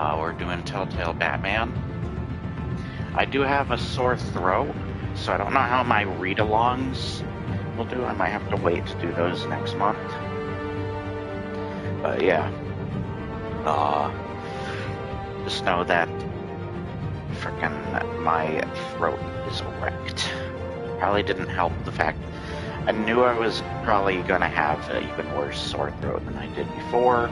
We're doing Telltale Batman. I do have a sore throat, so I don't know how my read-alongs will do. I might have to wait to do those next month. But yeah. Just know that frickin' my throat is wrecked. Probably didn't help the fact I knew I was probably gonna have an even worse sore throat than I did before.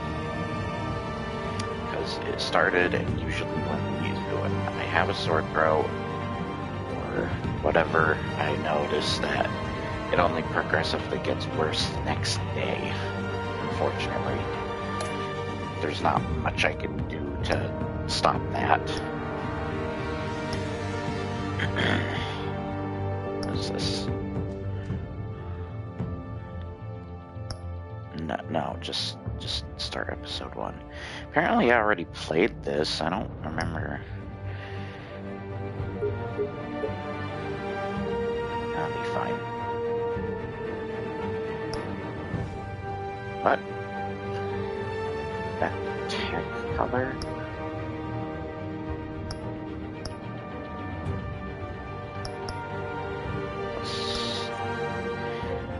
It started, and usually when I have a sore throat or whatever, I notice that it only progressively gets worse the next day. Unfortunately, there's not much I can do to stop that. What is this? No, just start episode 1. Apparently I already played this. I don't remember. That'll be fine. What? That tech color?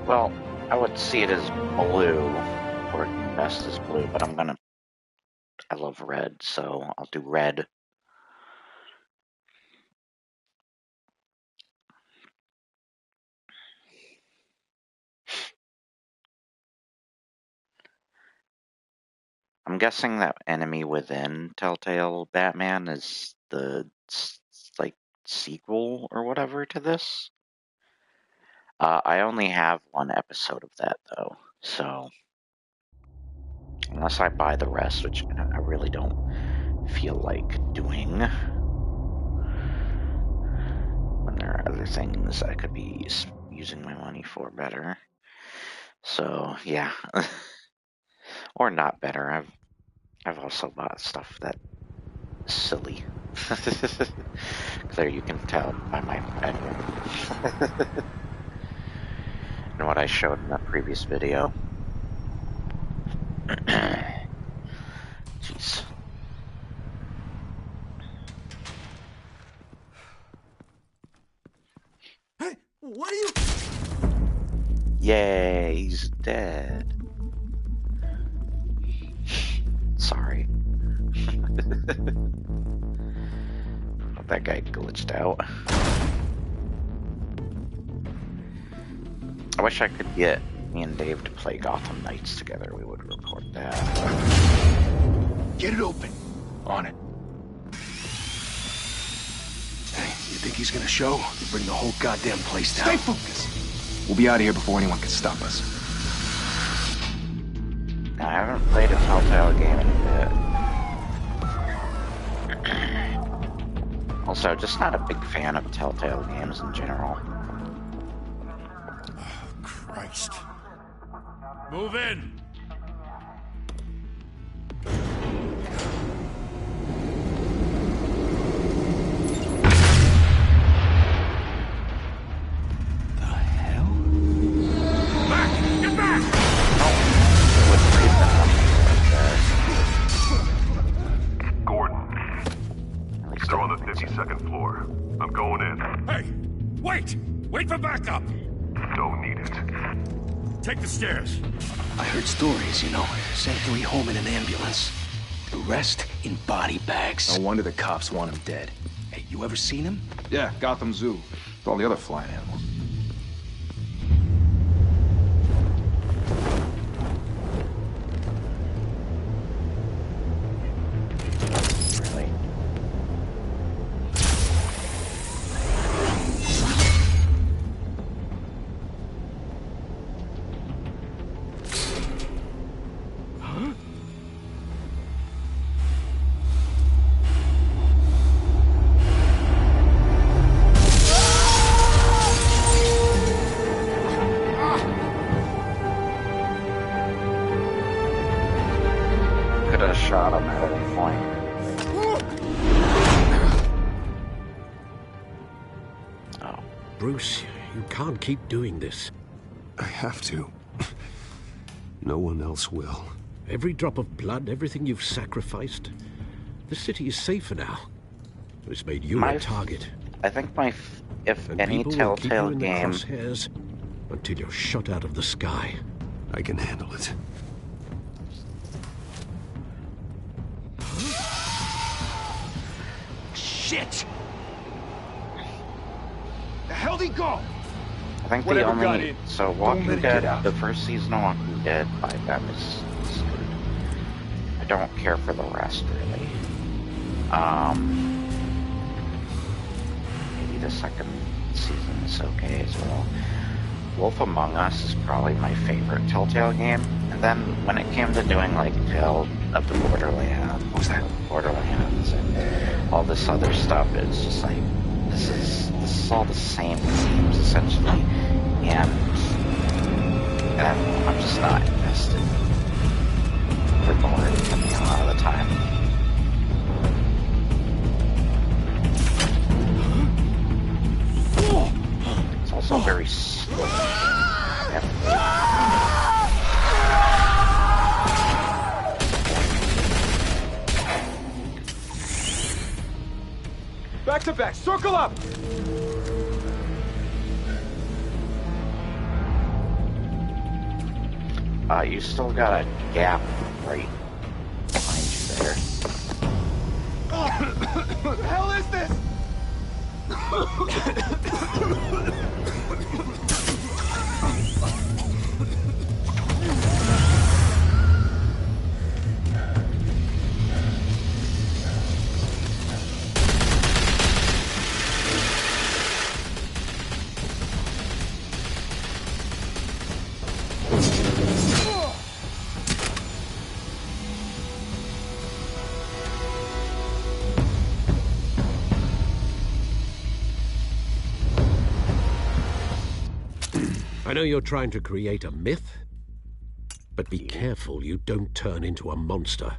Well, I would see it as blue, or best as blue, but I love red, so I'll do red. I'm guessing that enemy within Telltale Batman is the, like, sequel or whatever to this. I only have one episode of that, though, so unless I buy the rest, which I really don't feel like doing, when there are other things I could be using my money for better. So, yeah. Or not better. I've also bought stuff that's silly. There you can tell by my bedroom. And what I showed in that previous video. Jeez. Hey, what are you? Yay, he's dead. Sorry. That guy glitched out. I wish I could get me and Dave to play Gotham Knights together. We would record that. Get it open. On it. Hey, you think he's gonna show? We'll bring the whole goddamn place down. Stay focused. We'll be out of here before anyone can stop us. Now, I haven't played a Telltale game in a bit. Also, just not a big fan of Telltale games in general. Oh, Christ. Move in! The hell? Back! Get back! Gordon, they're on the 52nd floor. I'm going in. Hey! Wait! Wait for backup! Don't need it. Take the stairs. I heard stories, you know. Sent 3 home in an ambulance. The rest in body bags. No wonder the cops want him dead. Hey, you ever seen him? Yeah, Gotham Zoo. With all the other flying animals. Really? Huh? Could have shot him at any point. Oh. Bruce, you can't keep doing this. I have to. No one else will. Every drop of blood, everything you've sacrificed. The city is safer now. It's made you My a target. I think if And any people will keep you Telltale in the game, crosshairs until you're shot out of the sky. I can handle it. Shit! The hell'd he go? I think Whatever the got only in, so don't Walking let it get Dead, out. the first season of Walking Dead by them is good. I don't care for the rest really. Maybe the second season is okay as well. Wolf Among Us is probably my favorite Telltale game. And then when it came to doing like Tale of the Borderlands, What was that? Borderlands, and all this other stuff, it's just like this is all the same themes essentially, and I'm just not invested. They're boring to me a lot of the time. It's also very slow. Back to back, circle up! You still got a gap right behind you there. What the hell is this? I know you're trying to create a myth, but be careful you don't turn into a monster.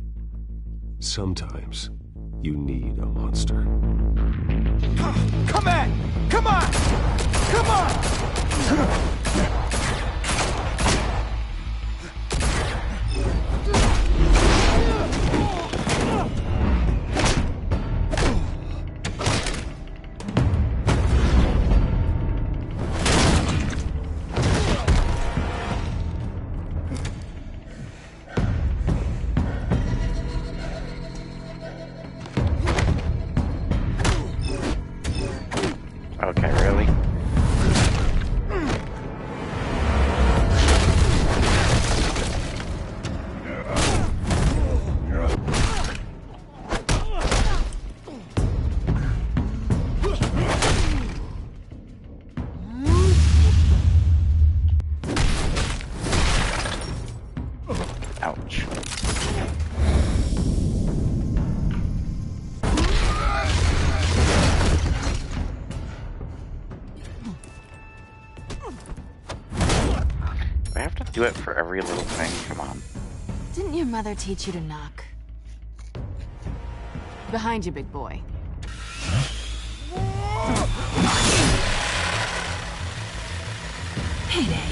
Sometimes you need a monster. Come on! Come on! Come on! Okay, really? Ouch. Do I have to do it for every little thing? Come on. Didn't your mother teach you to knock? Behind you, big boy. Payday.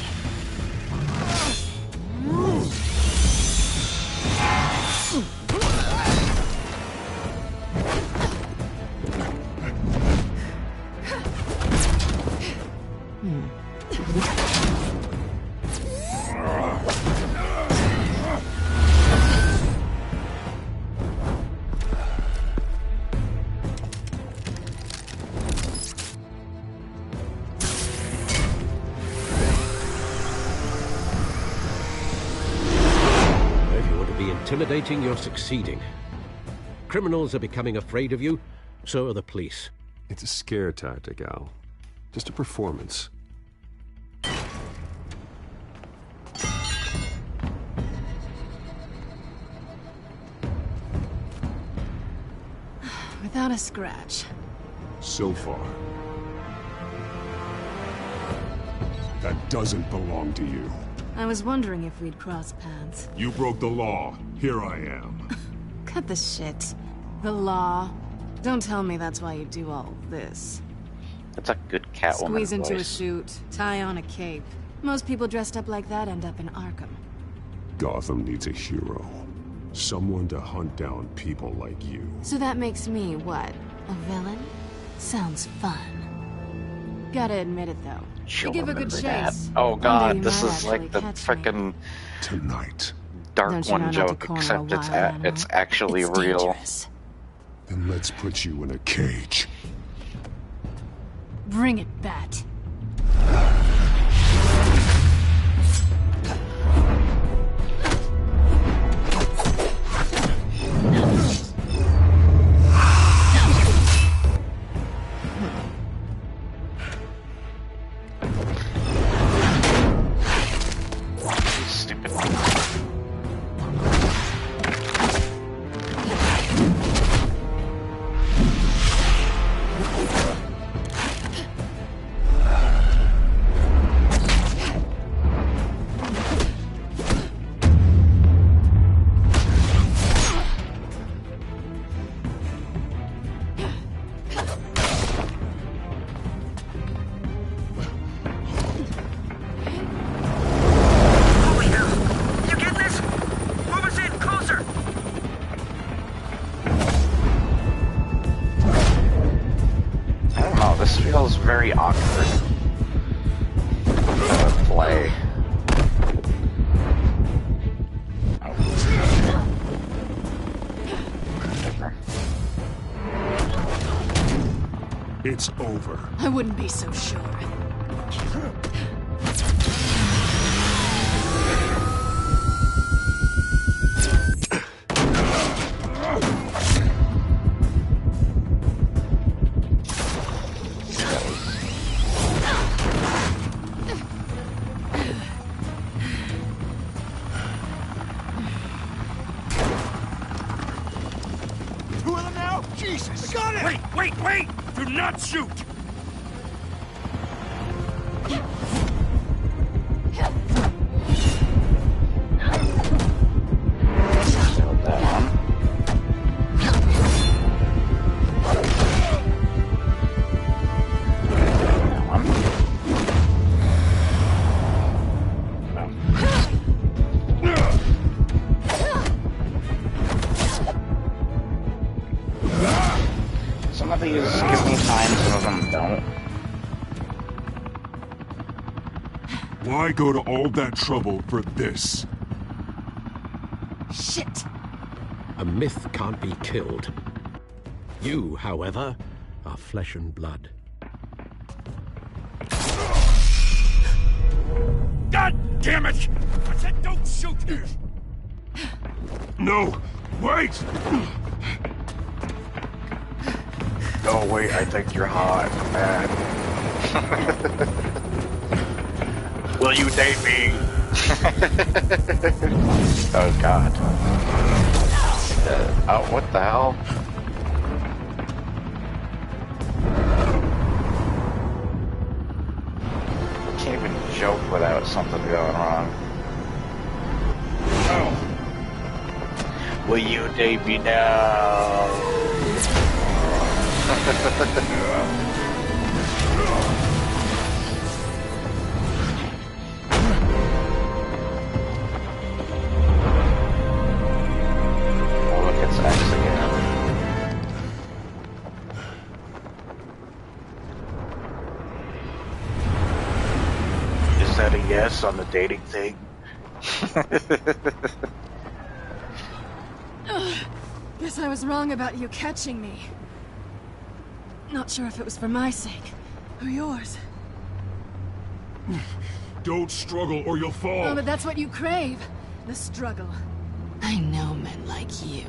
If you want to be intimidating, you're succeeding. Criminals are becoming afraid of you, so are the police. It's a scare tactic, Al. Just a performance. Without a scratch. So far. That doesn't belong to you. I was wondering if we'd cross paths. You broke the law. Here I am. Cut the shit. The law. Don't tell me that's why you do all this. That's a good Catwoman Squeeze into a voice. suit, tie on a cape. Most people dressed up like that end up in Arkham. Gotham needs a hero. Someone to hunt down people like you. So that makes me, what, a villain? Sounds fun. Gotta admit it, though. She'll You give a good remember that. chase. Oh One day god, you this might is like actually the catch me. frickin' Tonight. Dark Don't you One know not to joke, corner a except wild animal? it's actually It's real. dangerous. Then let's put you in a cage. Bring it, Bat. Stupid. Holy hell! You getting this? Move us in, closer! I don't know, this feels very awkward. Play. Oh. Whatever. It's over. I wouldn't be so sure. Two of them now? Jesus! I got it! Wait! Do not shoot! Killed that one. That one. Some of these give me time, some of them don't. Why go to all that trouble for this? Shit! A myth can't be killed. You, however, are flesh and blood. God damn it! I said don't shoot! No! Wait! Oh wait, I think you're hot, man. Will you date me? Oh god. Oh, what the hell? I can't even joke without something going wrong. Oh. Will you date me now? Oh, look, it's X again. Is that a yes on the dating thing? Guess I was wrong about you catching me. Not sure if it was for my sake, or yours. Don't struggle or you'll fall. Oh, but that's what you crave. The struggle. I know men like you.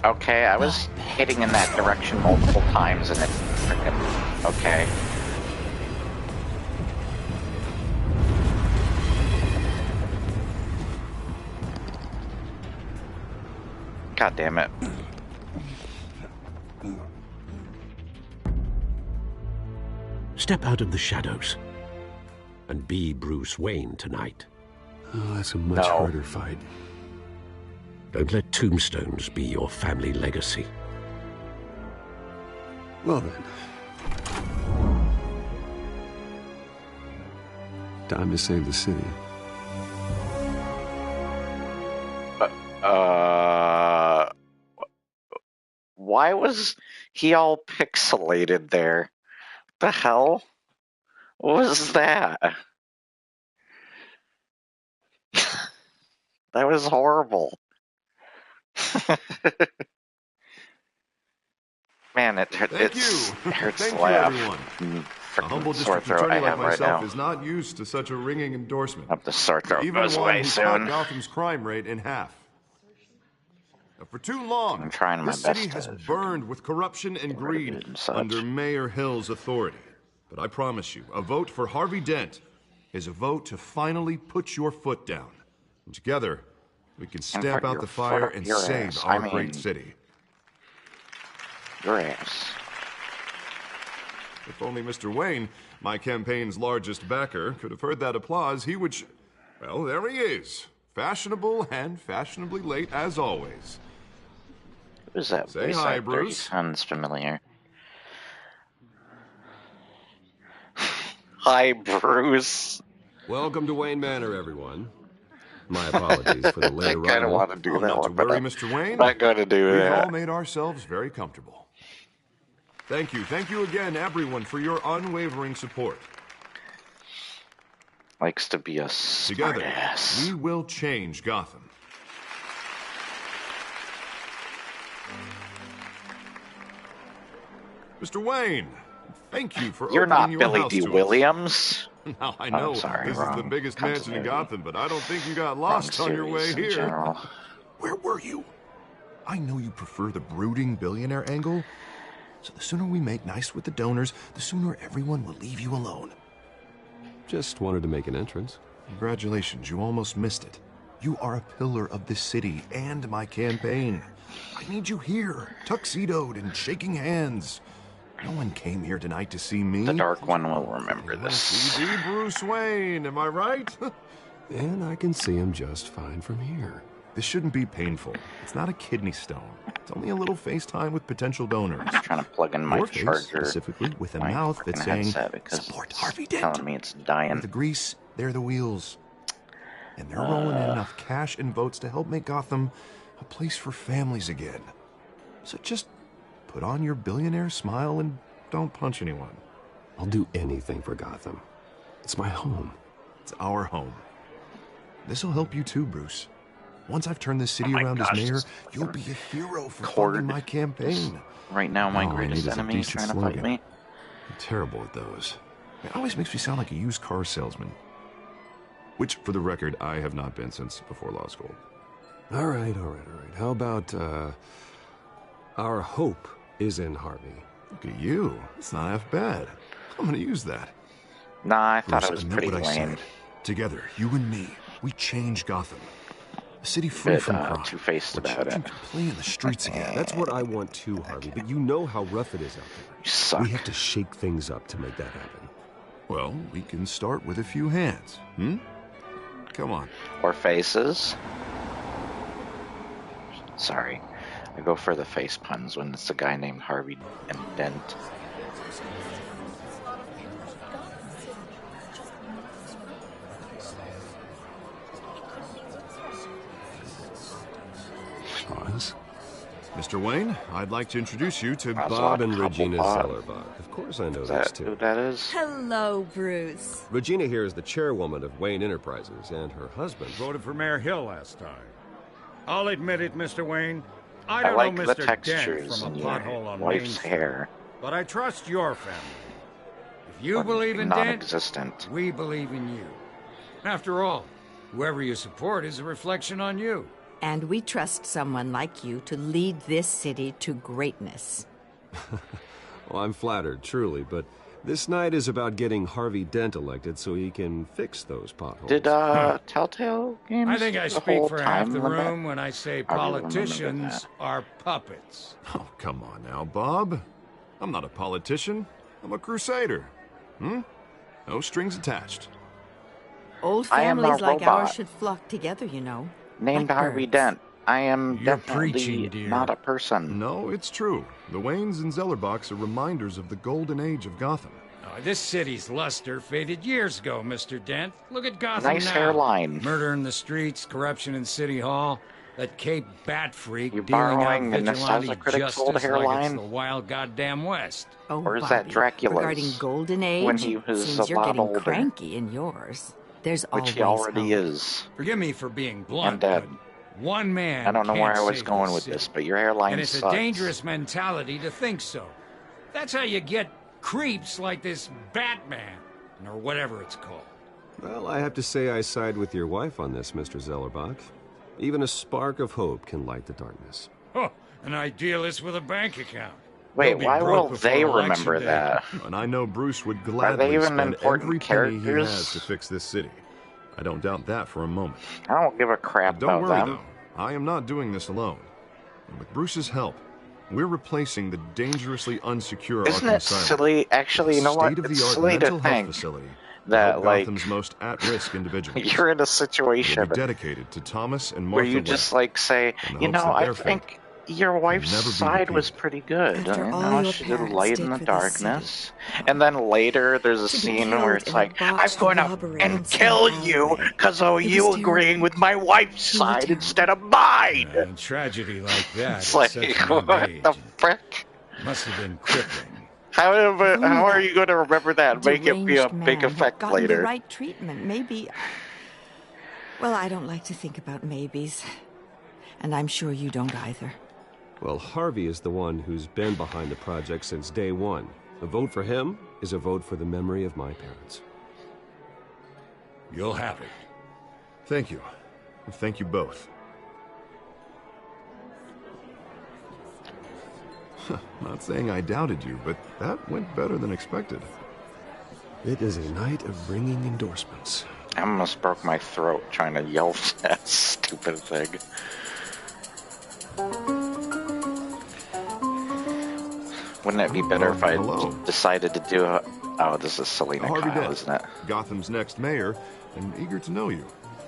Okay, I was hitting in that direction multiple times and it frickin' okay. God damn it. Step out of the shadows and be Bruce Wayne tonight. Oh, that's a much No. harder fight. Don't let tombstones be your family legacy. Well then. Time to save the city. Why was he all pixelated there? The hell? What was that? That was horrible. Man, it hurts Thank to you, laugh. everyone. A humble Sore district throat attorney I like have right myself now. is not used to such a ringing endorsement. Hope the sore throat Even goes one away who soon. cut Gotham's crime rate in half. For too long, I'm trying my this city best has to burned with corruption and get rid of greed it and such. under Mayor Hill's authority. But I promise you, a vote for Harvey Dent is a vote to finally put your foot down. And together, we can stamp out the fire and save our great city. Your ass. If only Mr. Wayne, my campaign's largest backer, could have heard that applause, he would... Well, there he is. Fashionable and fashionably late as always. Who's that? Say hi, Bruce. He sounds familiar. Hi, Bruce. Welcome to Wayne Manor, everyone. My apologies for the late arrival. I kind of want to do that not one, to but worry, I'm Mr. Wayne. not going to do We've that. all made ourselves very comfortable. Thank you again, everyone, for your unwavering support. Likes to be a Together, smartass. we will change Gotham. Mr. Wayne, thank you for You're opening not your Billy house D. to us. Williams. Now, I know sorry, this is the biggest mansion in Gotham, but I don't think you got lost on your way here. General. Where were you? I know you prefer the brooding billionaire angle, so the sooner we make nice with the donors, the sooner everyone will leave you alone. Just wanted to make an entrance. Congratulations, you almost missed it. You are a pillar of this city and my campaign. I need you here, tuxedoed and shaking hands. No one came here tonight to see me. The Dark One will remember this. See Bruce Wayne, am I right? And I can see him just fine from here. This shouldn't be painful. It's not a kidney stone. It's only a little FaceTime with potential donors. I'm trying to plug in my Your face, charger. specifically, with a my mouth that's freaking saying, headset because support it's Harvey Dent. telling me it's dying. The grease, they're the wheels. And they're rolling in enough cash and votes to help make Gotham a place for families again. So just put on your billionaire smile and don't punch anyone. I'll do anything for Gotham. It's my home. It's our home. This'll help you too, Bruce. Once I've turned this city Oh my around gosh, as mayor, this you'll be a hero for cord. funding my campaign. Right now, my All I greatest need is a enemy is decent trying to fight slogan. me. I'm terrible at those. It always makes me sound like a used car salesman. Which, for the record, I have not been since before law school. All right. How about, our hope is in Harvey? Look at you. It's not half bad. I'm gonna use that. Nah, I thought Bruce, it was I meant pretty what I lame. said. Together, you and me, we change Gotham. A city free from crime. Two-faced where about children it. can play in the streets again. That's what I want too, Harvey, but you know how rough it is out there. You suck. We have to shake things up to make that happen. Well, we can start with a few hands, Come on. Or faces. Sorry. I go for the face puns when it's a guy named Harvey and Dent. Pause. Mr. Wayne, I'd like to introduce you to Bob and Regina Bob. Zellerbach. Of course I know Is those that who two. that is? Hello, Bruce. Regina here is the chairwoman of Wayne Enterprises, and her husband... Voted for Mayor Hill last time. I'll admit it, Mr. Wayne. I I don't like know the Mr. Dent textures from in a your pothole on Main wife's Street, hair. but I trust your family. If you But believe in Dent, non-existent. we believe in you. After all, whoever you support is a reflection on you. And we trust someone like you to lead this city to greatness. Well, I'm flattered, truly, but this night is about getting Harvey Dent elected so he can fix those potholes. Did Telltale Games? I think I the speak whole for half time the limit? room when I say I really remember politicians that. are puppets. Oh, come on now, Bob. I'm not a politician. I'm a crusader. No strings attached. Old I am a families like robot. ours should flock together, you know. Named Like Harvey birds. Dent. I am You're definitely preaching, dear. not a person. No, it's true. The Waynes and Zellerbachs are reminders of the golden age of Gotham. Oh, this city's luster faded years ago, Mr. Dent. Look at Gotham Nice now. hairline. Murder in the streets, corruption in City Hall. That Cape Bat freak You dealing out borrowing the vigilante Nostalgia Critics old justice like it's hairline? the wild goddamn West. Oh, Or is that Bobby, Dracula's? regarding Golden Age, when he was seems a you're lot getting older. cranky in yours. There's Which always he already hope. is. Forgive me for being blunt, And dead. but one man I don't know can't where I was save going the with city. this, but your hairline And it's sucks. a dangerous mentality to think so. That's how you get creeps like this Batman, or whatever it's called. Well, I have to say I side with your wife on this, Mr. Zellerbach. Even a spark of hope can light the darkness. Oh, an idealist with a bank account. Wait, He'll be why broke will they before remember election day. that? And I know Bruce would they gladly even spend important every penny he characters? has to fix this city. I don't doubt that for a moment. I don't give a crap But don't about worry, them. though. I am not doing this alone. And with Bruce's help, we're replacing the dangerously unsecure Isn't Arkham it Asylum. silly? Actually, you know what? It's State-of-the-art silly to mental health think facility to that, help like, Gotham's most at-risk individuals. you're in a Will situation be dedicated to Thomas and where Martha you just, West, like, say, in the you hopes know, that I their fate think your wife's never be side was repeated. pretty good. After You all know, your she did parents light did in the for this darkness. And then later, there's a To be scene killed where it's in a like, I'm botched going to robbery and on kill some you alleyway. because of It you was agreeing terrible. with my wife's You were side terrible. instead of mine. And tragedy like that It's at like, such a young what age the frick? must have been crippling. How only are that you going to remember that and make it be a deranged big man had effect gotten later? the right treatment, maybe. Well, I don't like to think about maybes. And I'm sure you don't either. Well, Harvey is the one who's been behind the project since day one. A vote for him is a vote for the memory of my parents. You'll have it. Thank you. Thank you both. Not saying I doubted you, but that went better than expected. It is a night of ringing endorsements. I almost broke my throat trying to yell that stupid thing. Wouldn't it be better if I hello. decided to do a... Oh, this is Selena Harvey Kyle, Dent, isn't it? Gotham's next mayor, and eager to know you.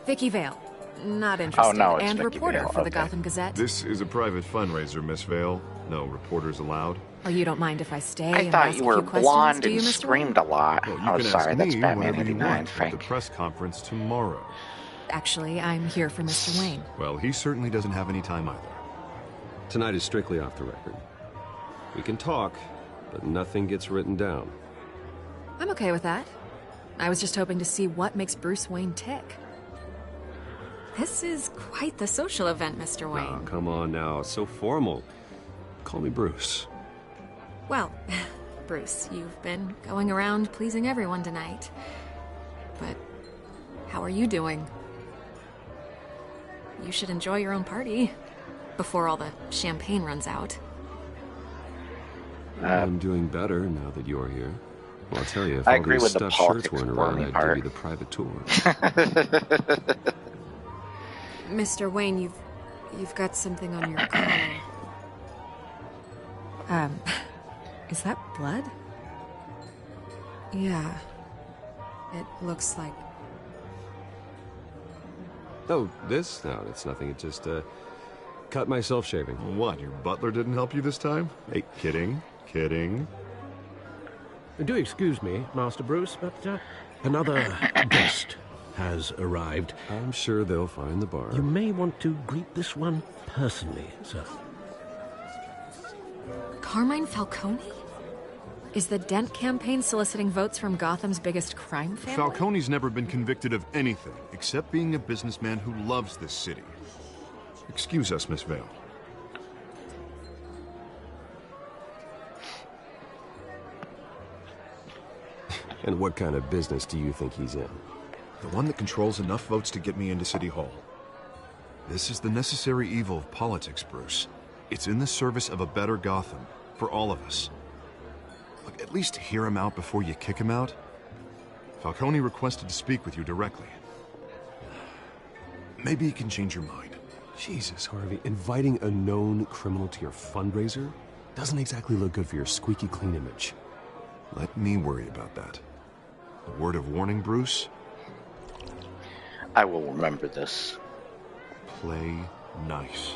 Vicky Vale. Not interested. no, it's and Vicky reporter Vale, for the okay. Gotham Gazette. This is a private fundraiser, Miss Vale. No reporters allowed. Oh, you don't mind if I stay I and thought ask you a were few questions, blonde do you, and Mr. screamed Wayne? a lot. Well, you Oh, can sorry, ask that's me Batman whenever you 89, want at the Frank. press conference tomorrow. Actually, I'm here for Mr. Wayne. Well, he certainly doesn't have any time either. Tonight is strictly off the record. We can talk, but nothing gets written down. I'm okay with that. I was just hoping to see what makes Bruce Wayne tick. This is quite the social event, Mr. Oh, Wayne. come on now, it's so formal. Call me Bruce. Well, Bruce, you've been going around pleasing everyone tonight. But how are you doing? You should enjoy your own party before all the champagne runs out. I'm doing better now that you're here. Well, I'll tell you, if I all agree these with the stuffed shirts politics weren't for around, me I'd part. give you the private tour. Mr. Wayne, you've got something on your collar. Is that blood? Yeah. It looks like... Oh, this? No, it's nothing. It just, cut myself shaving. What, your butler didn't help you this time? Hey, kidding. Do excuse me, Master Bruce, but another guest has arrived. I'm sure they'll find the bar. You may want to greet this one personally, sir. Carmine Falcone? Is the Dent campaign soliciting votes from Gotham's biggest crime family? Falcone's never been convicted of anything except being a businessman who loves this city. Excuse us, Miss Vale. And what kind of business do you think he's in? The one that controls enough votes to get me into City Hall. This is the necessary evil of politics, Bruce. It's in the service of a better Gotham, for all of us. Look, at least hear him out before you kick him out. Falcone requested to speak with you directly. Maybe he can change your mind. Jesus, Harvey, inviting a known criminal to your fundraiser doesn't exactly look good for your squeaky clean image. Let me worry about that. A word of warning, Bruce? I will remember this. Play nice.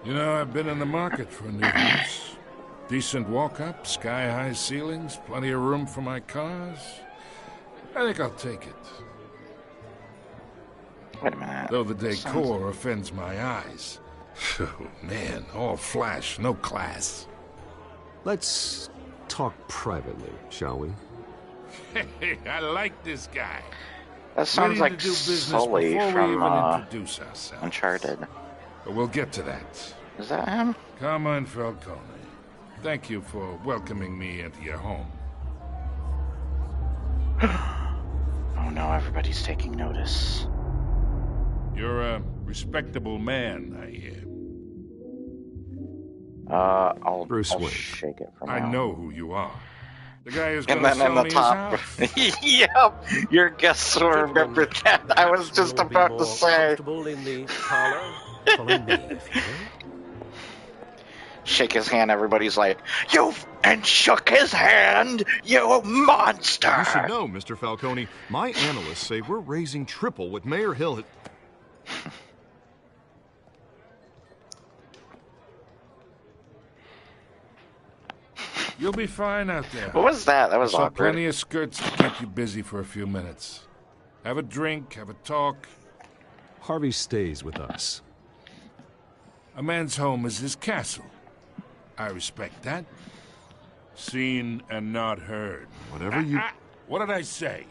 You know, I've been in the market for a new house. Decent walk-up, sky-high ceilings, plenty of room for my cars. I think I'll take it. Wait a minute. Though the decor offends my eyes. Oh, man, all flash, no class. Let's talk privately, shall we? Hey, I like this guy. That sounds Ready like to do business Sully before we from even introduce ourselves. Uncharted. But we'll get to that. Is that him? Carmine Falcone, thank you for welcoming me into your home. Oh no, everybody's taking notice. You're a respectable man, I hear. I'll Bruce Wayne. shake it from I now. know who you are. The guy who's And gonna then in sell the me top. his house. Yep, your guests will remember that. I was just You'll be about more to say. comfortable in the parlor. Follow me, if you will. Shake his hand, everybody's like, "You and shook his hand, you monster!" You should know, Mr. Falcone. My analysts say we're raising triple what Mayor Hill had... You'll be fine out there. What was that? That was I saw awkward. plenty of skirts to keep you busy for a few minutes. Have a drink, have a talk. Harvey stays with us. A man's home is his castle. I respect that. Seen and not heard. Whatever you... What did I say?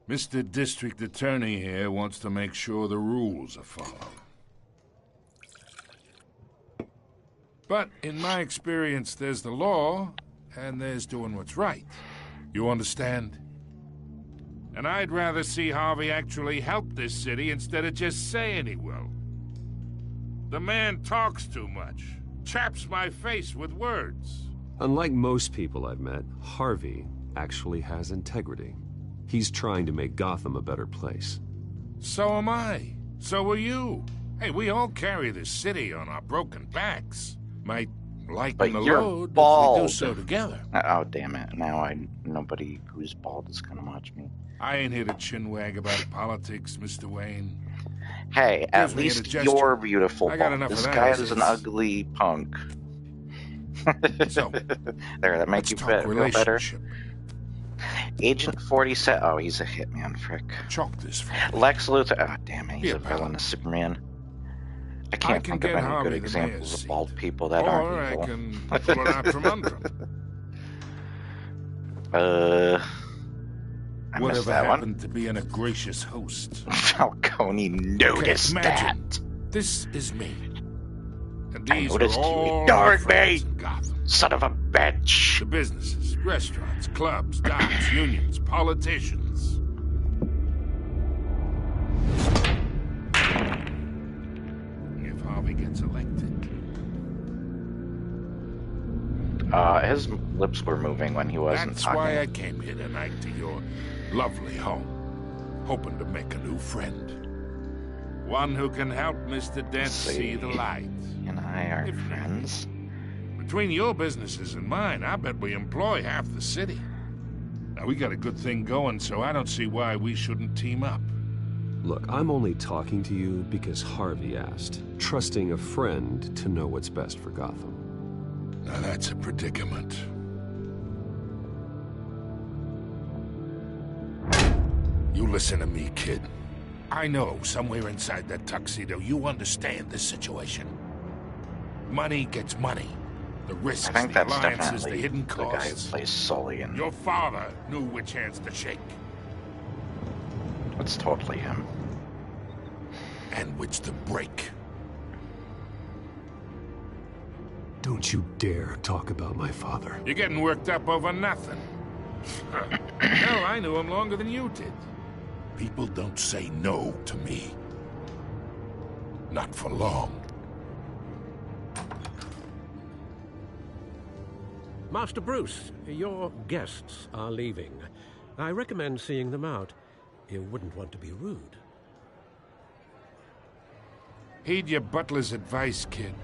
Mr. District Attorney here wants to make sure the rules are followed. But in my experience, there's the law, and there's doing what's right. You understand? And I'd rather see Harvey actually help this city instead of just saying he will. The man talks too much, chaps my face with words. Unlike most people I've met, Harvey actually has integrity. He's trying to make Gotham a better place. So am I. So are you. Hey, we all carry this city on our broken backs. Might lighten But the you're load bald. if we do so together. Oh, damn it. Now nobody who's bald is gonna watch me. I ain't here to chinwag about politics, Mr. Wayne. Hey, at Gives me least indigestion. you're beautiful. I got bald. enough This of that guy as is an is. ugly punk. So, there, that let's makes you talk feel better. relationship. Agent 47. Oh, he's a hitman, frick. Chalk this for me. Lex Luthor. Oh, damn it. He's Here, a pal. villain of Superman. I can't can think get of any Harvey good the mayor's examples of seat. bald people that Or aren't I evil. can pull it out from under him. I missed Whatever that one. happened to being a gracious host? Falcone noticed imagine. that. This is me. And I these noticed are you all ignored my friends me. in Gotham. Son of a bitch. The businesses, restaurants, clubs, docks, unions, politicians. If Harvey gets elected. His lips were moving when he wasn't That's talking. why I came here tonight to your lovely home, hoping to make a new friend. One who can help Mr. Dent see the light. He and I are If not, friends. Between your businesses and mine, I bet we employ half the city. Now, we got a good thing going, so I don't see why we shouldn't team up. Look, I'm only talking to you because Harvey asked, trusting a friend to know what's best for Gotham. Now, that's a predicament. You listen to me, kid. I know somewhere inside that tuxedo you understand this situation. Money gets money. The risks, I think the that's alliances, the definitely hidden the guy who costs. plays Sully, and Your father knew which hands to shake. it's totally him. And which to break. Don't you dare talk about my father. You're getting worked up over nothing. Hell, I knew him longer than you did. People don't say no to me. Not for long. Master Bruce, your guests are leaving. I recommend seeing them out. You wouldn't want to be rude. Heed your butler's advice, kid.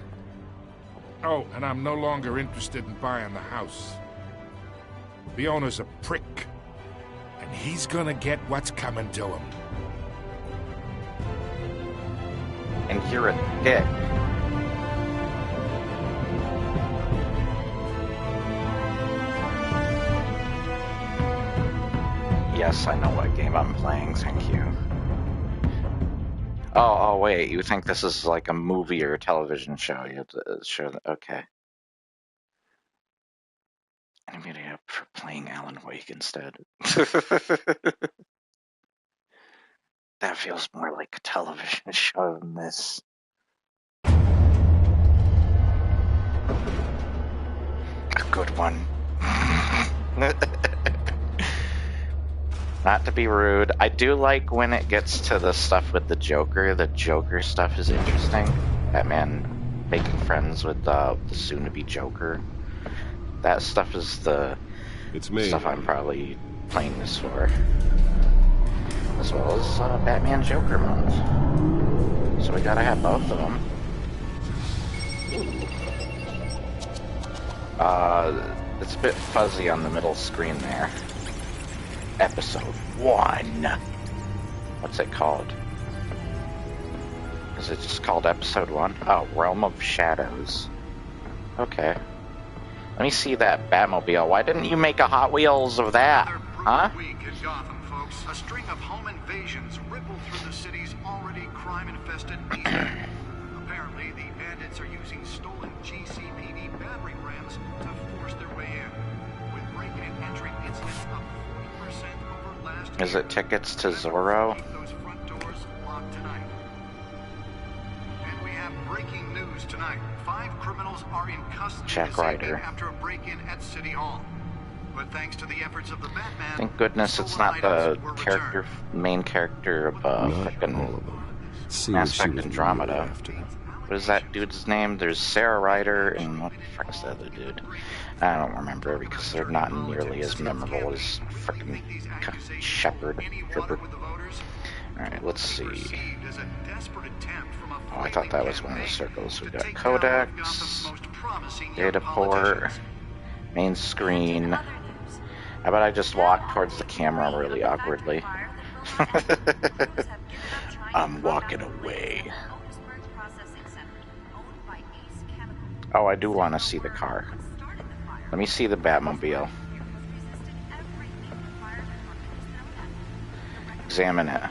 Oh, and I'm no longer interested in buying the house. The owner's a prick. And he's gonna get what's coming to him. And you're a dick. Yes, I know what game I'm playing, thank you. Oh, wait, you think this is like a movie or a television show? You have to show that, okay. NVIDIA for playing Alan Wake instead. That feels more like a television show than this. A good one. Not to be rude, I do like when it gets to the stuff with the Joker. The Joker stuff is interesting. Batman making friends with the soon-to-be Joker. That stuff is the stuff I'm probably playing this for. As well as Batman Joker modes. So we gotta have both of them. It's a bit fuzzy on the middle screen there. Episode 1. What's it called? Is it just called Episode 1? Oh, Realm of Shadows. Okay. Let me see that Batmobile. Why didn't you make a Hot Wheels of that? Huh? Week in Gotham, folks. A string of home invasions ripple through the city's already crime-infested east. Apparently, the bandits are using stolen GCPD battering rams to force their way in. With break-in and entry incidents up 40% over last year. Is it tickets to Zorro? Those front doors locked tonight. And we have breaking news tonight. 5 criminals are in custody Jack Ryder. after a break-in at City Hall. But thanks to the efforts of the Batman, Thank goodness it's not the main character of frickin' Mass Effect Andromeda. What is that dude's name? There's Sarah Ryder and what the fuck's the other dude? I don't remember because they're not nearly as memorable as frickin' Shepard. Alright, let's see. Oh, I thought that was one of the circles. We got Codex, Data Port, main screen. How about I just walk towards the camera really awkwardly? I'm walking away. Oh, I do want to see the car. Let me see the Batmobile. Examine it.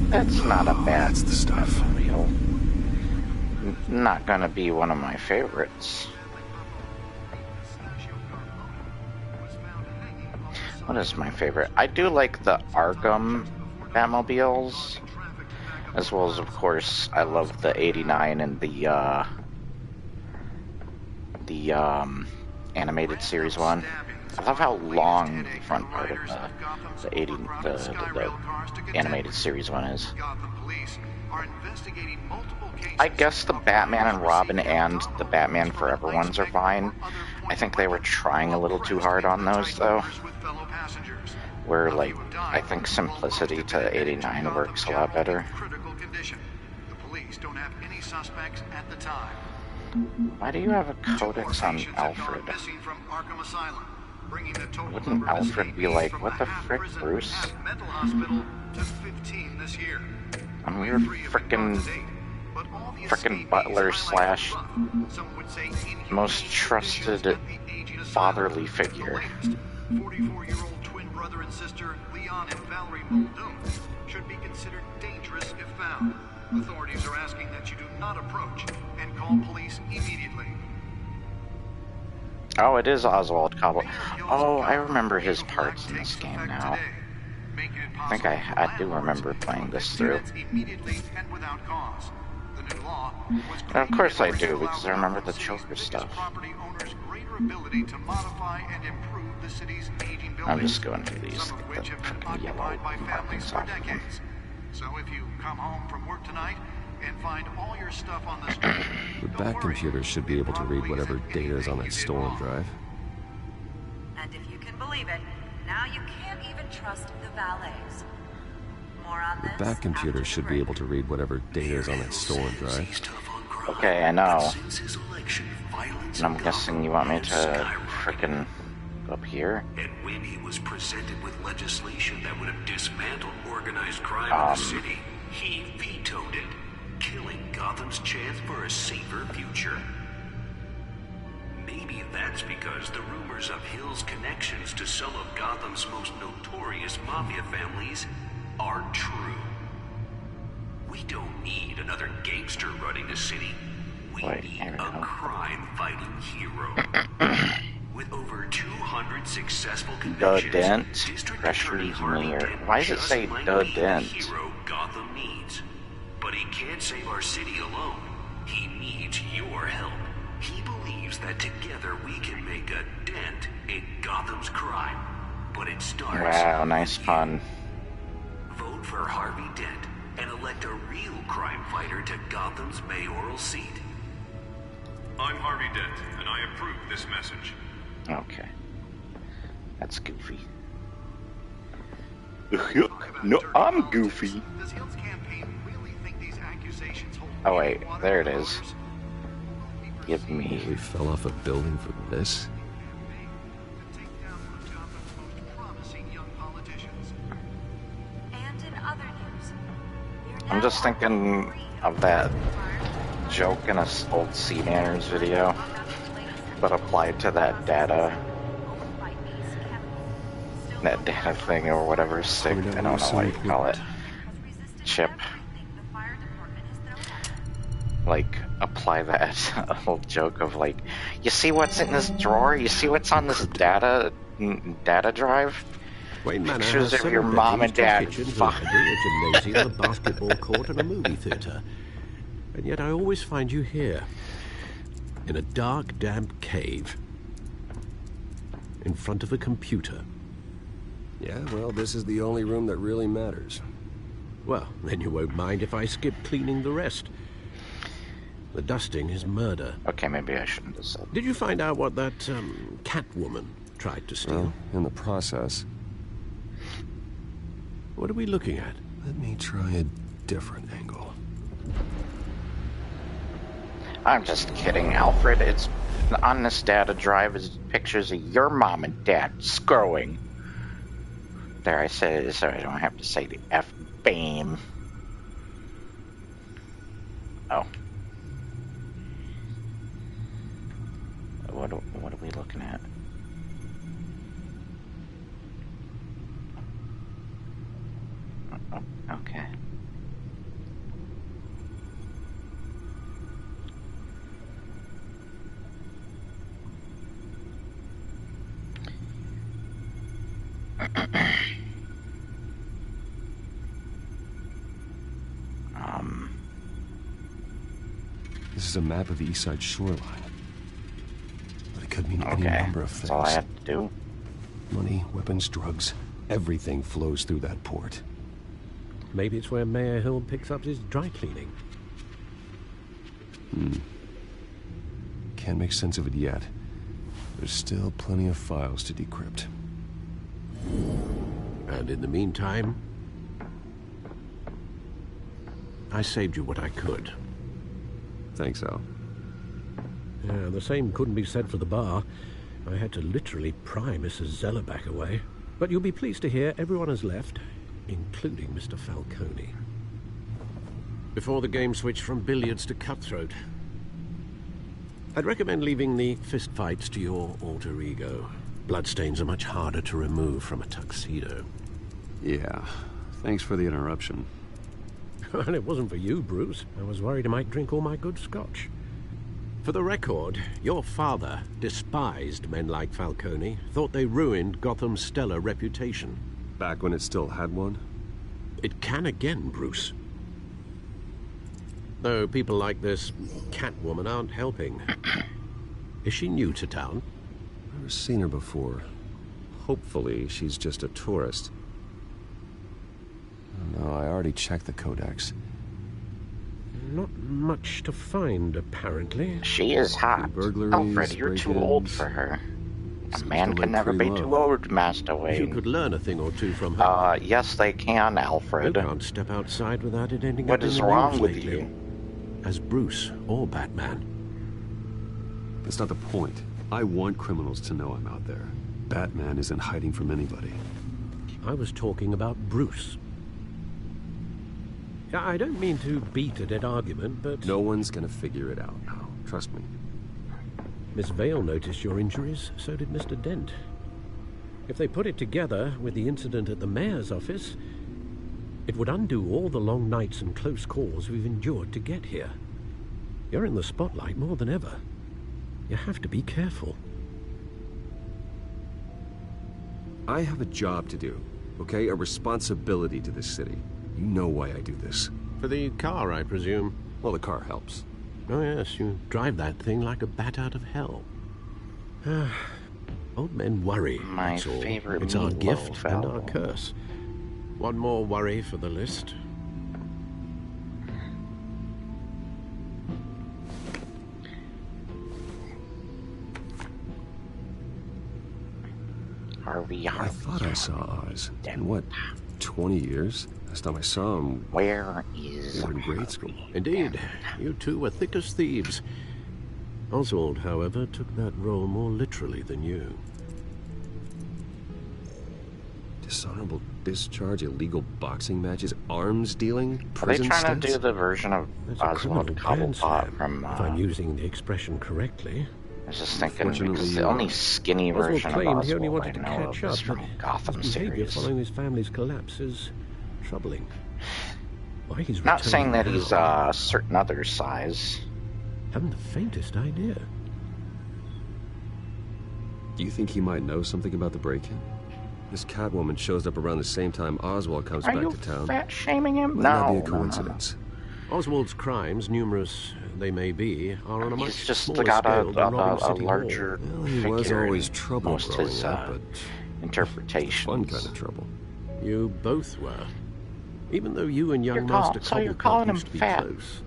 That's not a bad That's the stuff. Batmobile. Not gonna be one of my favorites. What is my favorite? I do like the Arkham Batmobiles, as well as, of course, I love the 89 and the animated series one. I love how long the front part of the animated series one is. I guess the Batman and Robin and the Batman Forever ones are fine. I think they were trying a little too hard on those, though. Where, like, I think simplicity to 89 works a lot better. Why do you have a Codex on Alfred? Wouldn't Alfred be like, what the frick, Bruce? I'm your frickin' butler slash most trusted fatherly figure. 44-year-old twin brother and sister Leon and Valerie Muldoon should be considered dangerous if found. Authorities are asking that you do not approach and call police immediately. Oh, it is Oswald Cobblepot. Oh, I remember his parts in this game now. I think I do remember playing this through. And of course I do, because I remember the Joker stuff. I'm just going through these, get the freaking yellow markings off of them. So if you come home from work tonight and find all your stuff on the street, The back computer should be able to read whatever data is on that stolen drive. And if you can believe it, now you can't even trust the valets. More on this. The back computer should be able to read whatever data is on that stolen drive. Okay, I know. And I'm guessing you want me to frickin' go up here? And when he was presented with legislation that would have dismantled organized crime in the city, he vetoed it, killing Gotham's chance for a safer future. That's because the rumors of Hill's connections to some of Gotham's most notorious mafia families are true. We don't need another gangster running the city. We need a crime-fighting hero. With over 200 successful convictions, Dent District pressures Attorney me. Harvey Dent Why does it just say might the be Dent? hero Gotham needs. But he can't save our city alone. He needs your help. He believes that together we can make a dent in Gotham's crime. But it starts. Wow, nice pun. Vote for Harvey Dent and elect a real crime fighter to Gotham's mayoral seat. I'm Harvey Dent, and I approve this message. Okay. That's goofy. No, I'm goofy. Does Hill's campaign really think these accusations hold Oh wait, there it is. Give me. We fell off a building for this? And in other news, I'm just thinking of that joke in a old CNanners video, but applied to that data thing or whatever, stick, I don't know what you call it, chip. Like, apply that old joke of like, you see what's in this drawer? You see what's on this data drive? Pictures of your mom and dad. Fuck. A gymnasium, a basketball court, and a movie theater. And yet I always find you here, in a dark, damp cave, in front of a computer. Yeah, well, this is the only room that really matters. Well, then you won't mind if I skip cleaning the rest. The dusting is murder. Okay, maybe I shouldn't have said. Did you find out what that Catwoman tried to steal? Well, in the process. What are we looking at? Let me try a different angle. I'm just kidding, Alfred. It's on this data drive is pictures of your mom and dad screwing. There, I said it so I don't have to say the F-BAME. Oh. What are we looking at? Oh, okay. This is a map of the East Side shoreline. But it could mean any number of things. That's all I have to do. Money, weapons, drugs, everything flows through that port. Maybe it's where Mayor Hill picks up his dry cleaning. Can't make sense of it yet. There's still plenty of files to decrypt. And in the meantime, I saved you what I could. Thanks, Al. Yeah, the same couldn't be said for the bar. I had to literally pry Mrs. Zellerback away. But you'll be pleased to hear everyone has left, including Mr. Falcone. Before the game switched from billiards to cutthroat. I'd recommend leaving the fistfights to your alter ego. Bloodstains are much harder to remove from a tuxedo. Yeah, thanks for the interruption. And it wasn't for you, Bruce. I was worried I might drink all my good scotch. For the record, your father despised men like Falcone, thought they ruined Gotham's stellar reputation. Back when it still had one? It can again, Bruce. Though people like this Catwoman aren't helping. Is she new to town? Never seen her before. Hopefully, she's just a tourist. No, I already checked the codex. Not much to find, apparently. She is hot. Alfred, you're too old for her. A man can never be too old, Master Wayne. You could learn a thing or two from her. Yes, they can, Alfred. You can't step outside without it ending What up in is the wrong news with lately. you? As Bruce or Batman. That's not the point. I want criminals to know I'm out there. Batman isn't hiding from anybody. I was talking about Bruce. I don't mean to beat a dead argument, but... No one's gonna figure it out now. Trust me. Miss Vale noticed your injuries, so did Mr. Dent. If they put it together with the incident at the mayor's office, it would undo all the long nights and close calls we've endured to get here. You're in the spotlight more than ever. You have to be careful. I have a job to do, okay? A responsibility to this city. You know why I do this. For the car, I presume? Well, the car helps. Oh yes, you drive that thing like a bat out of hell. Old men worry, My that's all. favorite It's our meatloaf gift and our album. curse. One more worry for the list. Harvey. I thought I saw Oz. In what, 20 years? Last time I saw him... Where is... We were in grade school. Indeed, you two were thick as thieves. Oswald, however, took that role more literally than you. Dishonorable discharge, illegal boxing matches, arms dealing, Are they prison trying to stints? do the version of That's a Oswald criminal Cobblepot grandstand, from... if I'm using the expression correctly. I was just thinking, because Unfortunately, the only skinny Oswald version of claimed he only Oswald wanted I to know catch of is up, from but Gotham his behavior series. following his family's collapse is troubling. Why he's Not saying that returning he's now, a certain other size. haven't the faintest idea. Do you think he might know something about the break-in? This Catwoman shows up around the same time Oswald comes Are back you to town. fat shaming him? Might No, not be a no, no, no. coincidence. Oswald's crimes, numerous they may be, are on a much He's just smaller got scale than robbing a City larger Hall. Well, he was figure always in trouble most growing his, up, but interpretations. fun kind of trouble. You both were. Even though you and young Master so you're Cobblepot calling him used to be fat. close,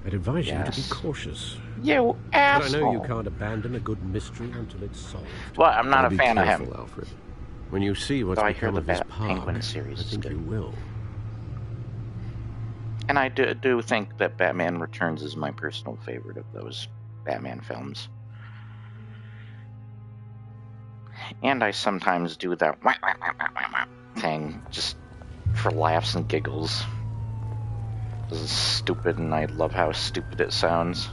I'd advise you to be Yes. cautious. You But I asshole. know you can't abandon a good mystery until it's solved. Well, I'm not Gotta a be fan of careful, him. Alfred. When you see what's Though I hear become the of his Bat park, Penguin series I is think good. you will. And I do think that Batman Returns is my personal favorite of those Batman films. And I sometimes do that wah, wah, wah, wah, wah, wah thing just for laughs and giggles. This is stupid, and I love how stupid it sounds.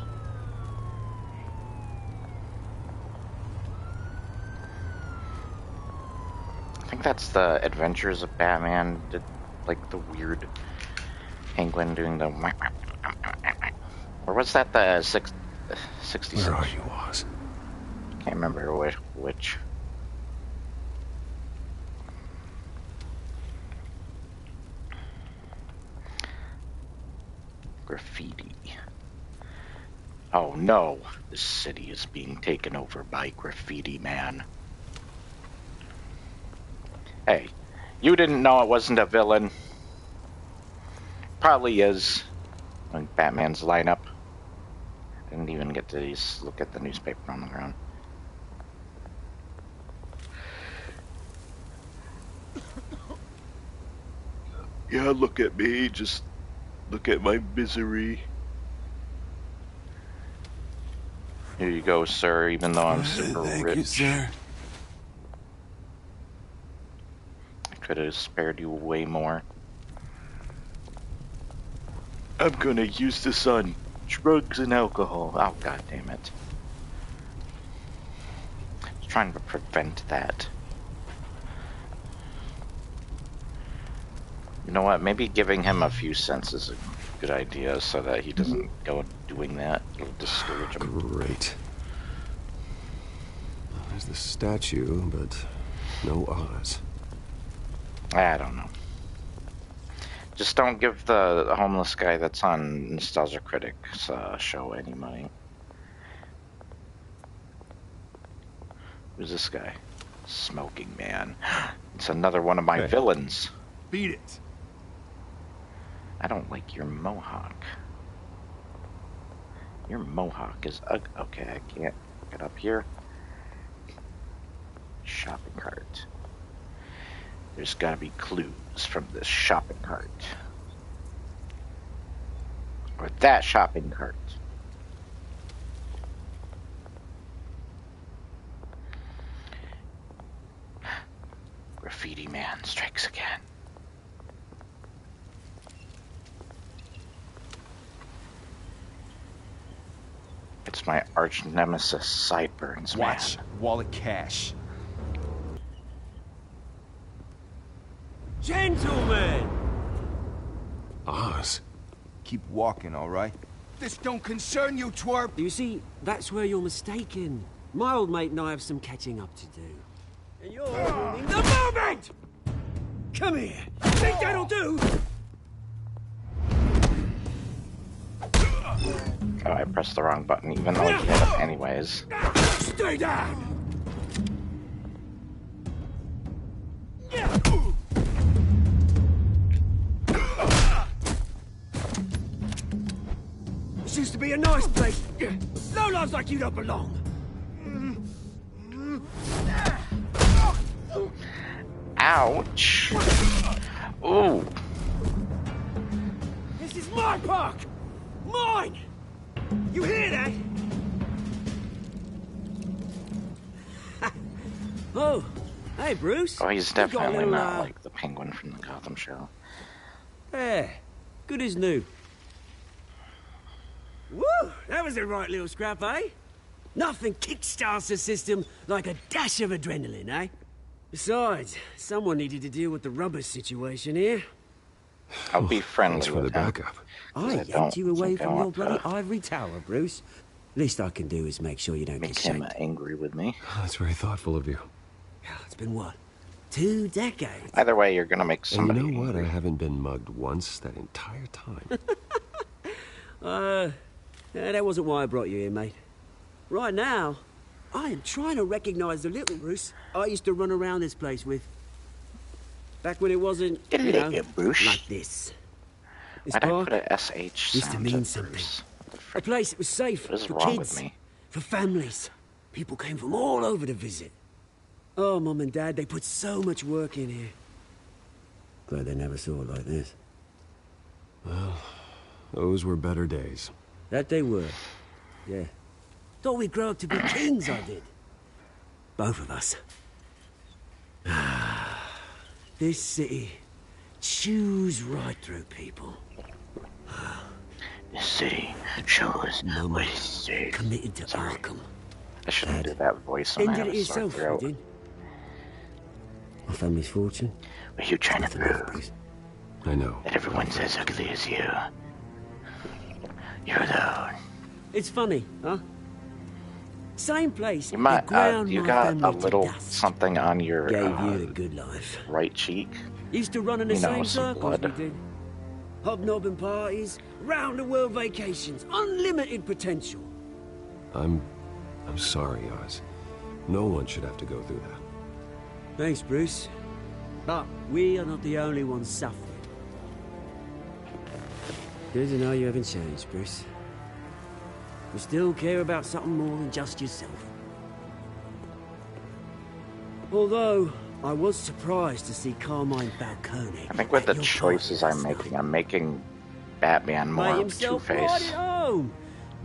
I think that's the Adventures of Batman, did like the weird Penguin doing the wah, wah, wah, wah, wah, wah. Or was that the 66? Where are you, Oz? Can't remember which. Graffiti. Oh no, this city is being taken over by Graffiti Man. Hey, you didn't know it wasn't a villain. Probably is. Like Batman's lineup. Didn't even get to look at the newspaper on the ground. Yeah, look at me. Just look at my misery. Here you go, sir, even though I'm super Thank rich. you, sir. I could have spared you way more. I'm gonna use this on drugs and alcohol. Oh, god damn it. I was trying to prevent that. You know what? Maybe giving him a few cents is a good idea so that he doesn't go doing that. It'll discourage him. Great. There's the statue, but no Oz. I don't know. Just don't give the homeless guy that's on Nostalgia Critics show any money. Who's this guy? Smoking Man. It's another one of my villains. Beat it. I don't like your mohawk. Your mohawk is okay, I can't get up here. Shopping cart. There's gotta be clues from this shopping cart. Or that shopping cart. Graffiti Man strikes again. It's my arch nemesis, Sideburns, man. Watch wallet cash. Gentlemen! Oz. Keep walking, all right? This don't concern you, twerp! You see, that's where you're mistaken. My old mate and I have some catching up to do. And you're ruining the moment! Come here! Think that'll do? Oh, I pressed the wrong button, even though I hit him anyways. Stay down! This used to be a nice place. Lowlifes like you don't belong. Ouch! Ooh! This is my park! Mine! You hear that? Oh, hey, Bruce. Oh, he's You got a definitely little, not like the penguin from the Gotham show. Yeah, good as new. Woo! That was a right little scrap, eh? Nothing kickstarts the system like a dash of adrenaline, eh? Besides, someone needed to deal with the rubber situation here. I'll be friendly for the with him. backup. I yanked you away from your bloody ivory tower, Bruce. Least I can do is make sure you don't Make get him shanked. angry with me. That's very thoughtful of you. It's been what? 2 decades? Either way, you're gonna make And somebody you know what? angry. I haven't been mugged once that entire time. That wasn't why I brought you here, mate. Right now, I am trying to recognize the little Bruce I used to run around this place with. Back when it wasn't, you know, like this. This Why'd I park put a SH used to sound mean to something. Bruce? A place that was safe What is for wrong kids, with me? for families. People came from all over to visit. Oh, Mum and Dad, they put so much work in here. Glad they never saw it like this. Well, those were better days. That they were. Yeah. Thought we'd grow up to be kings, I did. Both of us. This city chews right through people. The city shows what it is. Committed to Arkham. I shouldn't do that voice when I Ended have it a sore yourself, you throat. did. My family's fortune. What are you trying to prove? I know. That everyone's as ugly as you. You're alone. It's funny, huh? Same place. You might, that ground you my got family a to little dust. something on your Gave you the good life. right cheek. Used to run in the You know, same some circles blood. we did. Hobnobbing parties, round-the-world vacations, unlimited potential. I'm sorry, Oz. No one should have to go through that. Thanks, Bruce. But we are not the only ones suffering. Good to know you haven't changed, Bruce. You still care about something more than just yourself. Although, I was surprised to see Carmine Falcone. I think with the choices I'm making Batman more Made of himself right Two-Face. at home.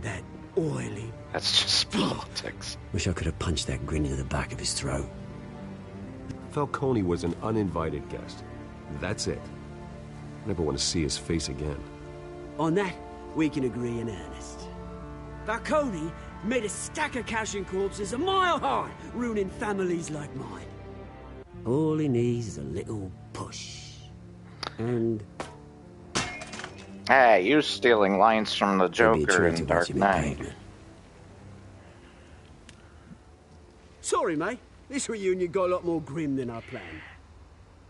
That oily. That's just politics. Wish I could have punched that grin into the back of his throat. Falcone was an uninvited guest. That's it. Never want to see his face again. On that, we can agree in earnest. Falcone made a stack of cash and corpses a mile high, ruining families like mine. All he needs is a little push. And... Hey, you stealing lines from the Joker in Dark Knight. Sorry, mate. This reunion got a lot more grim than I planned.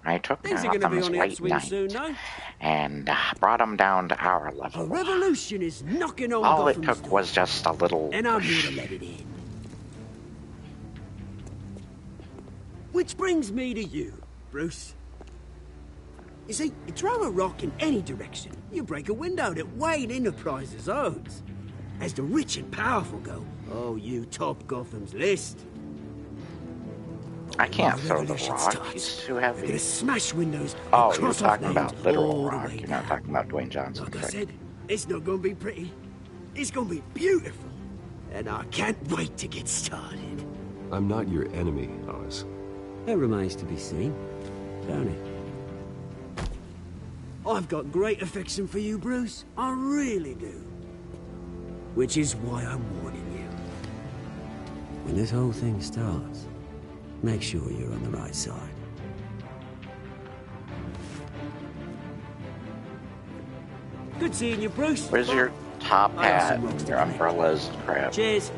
I took Things are gonna be Gotham's on the White upswing Knight soon, no? and brought him down to our A level. revolution is knocking on All it Gotham's took was just a little and I'm here push. to let it in. Which brings me to you, Bruce. You see, you throw a rock in any direction, you break a window that Wayne Enterprises owns. As the rich and powerful go, oh, you top Gotham's list. I can't When throw the revolution rock. starts, He's too we're heavy. gonna smash windows Oh, you're across our talking about lanes literal all the rock. way You're not talking about Dwayne Johnson. Like I Frick. said, it's not gonna be pretty. It's gonna be beautiful. And I can't wait to get started. I'm not your enemy, Oz. That remains to be seen, don't it? I've got great affection for you, Bruce. I really do. Which is why I'm warning you. When this whole thing starts, make sure you're on the right side. Good seeing you, Bruce. Where's your top hat, your umbrellas, crap? Cheers.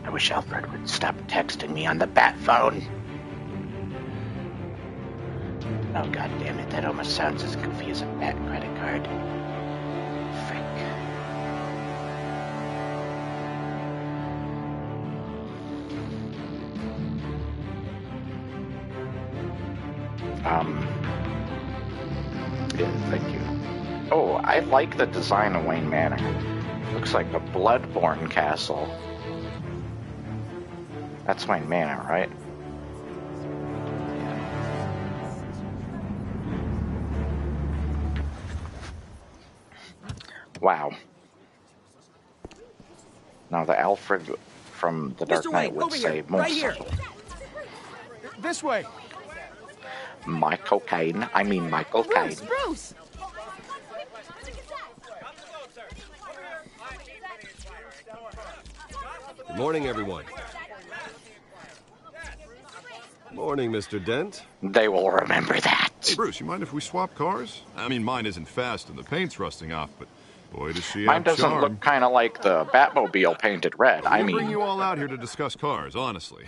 I wish Alfred would stop texting me on the bat phone. Oh, god damn it, that almost sounds as goofy as a bat credit card. Frick. Yeah, thank you. Oh, I like the design of Wayne Manor. Looks like a Bloodborne castle. That's Wayne Manor, right? Wow. Now the Alfred from The Dark Knight would say more right here. subtle. This way. Michael Caine. I mean Michael Caine. Bruce! Good morning, everyone. Morning, Mr. Dent. They will remember that. Hey, Bruce, you mind if we swap cars? I mean, mine isn't fast and the paint's rusting off, but boy, does she Mine have doesn't charm. look kind of like the Batmobile painted red. I bring mean, you all out here to discuss cars, honestly.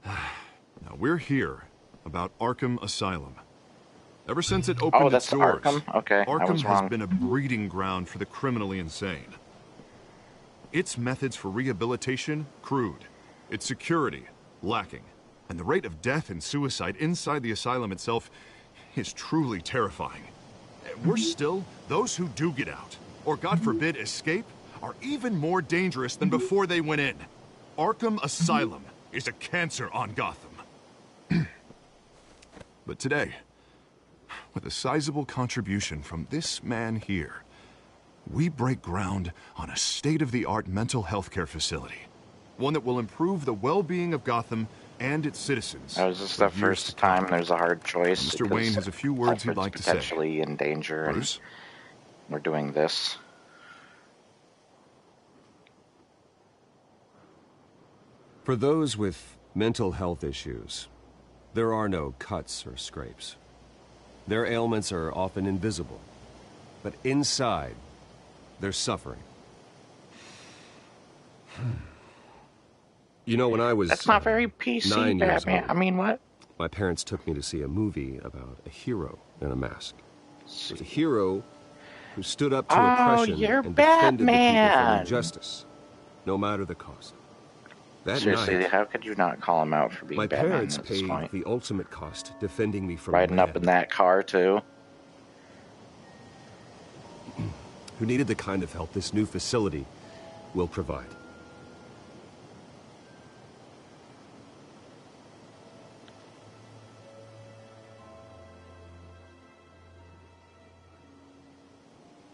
Now, we're here about Arkham Asylum. Ever since it opened its that's doors, Arkham? Okay, I Arkham was has wrong. been a breeding ground for the criminally insane. Its methods for rehabilitation, crude. Its security, lacking. And the rate of death and suicide inside the asylum itself is truly terrifying. Worse still, those who do get out, or God forbid escape, are even more dangerous than before they went in. Arkham Asylum is a cancer on Gotham. But today, with a sizable contribution from this man here, we break ground on a state-of-the-art mental health care facility. One that will improve the well-being of Gotham and its citizens. that was just the first time there's a hard choice. Mr. Wayne has a few words he'd like to say. Potentially in danger, Bruce? and we're doing this. For those with mental health issues, there are no cuts or scrapes. Their ailments are often invisible, but inside, they're suffering. You know, when I was That's not very PC, 9 years Batman. old, I mean, what? my parents took me to see a movie about a hero in a mask. It was a hero who stood up to oppression you're and defended the people Batman. from injustice, no matter the cost. That Seriously, night, how could you not call him out for being my Batman parents at this paid point? the ultimate cost defending me from Riding up in that car, too. who needed the kind of help this new facility will provide.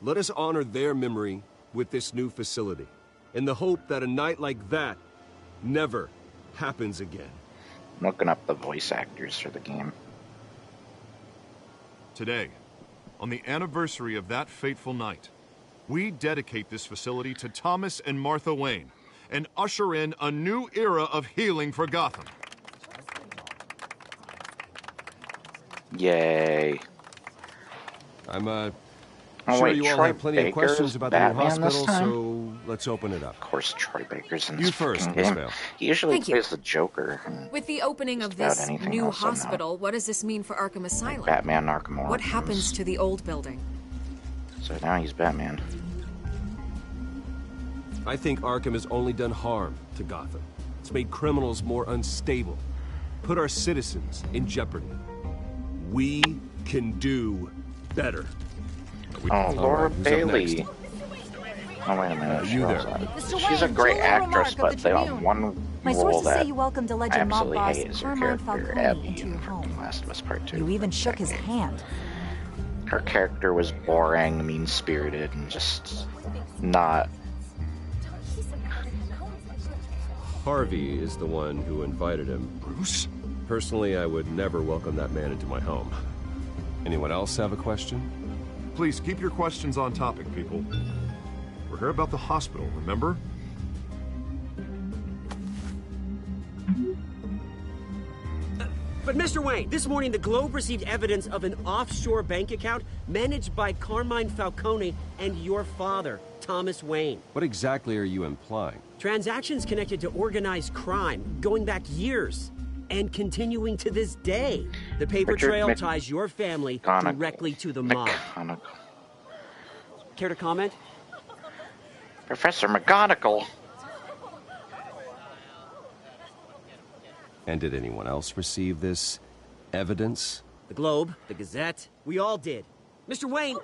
Let us honor their memory with this new facility, in the hope that a night like that never happens again. I'm looking up the voice actors for the game. Today, on the anniversary of that fateful night, we dedicate this facility to Thomas and Martha Wayne and usher in a new era of healing for Gotham. Yay. I'm Oh, sure wait, you all Troy have plenty of Baker's questions about the new Batman this hospital, time? so let's open it up. Of course, Troy Baker's in You this first, fucking Miss game. Vale. He usually Thank you. plays the Joker. With the opening of about this anything new else I'm not. hospital, what does this mean for Arkham Asylum? Batman Arkham What Origins. happens to the old building? So now he's Batman. I think Arkham has only done harm to Gotham. It's made criminals more unstable, put our citizens in jeopardy. We can do better. Oh, Laura who's up Bailey. next? Oh, wait a minute. You there. She's a great actress, but they have one My role sources that say you welcomed I alleged mob absolutely boss hate is her Carmine character, Falcone Abby, into your in home. The Last of Us Part 2. You even shook his hand. Her character was boring, mean-spirited, and just not Harvey is the one who invited him. Bruce? Personally, I would never welcome that man into my home. Anyone else have a question? Please, keep your questions on topic, people. We're here about the hospital, remember? But Mr. Wayne, this morning the Globe received evidence of an offshore bank account managed by Carmine Falcone and your father, Thomas Wayne. What exactly are you implying? Transactions connected to organized crime, going back years, and continuing to this day. The paper trail ties your family directly to the mob. Care to comment? Professor McGonagall. And did anyone else receive this evidence? The Globe, the Gazette, we all did. Mr. Wayne,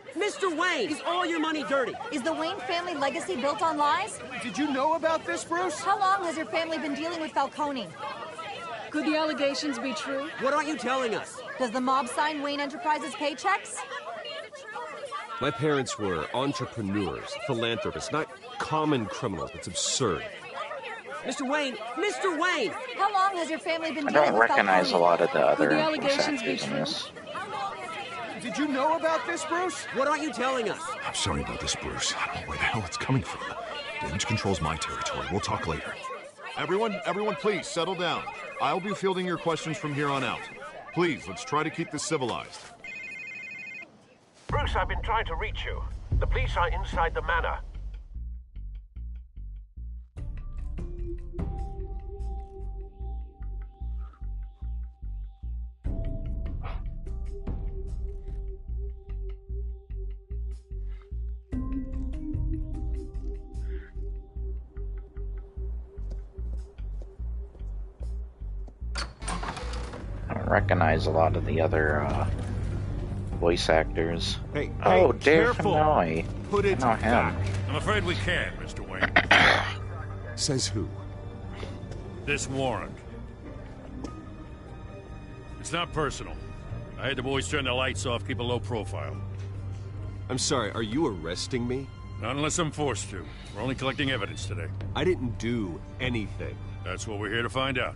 is all your money dirty? Is the Wayne family legacy built on lies? Did you know about this, Bruce? How long has your family been dealing with Falcone? Could the allegations be true? What aren't you telling us? Does the mob sign Wayne Enterprises paychecks? My parents were entrepreneurs, philanthropists, not common criminals. It's absurd. Mr. Wayne! How long has your family been I dealing don't with recognize a lot of the other Could the allegations be actors in true? this. Did you know about this, Bruce? What aren't you telling us? I'm sorry about this, Bruce. I don't know where the hell it's coming from. Damage control's my territory. We'll talk later. Everyone, please, settle down. I'll be fielding your questions from here on out. Please, let's try to keep this civilized. Bruce, I've been trying to reach you. The police are inside the manor. I don't recognize a lot of the other voice actors. Hey, Dave careful. Fennoy. Put it I know him. I'm afraid we can't, Mr. Wayne. Says who? This warrant. It's not personal. I had the boys turn the lights off, keep a low profile. I'm sorry, are you arresting me? Not unless I'm forced to. We're only collecting evidence today. I didn't do anything. That's what we're here to find out.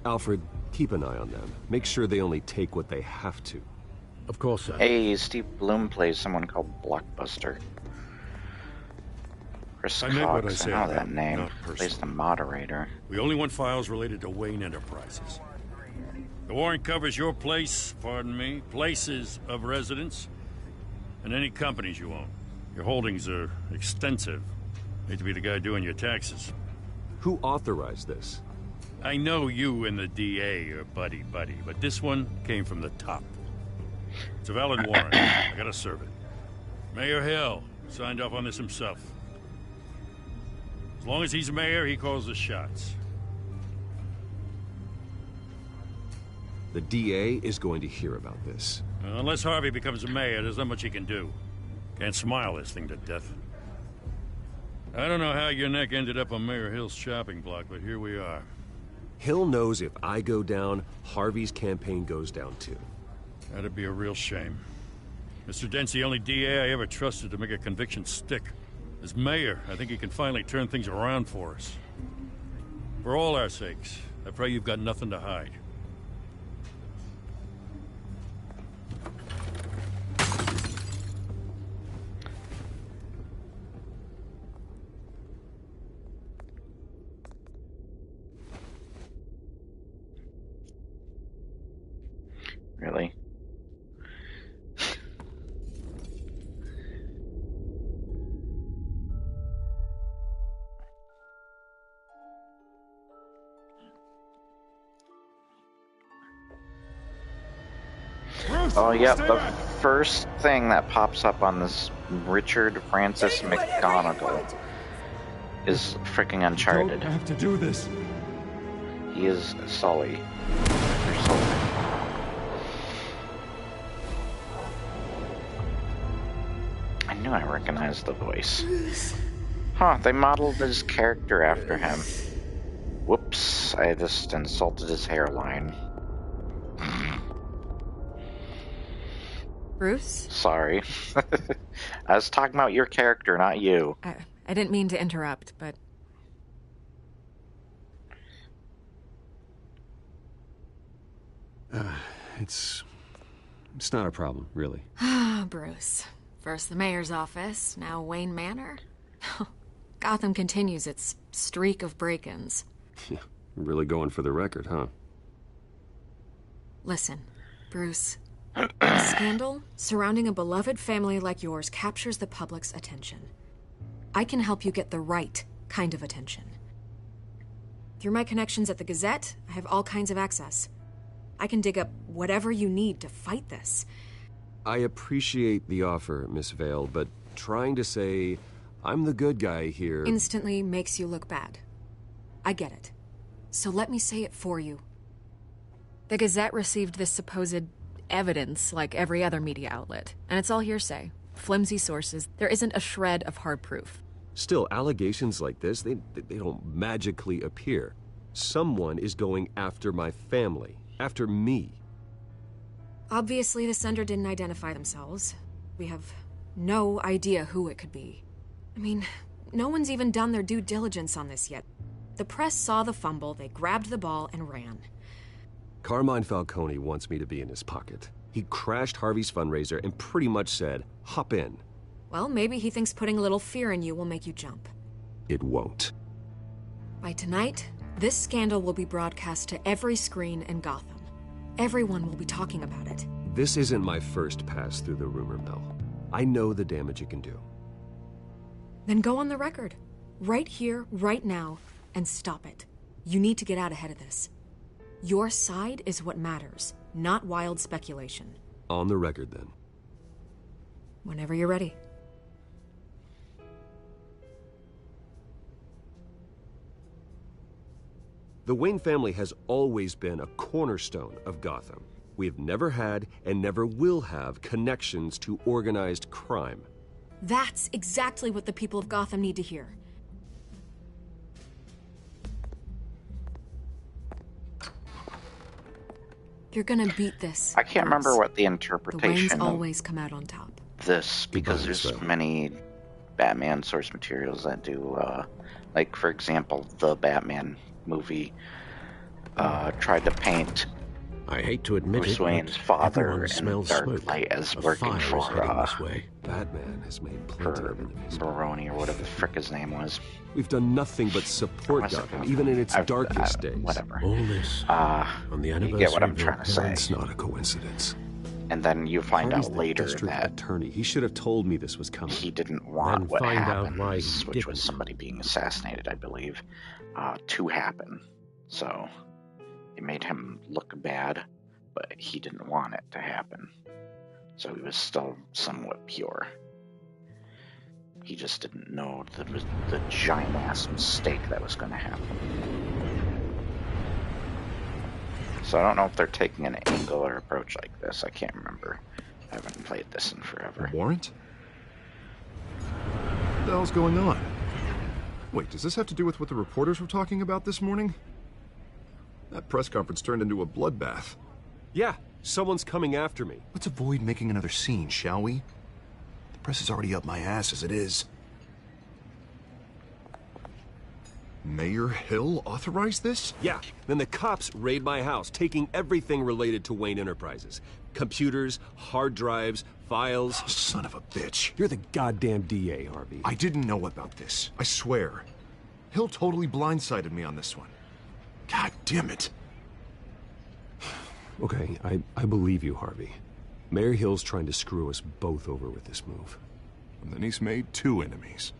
Alfred, keep an eye on them. Make sure they only take what they have to. Of course, sir. Hey, Steve Bloom plays someone called Blockbuster. Chris I meant what I Cox, I said, know that name. not Plays personal. the moderator. We only want files related to Wayne Enterprises. The warrant covers your place, places of residence, and any companies you own. Your holdings are extensive. Hate to be the guy doing your taxes. Who authorized this? I know you and the DA are buddy-buddy, but this one came from the top. It's a valid warrant. I gotta serve it. Mayor Hill signed off on this himself. As long as he's mayor, he calls the shots. The DA is going to hear about this. Unless Harvey becomes a mayor, there's not much he can do. Can't smile this thing to death. I don't know how your neck ended up on Mayor Hill's shopping block, but here we are. Hill knows if I go down, Harvey's campaign goes down too. That'd be a real shame. Mr. Dent's the only DA I ever trusted to make a conviction stick. As mayor, I think he can finally turn things around for us. For all our sakes, I pray you've got nothing to hide. Really? Oh, yep, the first thing that pops up on this Richard Francis McGonagall is freaking Uncharted. Don't have to do this. He is Sully. I knew I recognized the voice. Huh, they modeled his character after him. Whoops, I just insulted his hairline. Bruce? Sorry. I was talking about your character, not you. I didn't mean to interrupt, but... It's not a problem, really. Ah, Bruce. First the mayor's office, now Wayne Manor. Gotham continues its streak of break-ins. Really going for the record, huh? Listen, Bruce. A scandal surrounding a beloved family like yours captures the public's attention. I can help you get the right kind of attention. Through my connections at the Gazette, I have all kinds of access. I can dig up whatever you need to fight this. I appreciate the offer, Miss Vale, but trying to say I'm the good guy here instantly makes you look bad. I get it. So let me say it for you. The Gazette received this supposed evidence like every other media outlet, and it's all hearsay. Flimsy sources. There isn't a shred of hard proof. Still, allegations like this, they don't magically appear. Someone is going after my family, after me. Obviously, the sender didn't identify themselves. We have no idea who it could be. I mean, no one's even done their due diligence on this yet. The press saw the fumble, they grabbed the ball and ran. Carmine Falcone wants me to be in his pocket. He crashed Harvey's fundraiser and pretty much said, hop in. Well, maybe he thinks putting a little fear in you will make you jump. It won't. By tonight, this scandal will be broadcast to every screen in Gotham. Everyone will be talking about it. This isn't my first pass through the rumor mill. I know the damage it can do. Then go on the record. Right here, right now, and stop it. You need to get out ahead of this. Your side is what matters, not wild speculation. On the record, then. Whenever you're ready. The Wayne family has always been a cornerstone of Gotham. We have never had and never will have connections to organized crime. That's exactly what the people of Gotham need to hear. You're gonna beat this. I can't remember what the The interpretation Waynes of always come out on top. this, because there's many Batman source materials that do, like, for example, the Batman movie tried to paint I hate to admit Bruce it, but Wayne's father everyone in smells Dark smoke. Light as A working fire for is heading this way. Batman has made plenty for of enemies. Baroni or whatever the frick his name was. We've done nothing but support Gotham, even in its darkest days. Whatever. All this on the You anniversary get what I'm of trying to say. It's not a coincidence. And then you find Harvey's out the later district that attorney. He should have told me this was coming. he didn't want And what find out happened, why he which was somebody being assassinated, I believe, to happen. So it made him look bad, but he didn't want it to happen. So he was still somewhat pure. He just didn't know the giant ass mistake that was going to happen. So I don't know if they're taking an angle or approach like this. I can't remember. I haven't played this in forever. A warrant? What the hell's going on? Wait, does this have to do with what the reporters were talking about this morning? That press conference turned into a bloodbath. Yeah, someone's coming after me. Let's avoid making another scene, shall we? The press is already up my ass as it is. Mayor Hill authorized this? Yeah, then the cops raid my house, taking everything related to Wayne Enterprises. Computers, hard drives, files. Oh, son of a bitch. You're the goddamn DA, Harvey. I didn't know about this. I swear. Hill totally blindsided me on this one. God damn it. Okay, I believe you, Harvey. Mayor Hill's trying to screw us both over with this move. And then he's made two enemies.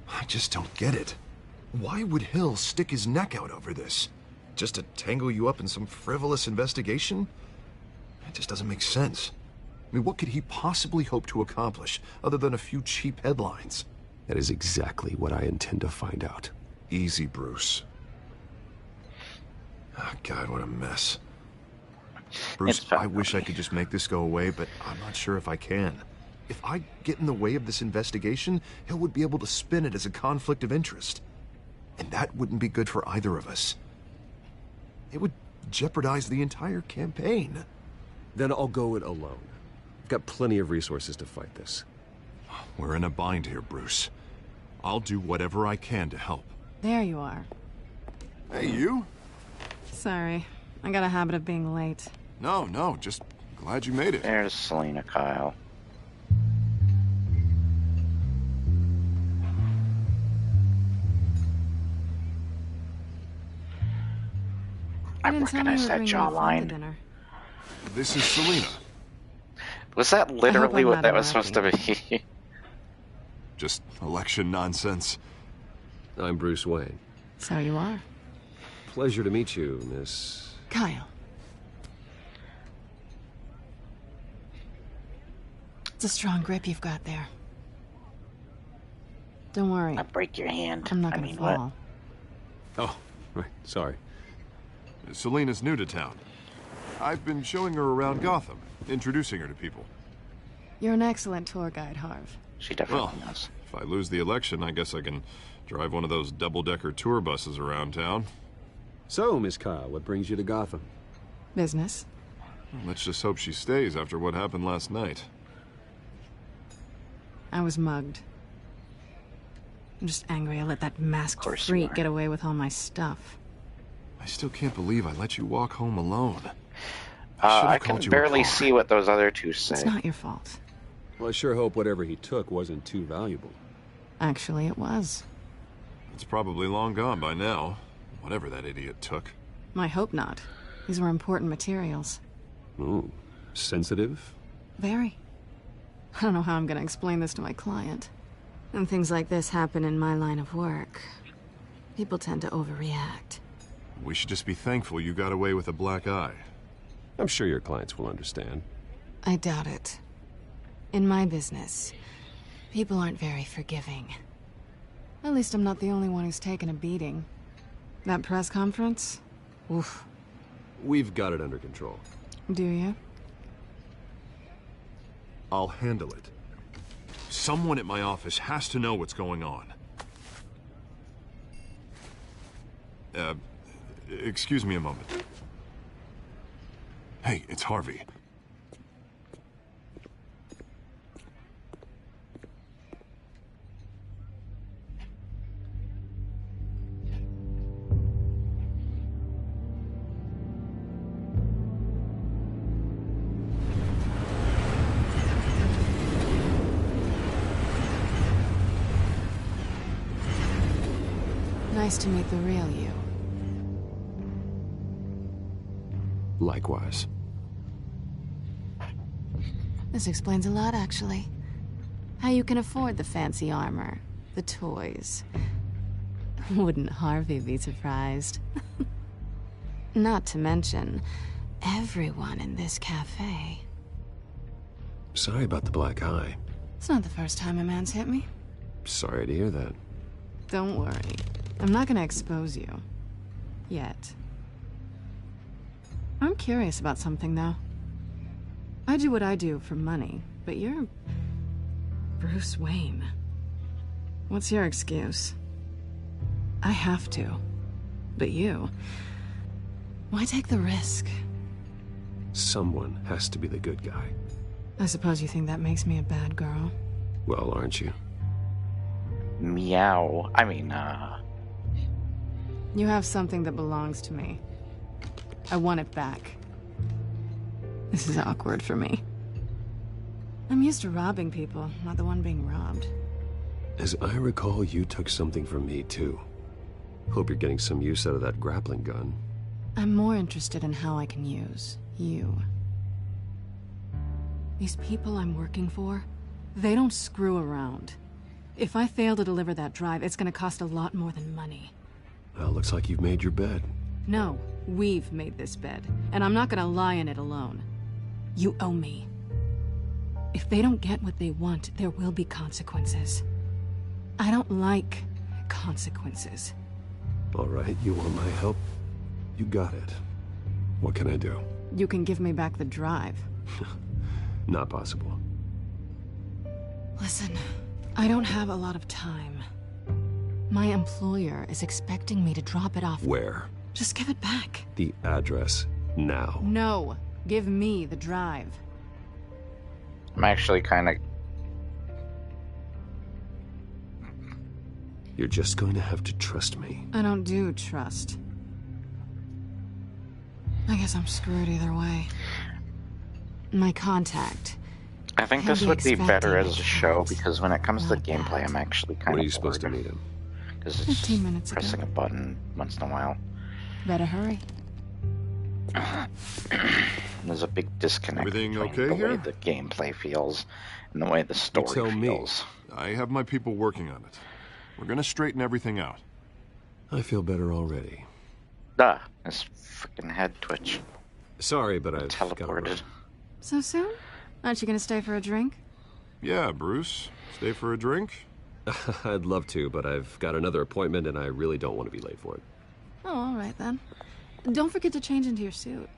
I just don't get it. Why would Hill stick his neck out over this? Just to tangle you up in some frivolous investigation? It just doesn't make sense. I mean, what could he possibly hope to accomplish other than a few cheap headlines? That is exactly what I intend to find out. Easy, Bruce. Oh, God, what a mess. Bruce, I wish I could just make this go away, but I'm not sure if I can. If I get in the way of this investigation, Hill would be able to spin it as a conflict of interest. And that wouldn't be good for either of us. It would jeopardize the entire campaign. Then I'll go it alone. I've got plenty of resources to fight this. We're in a bind here, Bruce. I'll do whatever I can to help. There you are. Hey, you? Sorry. I got a habit of being late. No, just glad you made it. There's Selena Kyle. I didn't tell me you recognize were that bringing your friend jawline. to dinner. This is Selena. Was that literally I'm what not that was supposed to be? Just election nonsense. I'm Bruce Wayne. So you are. Pleasure to meet you, Miss... Kyle. It's a strong grip you've got there. Don't worry. I'll break your hand. I'm not gonna fall. Oh, right, sorry. Selena's new to town. I've been showing her around Gotham, introducing her to people. You're an excellent tour guide, Harv. She definitely knows. If I lose the election, I guess I can drive one of those double-decker tour buses around town. So, Miss Kyle, what brings you to Gotham? Business. Well, let's just hope she stays after what happened last night. I was mugged. I'm just angry I let that masked freak get away with all my stuff. I still can't believe I let you walk home alone. I can barely see what those other two say. It's not your fault. Well, I sure hope whatever he took wasn't too valuable. Actually, it was. It's probably long gone by now, whatever that idiot took. I hope not. These were important materials. Ooh, sensitive? Very. I don't know how I'm gonna explain this to my client. When things like this happen in my line of work, people tend to overreact. We should just be thankful you got away with a black eye. I'm sure your clients will understand. I doubt it. In my business, people aren't very forgiving. At least I'm not the only one who's taken a beating. That press conference? Oof. We've got it under control. Do you? I'll handle it. Someone at my office has to know what's going on. Excuse me a moment. Hey, it's Harvey. Nice to meet the real you. Likewise. This explains a lot, actually. How you can afford the fancy armor, the toys. Wouldn't Harvey be surprised? Not to mention, everyone in this cafe. Sorry about the black eye. It's not the first time a man's hit me. Sorry to hear that. Don't worry. I'm not gonna expose you. Yet. I'm curious about something, though. I do what I do for money, but you're... Bruce Wayne. What's your excuse? I have to. But you... Why take the risk? Someone has to be the good guy. I suppose you think that makes me a bad girl? Well, aren't you? Meow. I mean, You have something that belongs to me. I want it back. This is awkward for me. I'm used to robbing people, not the one being robbed. As I recall, you took something from me, too. Hope you're getting some use out of that grappling gun. I'm more interested in how I can use you. These people I'm working for, they don't screw around. If I fail to deliver that drive, it's gonna cost a lot more than money. Well, looks like you've made your bed. No, we've made this bed, and I'm not gonna lie in it alone. You owe me. If they don't get what they want, there will be consequences. I don't like consequences. All right, you want my help? You got it. What can I do? You can give me back the drive. Not possible. Listen, I don't have a lot of time. My employer is expecting me to drop it off. Where? Just give it back. The address, now. No, give me the drive. I'm actually kind of... You're just going to have to trust me. I don't do trust. I guess I'm screwed either way. My contact. I think He'll this be would be better expecting as a a show cat. because when it comes to Not gameplay, bad. I'm actually kind When of are you supposed to meet him? Because it's 15 minutes ago. pressing a button once in a while. Better hurry. There's a big disconnect Everything between okay the way here? the gameplay feels and the way the story You tell feels. me. I have my people working on it. We're gonna straighten everything out. I feel better already. His freaking head twitch. Sorry, but I've teleported. So soon? Aren't you gonna stay for a drink? Yeah, Bruce. Stay for a drink? I'd love to, but I've got another appointment and I really don't want to be late for it. Oh, all right then. Don't forget to change into your suit.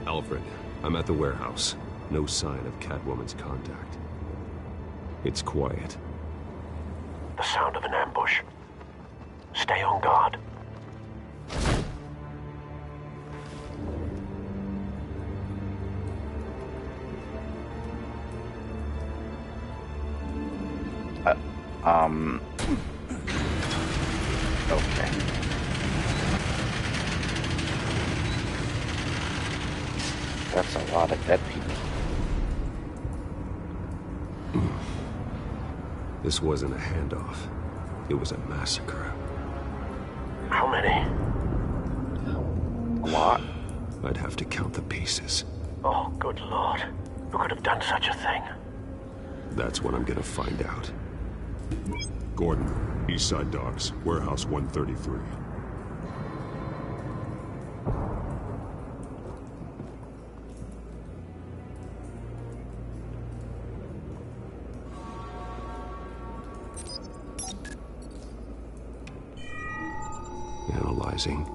Alfred, I'm at the warehouse. No sign of Catwoman's contact. It's quiet. The sound of an ambush. Stay on guard. Okay. That's a lot of dead people. This wasn't a handoff. It was a massacre. How many? A lot. I'd have to count the pieces. Oh, good lord. Who could have done such a thing? That's what I'm gonna find out. Gordon, Eastside Docks, Warehouse 133. Analyzing.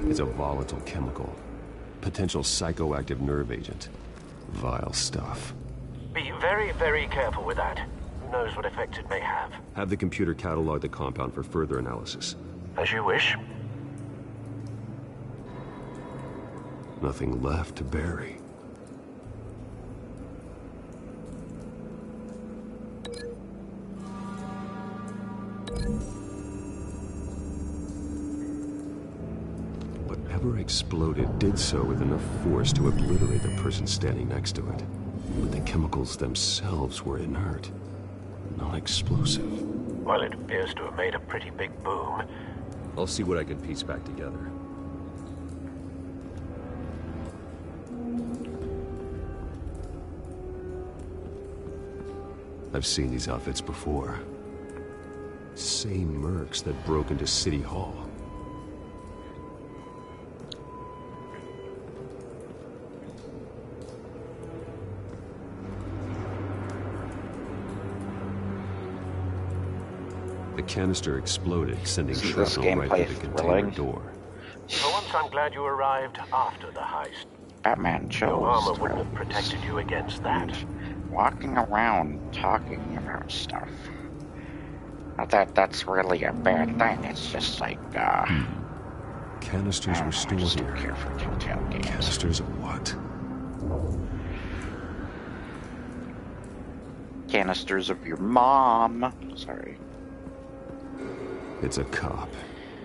It's a volatile chemical. Potential psychoactive nerve agent. Vile stuff. Be very, very careful with that. Who knows what effects it may have. Have the computer catalog the compound for further analysis. As you wish. Nothing left to bury. Whatever exploded did so with enough force to obliterate the person standing next to it. But the chemicals themselves were inert, non-explosive. Well, it appears to have made a pretty big boom. I'll see what I can piece back together. I've seen these outfits before. Same mercs that broke into City Hall. The canister exploded, sending shrapnel right through the container door. For once, I'm glad you arrived after the heist. Batman chose. Your armor wouldn't have protected you against that. Walking around talking about stuff. Not that that's really a bad thing. It's just like, Canisters were stored here. Care for Telltale games. Canisters of what? Canisters of your mom. Sorry. It's a cop.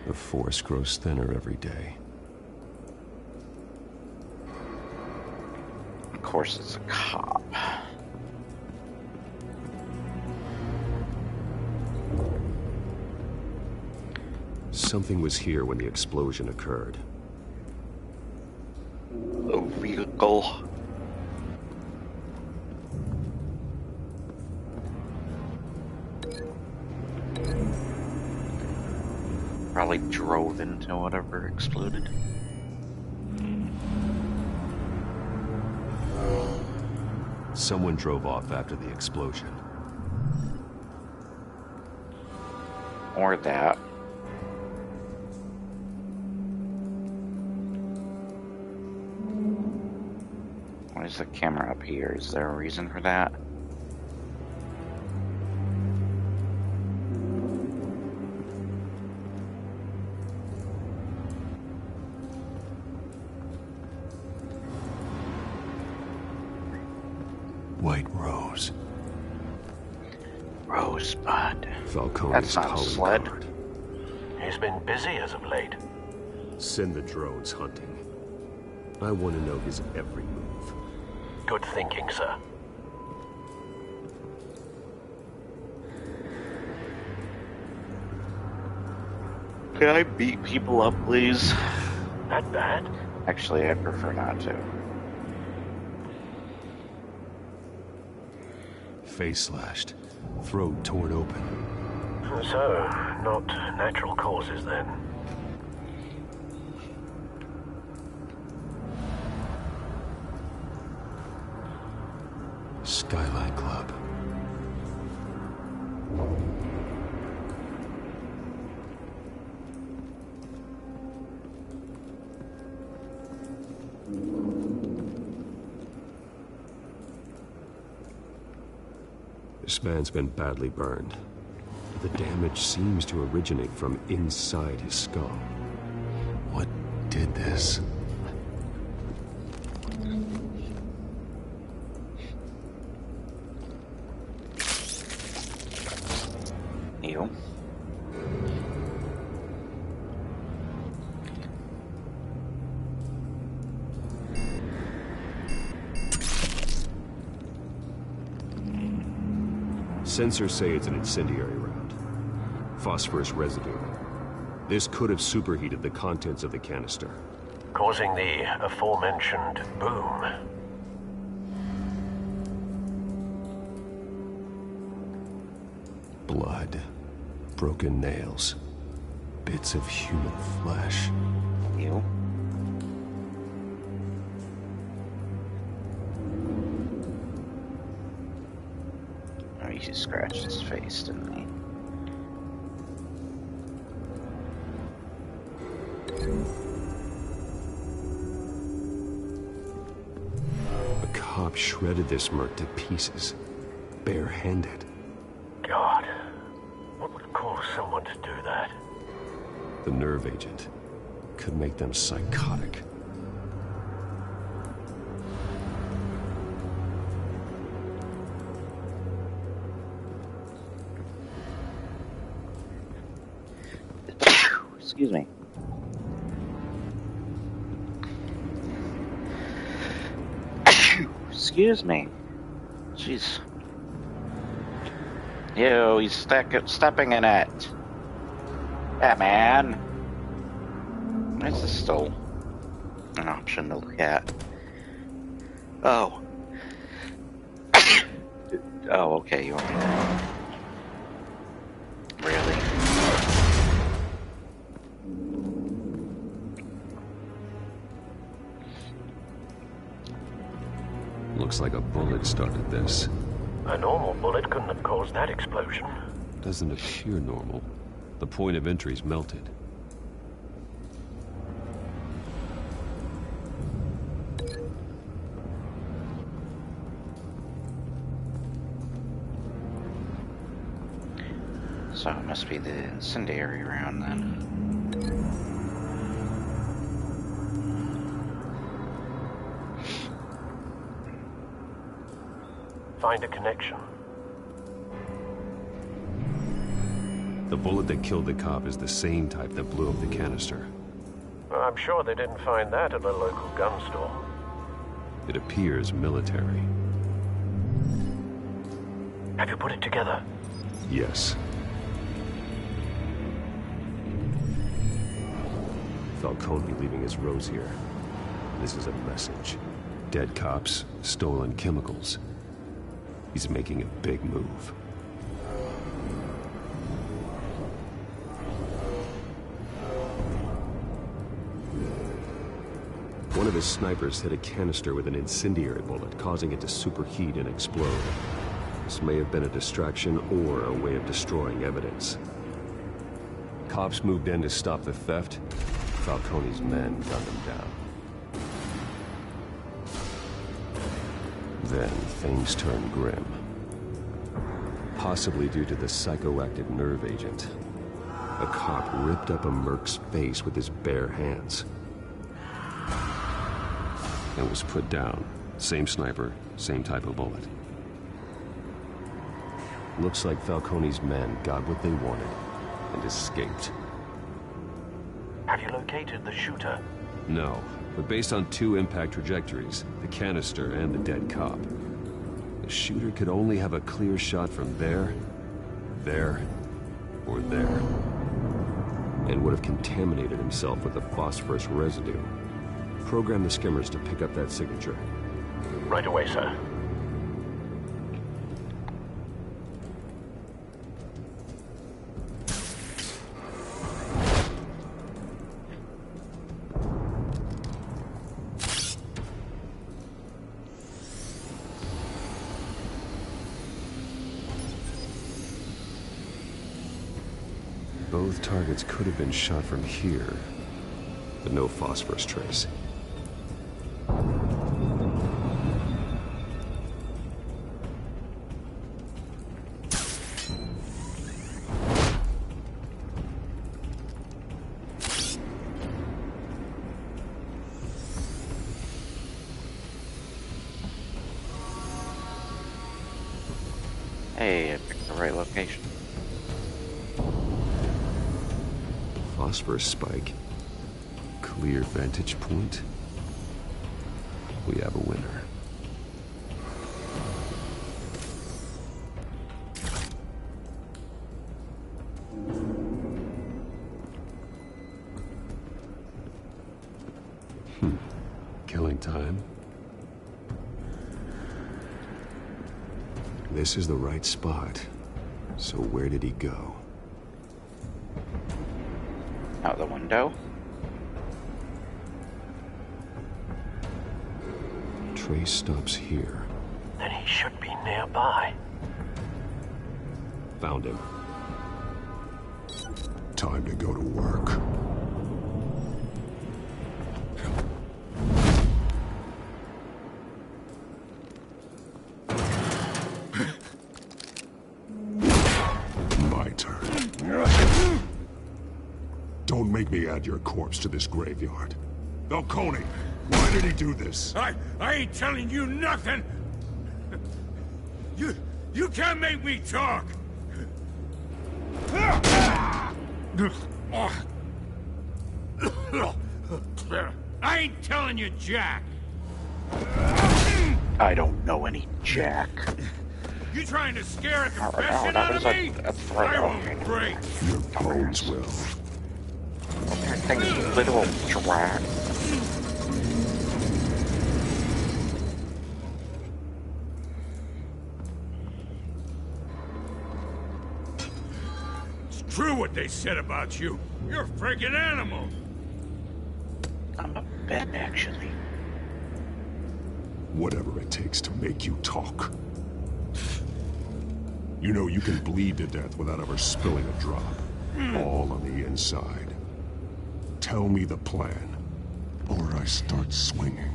The force grows thinner every day. Of course it's a cop. Something was here when the explosion occurred. A vehicle. Probably drove into whatever exploded. Someone drove off after the explosion. Or that. there's a camera up here. Is there a reason for that? White Rose. Rosebud. Falcone's That's not a calling sled. card. He's been busy as of late. Send the drones hunting. I want to know his every move. Good thinking, sir. Can I beat people up, please? That bad? Actually, I prefer not to. Face slashed. Throat torn open. So, not natural causes then. Skylight Club. This man's been badly burned. The damage seems to originate from inside his skull. What did this? You. Sensors say it's an incendiary round. Phosphorus residue. This could have superheated the contents of the canister. Causing the aforementioned boom. Blood. Broken nails. Bits of human flesh. You. Oh, he scratched his face, didn't he? A cop shredded this merc to pieces. Barehanded. God. What would cause someone to do that? The nerve agent could make them psychotic. Excuse me. Excuse me. Jeez. Ew, he's stepping in it. Batman. Why is this still an option to look at? Oh. Oh, okay, you want me to... Really? Looks like a bullet started this. A normal bullet couldn't have caused that explosion. Doesn't appear normal. The point of entry's melted. So it must be the incendiary round then. Find a connection. The bullet that killed the cop is the same type that blew up the canister. I'm sure they didn't find that at a local gun store. It appears military. Have you put it together? Yes. Falcone leaving his rose here. This is a message. Dead cops, stolen chemicals. He's making a big move. One of his snipers hit a canister with an incendiary bullet, causing it to superheat and explode. This may have been a distraction or a way of destroying evidence. Cops moved in to stop the theft. Falcone's men gunned them down. Then things turned grim. Possibly due to the psychoactive nerve agent. A cop ripped up a merc's face with his bare hands. And was put down. Same sniper, same type of bullet. Looks like Falcone's men got what they wanted and escaped. Have you located the shooter? No, but based on 2 impact trajectories, the canister and the dead cop, the shooter could only have a clear shot from there, or there. And would have contaminated himself with the phosphorus residue. Program the skimmers to pick up that signature. Right away, sir. Both targets could have been shot from here, but no phosphorus trace. Hey, I picked the right location. Phosphorus spike. Clear vantage point. We have a winner. Killing time. This is the right spot. So where did he go? Out the window. Trace stops here. Then he should be nearby. Found him. Time to go to work. My turn. Don't make me add your corpse to this graveyard. Falcone, why did he do this? I ain't telling you nothing! You can't make me talk! I ain't telling you Jack! I don't know any Jack. You trying to scare a confession out of me? I won't break! Your bones will. That thing's literal Jack. It's true what they said about you. You're a freaking animal. I'm a vet, actually. Whatever it takes to make you talk. You know you can bleed to death without ever spilling a drop. All on the inside. Tell me the plan, or I start swinging.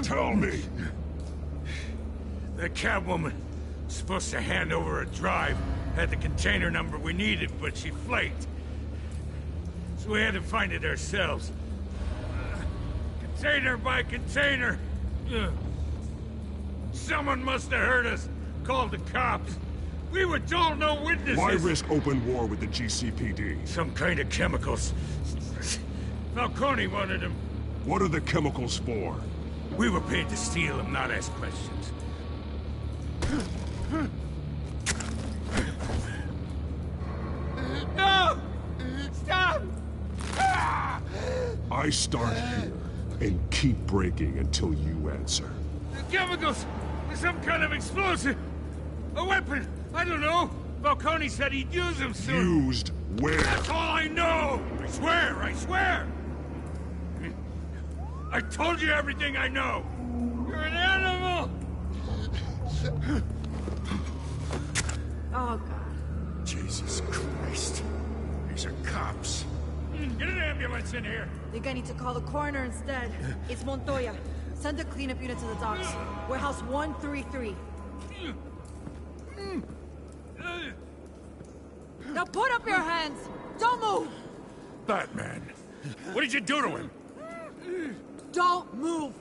Tell me. The Catwoman was supposed to hand over a drive, had the container number we needed, but she flaked. So we had to find it ourselves. Container by container. Someone must have heard us, called the cops. We were told no witnesses. Why risk open war with the GCPD? Some kind of chemicals. Falcone wanted them. What are the chemicals for? We were paid to steal them, not ask questions. No! Stop! I start here and keep breaking until you answer. The chemicals! Some kind of explosive! A weapon! I don't know! Falcone said he'd use them soon! Used where? That's all I know! I swear! I swear! I told you everything I know! You're an animal! Oh, God. cops. Get an ambulance in here. Think I need to call the coroner instead. It's Montoya. Send a cleanup unit to the docks. Warehouse 133. Now put up your hands! Don't move! Batman, what did you do to him? Don't move!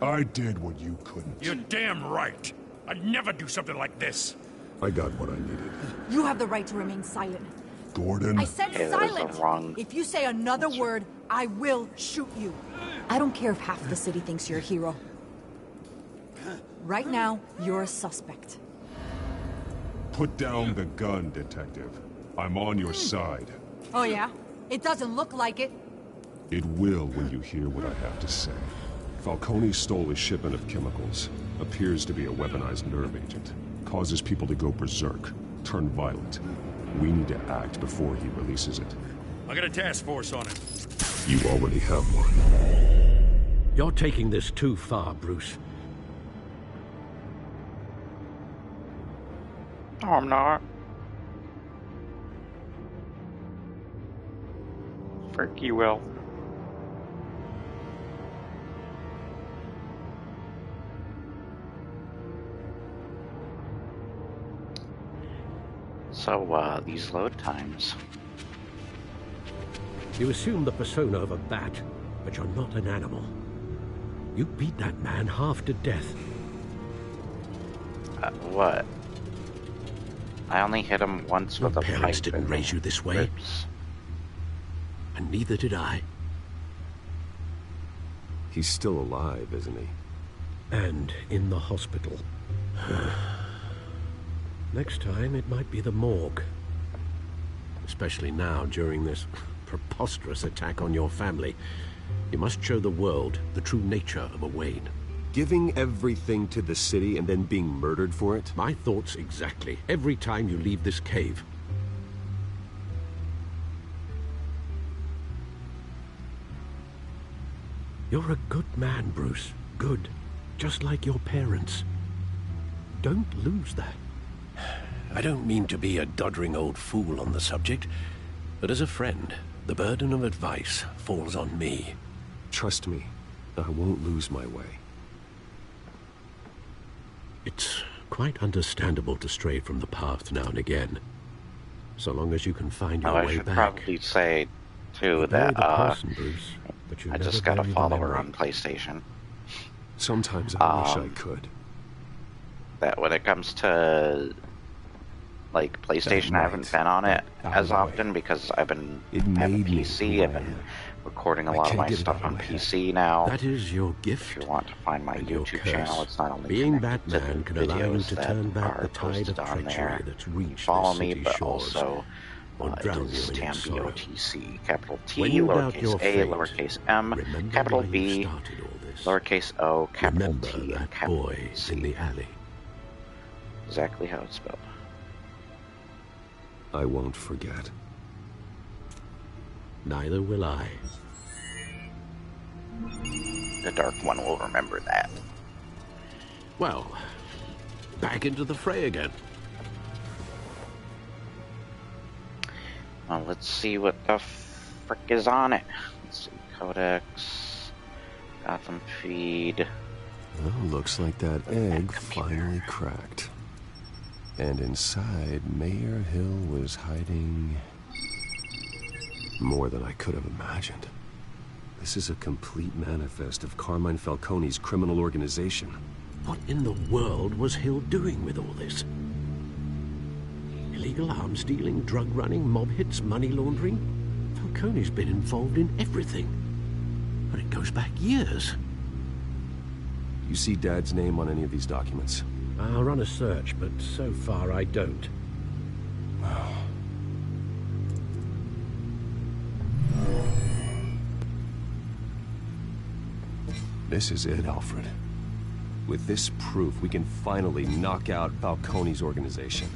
I did what you couldn't. You're damn right. I'd never do something like this. I got what I needed. You have the right to remain silent. Gordon? I said silent! If you say another word, I will shoot you. I don't care if half the city thinks you're a hero. Right now, you're a suspect. Put down the gun, Detective. I'm on your side. Oh yeah? It doesn't look like it. It will when you hear what I have to say. Falcone stole a shipment of chemicals. Appears to be a weaponized nerve agent. Causes people to go berserk, turn violent. We need to act before he releases it. I got a task force on it. You already have one. You're taking this too far, Bruce. No, I'm not. Frick you, Will. So, these load times. You assume the persona of a bat, but you're not an animal. You beat that man half to death. What? I only hit him once with a pipe. Your parents didn't raise you this way. Ribs. And neither did I. He's still alive, isn't he? And in the hospital. Next time, it might be the morgue. Especially now, during this preposterous attack on your family. You must show the world the true nature of a Wayne. Giving everything to the city and then being murdered for it? My thoughts exactly. Every time you leave this cave. You're a good man, Bruce. Good. Just like your parents. Don't lose that. I don't mean to be a doddering old fool on the subject, but as a friend, the burden of advice falls on me. Trust me, I won't lose my way. It's quite understandable to stray from the path now and again, so long as you can find your way back. I should probably say, too, that, Bruce, but you I just got a follower on PlayStation. Sometimes I wish I could. That when it comes to, like, PlayStation, I haven't been on it as often because I've been having PC. I've been recording a lot of my stuff on PC now. That is your gift. If you want to find my YouTube channel, it's not only being Batman can allow you to turn back the tide of on treachery there. that's reached Follow the me, city but shores, also or drown it is you in its sorrow. TAMBOTC, capital T, When you doubt lowercase your a, fate, lowercase m, capital why you B, started all this. lowercase o, capital Remember T, and that capital boy C. in the alley. Exactly how it's spelled. I won't forget. Neither will I. The Dark One will remember that. Well, back into the fray again. Well, let's see what the frick is on it. Let's see, Codex, Gotham feed. Well, looks like that egg finally cracked. And inside, Mayor Hill was hiding more than I could have imagined. This is a complete manifest of Carmine Falcone's criminal organization. What in the world was Hill doing with all this? Illegal arms dealing, drug running, mob hits, money laundering? Falcone's been involved in everything. But it goes back years. You see Dad's name on any of these documents? I'll run a search, but so far I don't. This is it, Alfred. With this proof, we can finally knock out Falcone's organization.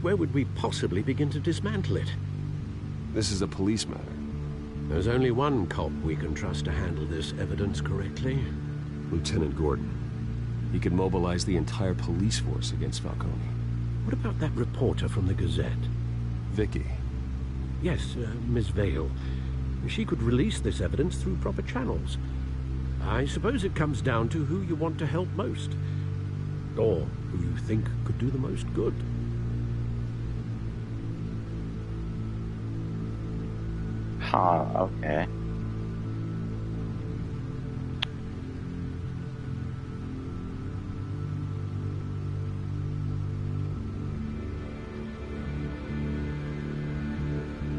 Where would we possibly begin to dismantle it? This is a police matter. There's only one cop we can trust to handle this evidence correctly. Lieutenant Gordon. He could mobilize the entire police force against Falcone. What about that reporter from the Gazette? Vicky. Yes, Miss Vale. She could release this evidence through proper channels. I suppose it comes down to who you want to help most. Or who you think could do the most good. Huh, okay.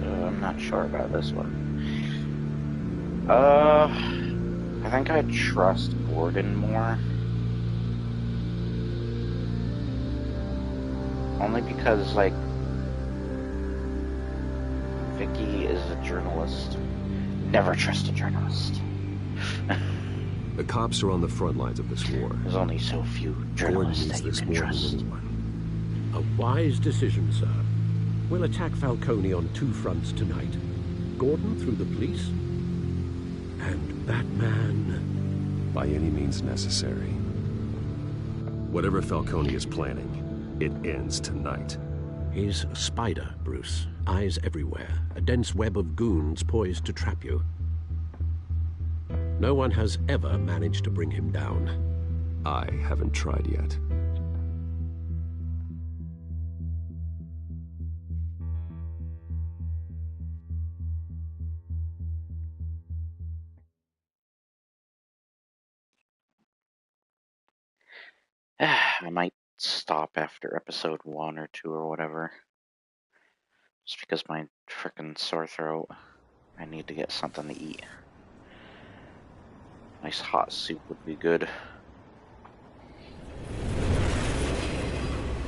I'm not sure about this one. I think I trust Gordon more. Only because, like, Vicky is a journalist. Never trust a journalist. The cops are on the front lines of this war. There's only so few journalists that you can trust. A wise decision, sir. We'll attack Falcone on two fronts tonight. Gordon through the police, and Batman... by any means necessary. Whatever Falcone is planning, it ends tonight. He's a spider, Bruce. Eyes everywhere. A dense web of goons poised to trap you. No one has ever managed to bring him down. I haven't tried yet. I might stop after episode 1 or 2 or whatever. Just because my frickin' sore throat. I need to get something to eat. Nice hot soup would be good.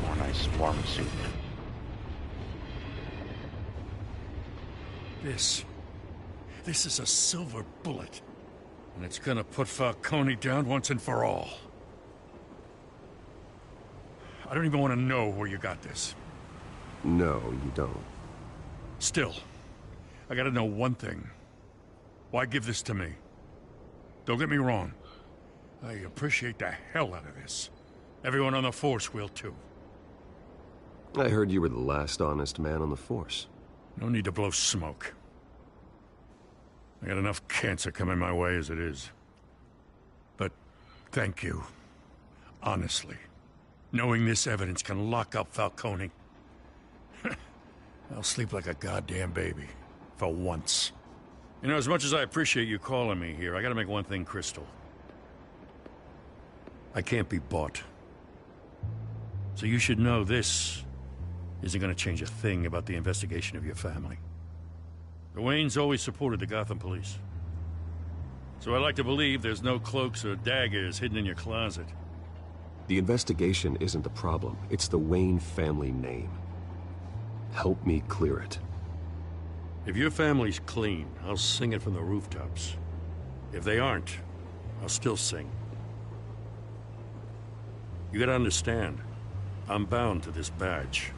Or nice warm soup. This is a silver bullet. And it's gonna put Falcone down once and for all. I don't even want to know where you got this. No, you don't. Still, I gotta know one thing. Why give this to me? Don't get me wrong. I appreciate the hell out of this. Everyone on the Force will too. I heard you were the last honest man on the Force. No need to blow smoke. I got enough cancer coming my way as it is. But thank you. Honestly. Knowing this evidence can lock up Falcone. I'll sleep like a goddamn baby. For once. You know, as much as I appreciate you calling me here, I gotta make one thing crystal. I can't be bought. So you should know this isn't gonna change a thing about the investigation of your family. The Waynes always supported the Gotham police. So I like to believe there's no cloaks or daggers hidden in your closet. The investigation isn't the problem. It's the Wayne family name. Help me clear it. If your family's clean, I'll sing it from the rooftops. If they aren't, I'll still sing. You gotta understand, I'm bound to this badge.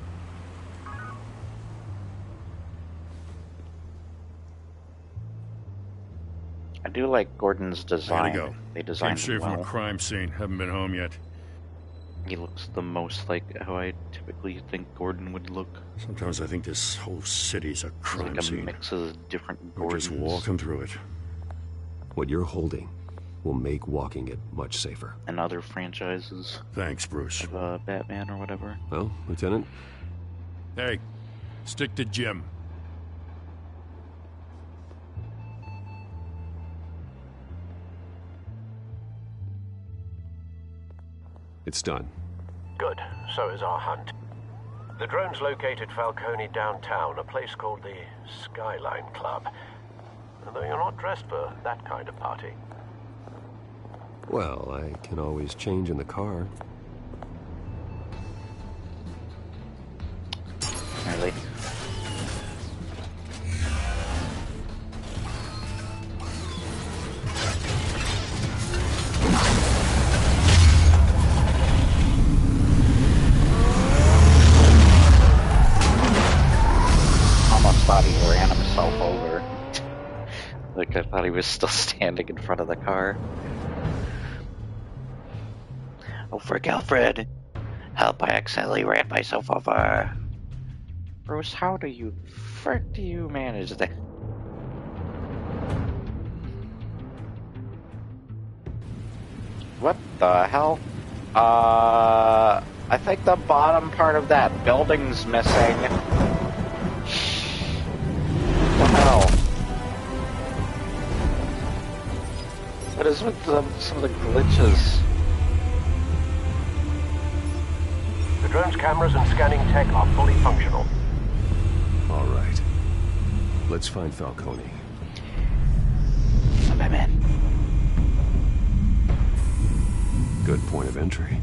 I do like Gordon's design. Gotta go. They designed Came straight him well. from a crime scene. Haven't been home yet. He looks the most like how I typically think Gordon would look. Sometimes I think this whole city's a crime like a scene. mix of different We're Gordons. just walking through it. What you're holding will make walking it much safer. And other franchises. Thanks, Bruce. Of Batman or whatever. Well, Lieutenant? Hey, stick to Jim. It's done. Good. So is our hunt. The drone's located Falcone downtown, a place called the Skyline Club. Though you're not dressed for that kind of party. Well, I can always change in the car. Really? Thought he ran himself over. Like, I thought he was still standing in front of the car. Oh, frick, Alfred! Help, I accidentally ran myself over. Bruce, how do you frick do you manage that? What the hell? I think the bottom part of that building's missing. What the hell? What is with some of the glitches? The drone's cameras and scanning tech are fully functional. All right. Let's find Falcone. I'm in. Good point of entry.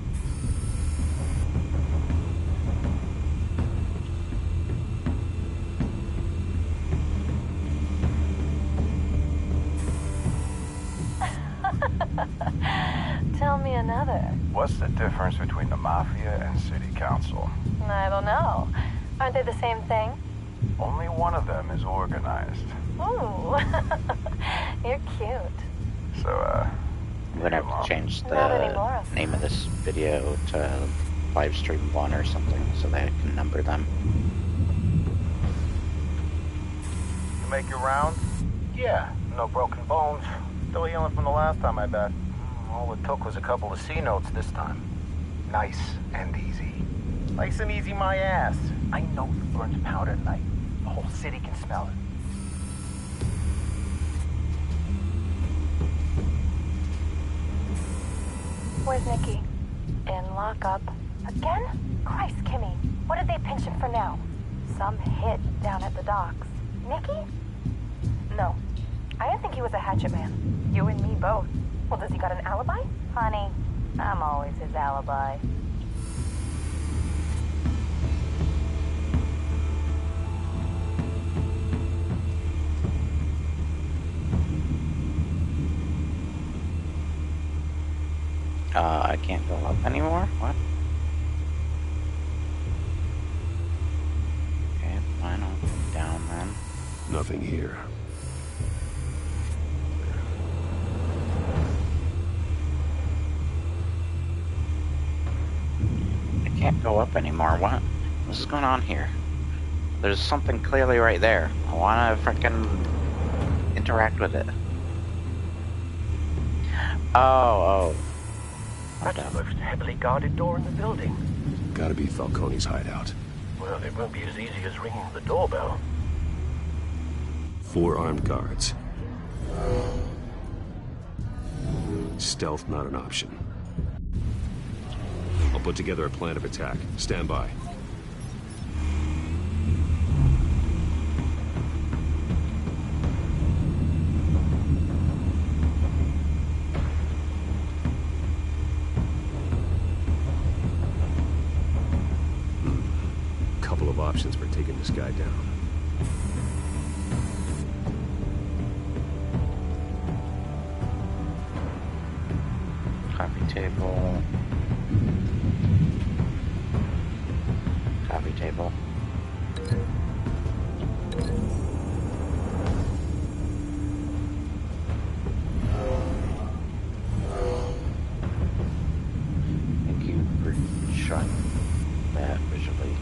Tell me another. What's the difference between the Mafia and City Council? I don't know. Aren't they the same thing? Only one of them is organized. Ooh. You're cute. So, I'm gonna have to change Not the anymore. name of this video to Livestream 1 or something so that I can number them. you make your rounds? Yeah, no broken bones. Still healing from the last time, I bet. All it took was a couple of C notes this time. Nice and easy. Nice and easy, my ass. I know you burned powder at night. The whole city can smell it. Where's Nikki? In lockup. Again? Christ, Kimmy. What did they pinch him for now? Some hit down at the docks. Nikki? No. I didn't think he was a hatchet man. You and me both. Well, does he got an alibi? Honey, I'm always his alibi. I can't go up anymore? What? Okay, fine, I'll go down then. Nothing here. I can't go up anymore. What is going on here? There's something clearly right there. I wanna frickin' interact with it. Oh. That's the most heavily guarded door in the building. Gotta be Falcone's hideout. Well, it won't be as easy as ringing the doorbell. 4 armed guards. Stealth not an option. I'll put together a plan of attack. Stand by. Couple of options for taking this guy down. Coffee table. Coffee table. Thank you for showing that visually.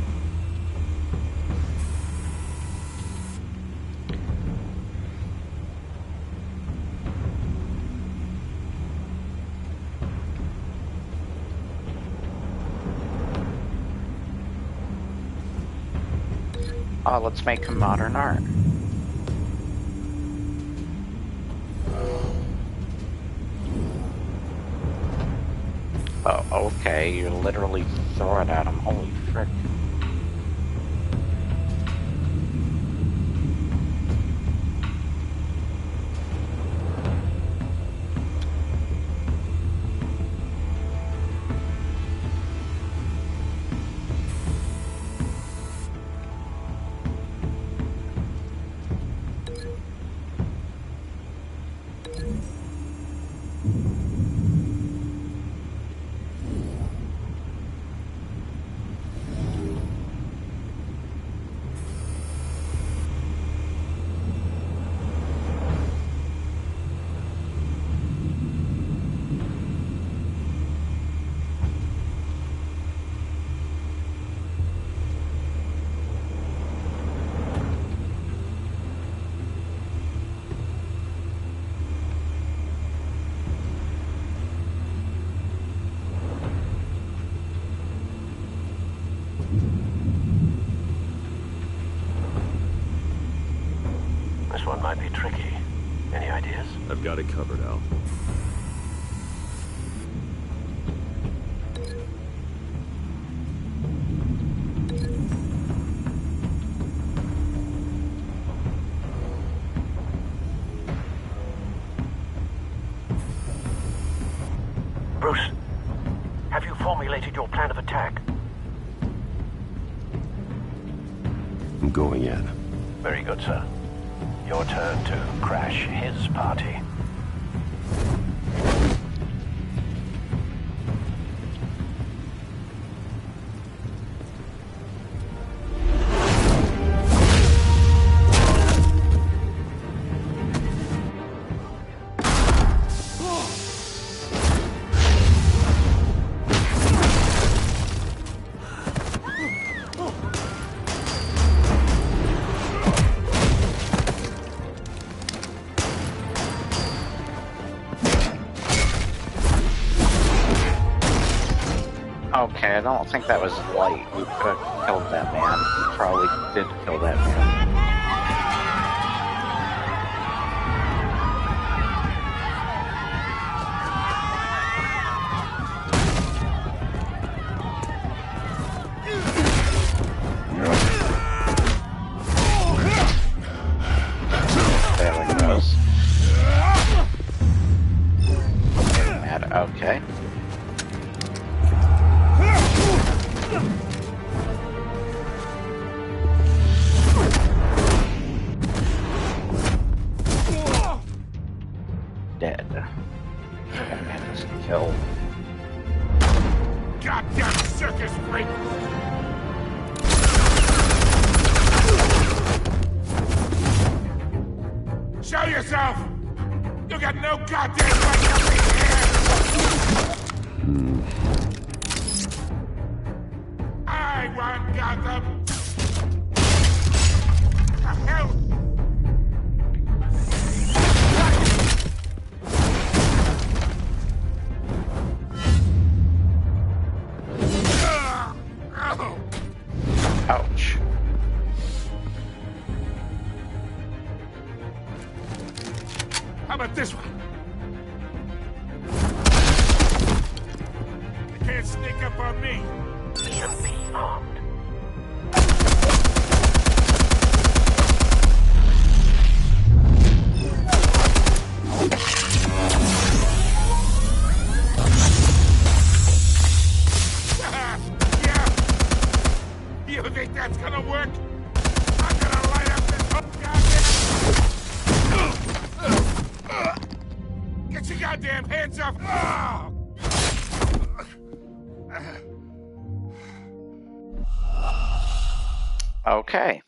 Oh, let's make modern art. Oh, okay, you literally throw it at him. Holy frick. one might be tricky. Any ideas? I've got it covered, Al. Bruce, have you formulated your plan of attack? I'm going in. Very good, sir. Your turn to crash his party. Okay, I don't think that was light. We could have killed that man. We probably did kill that man. There it goes. Getting mad. Okay. Dead. That man is killed. Goddamn circus freak! Show yourself! You got no goddamn right to be here! I want Gotham! The hell? Ouch. How about this one? You can't sneak up on me. Be armed. You think that's gonna work? I'm gonna light up this whole goddamn... Get your goddamn hands off! Okay.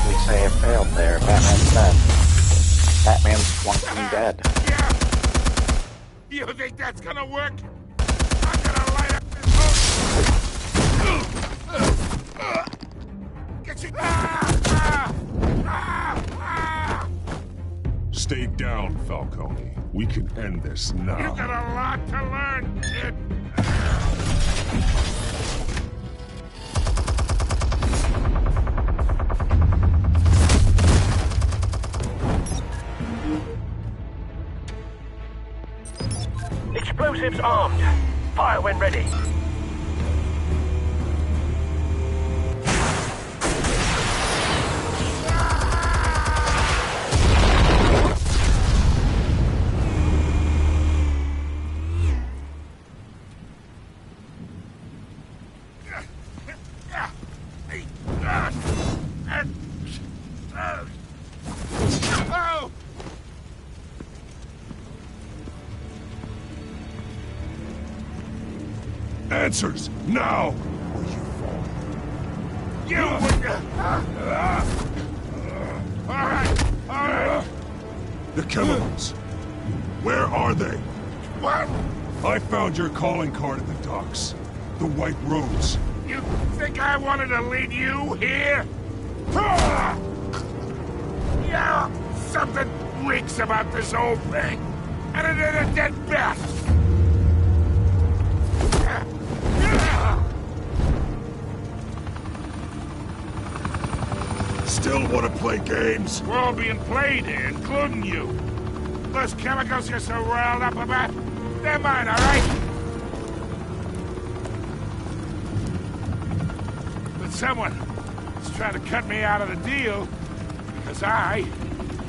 We say I failed there. Batman's dead. Batman's flunking dead. You think that's gonna work? I'm gonna light up this whole... Get your... Stay down, Falcone. We can end this now. You got a lot to learn, kid. Explosives armed. Fire when ready. Answers, now! You Alright. The chemicals. Where are they? What? I found your calling card at the docks. The White Rose. You think I wanted to lead you here? Yeah, something reeks about this whole thing. And it ain't a dead bat. want to play games? We're all being played here, including you. Those chemicals you're so riled up about, they're mine, all right? But someone is trying to cut me out of the deal because I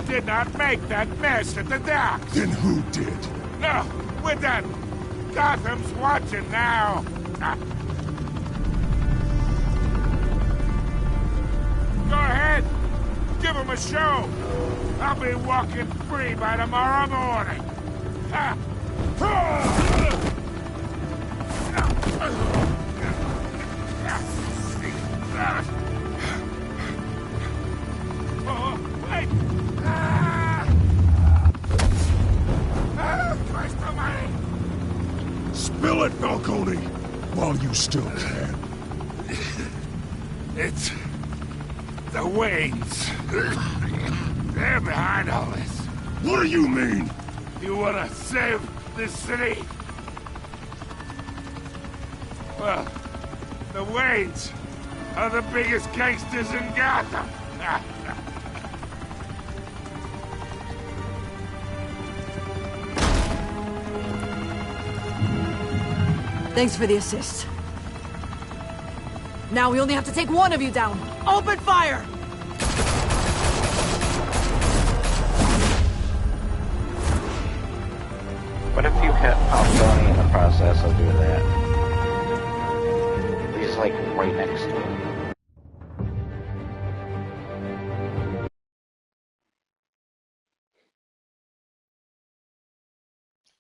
did not make that mess at the docks. Then who did? No, we're done. Gotham's watching now. Go ahead. Give him a show. I'll be walking free by tomorrow morning. Oh, wait! Christ almighty! Spill it, Falcone, while you still can. It's the Waynes. They're behind all this. What do you mean? You want to save this city? Well, the Waynes are the biggest gangsters in Gotham. Thanks for the assist. Now we only have to take one of you down. Open fire! What if you hit Falcone in the process of doing that? He's like right next to him.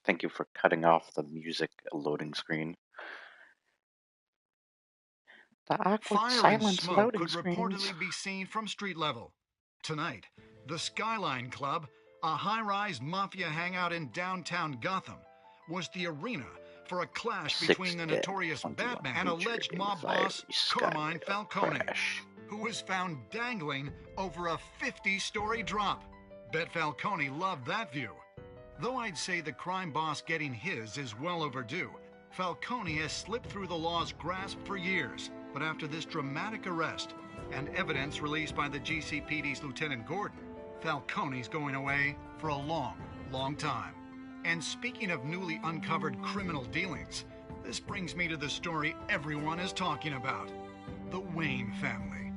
Thank you for cutting off the music loading screen. The awkward Fire and silence smoke loading could screens. reportedly be seen from street level. Tonight, the Skyline Club, a high-rise mafia hangout in downtown Gotham, was the arena for a clash between the notorious Batman and alleged mob boss Carmine Falcone, who was found dangling over a 50-story drop. Bet Falcone loved that view. Though I'd say the crime boss getting his is well overdue, Falcone has slipped through the law's grasp for years. But after this dramatic arrest and evidence released by the GCPD's Lieutenant Gordon, Falcone's going away for a long, long time. And speaking of newly uncovered criminal dealings, this brings me to the story everyone is talking about: the Wayne family.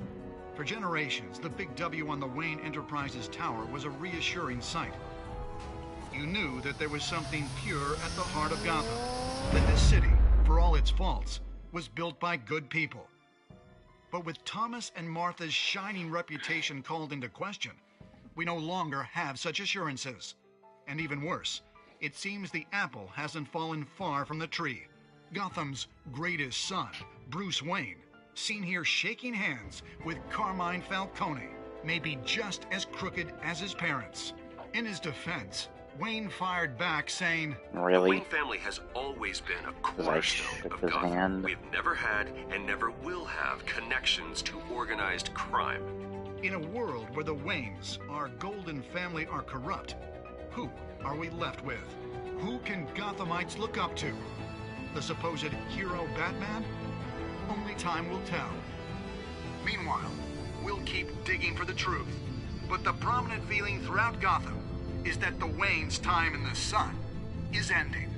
For generations, the big W on the Wayne Enterprises tower was a reassuring sight. You knew that there was something pure at the heart of Gotham, that this city, for all its faults, was built by good people. But with Thomas and Martha's shining reputation called into question, we no longer have such assurances. And even worse, it seems the apple hasn't fallen far from the tree. Gotham's greatest son, Bruce Wayne, seen here shaking hands with Carmine Falcone, may be just as crooked as his parents. In his defense, Wayne fired back saying, "The Wayne family has always been a cornerstone of Gotham. We've never had and never will have connections to organized crime." In a world where the Waynes, our golden family, are corrupt, who are we left with? Who can Gothamites look up to? The supposed hero Batman? Only time will tell. Meanwhile, we'll keep digging for the truth. But the prominent feeling throughout Gotham is that the Waynes' time in the sun is ending.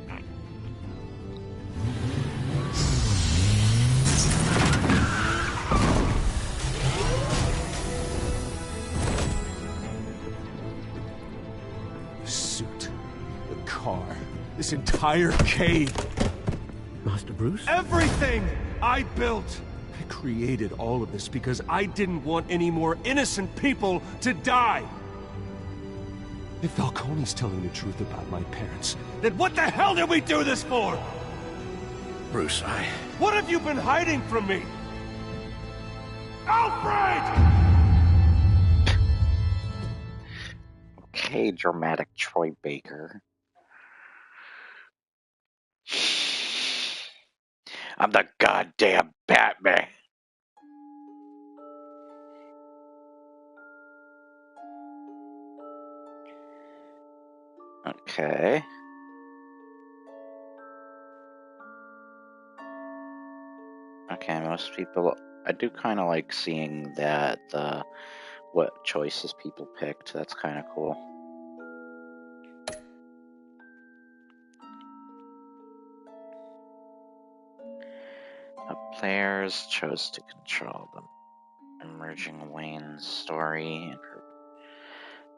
The suit, the car, this entire cave. Master Bruce? Everything I built! I created all of this because I didn't want any more innocent people to die! If Falcone's telling the truth about my parents, then what the hell did we do this for? Bruce, What have you been hiding from me? Alfred! Okay, dramatic Troy Baker. I'm the goddamn Batman. Okay. Okay, most people... I do kind of like seeing that the what choices people picked. That's kind of cool. Players chose to control the emerging Wayne's story and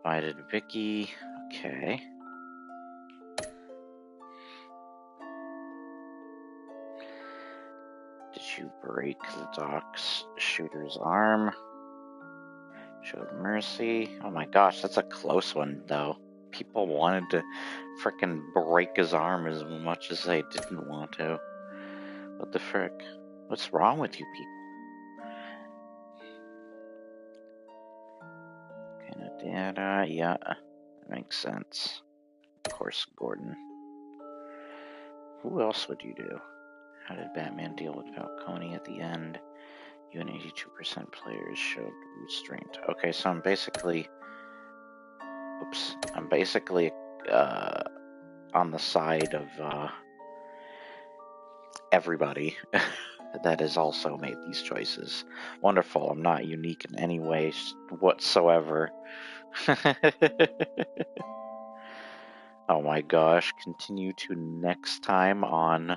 provided Vicky. Okay. Did you break the dock's shooter's arm? Showed mercy. Oh my gosh, that's a close one, though. People wanted to frickin' break his arm as much as they didn't want to. What the frick? What's wrong with you people? Kind of data, yeah, that makes sense. Of course, Gordon. Who else would you do? How did Batman deal with Falcone at the end? You and 82% players showed restraint. Okay, so I'm basically... Oops. I'm basically on the side of everybody that has also made these choices. Wonderful. I'm not unique in any way whatsoever. Oh my gosh. Continue to next time on...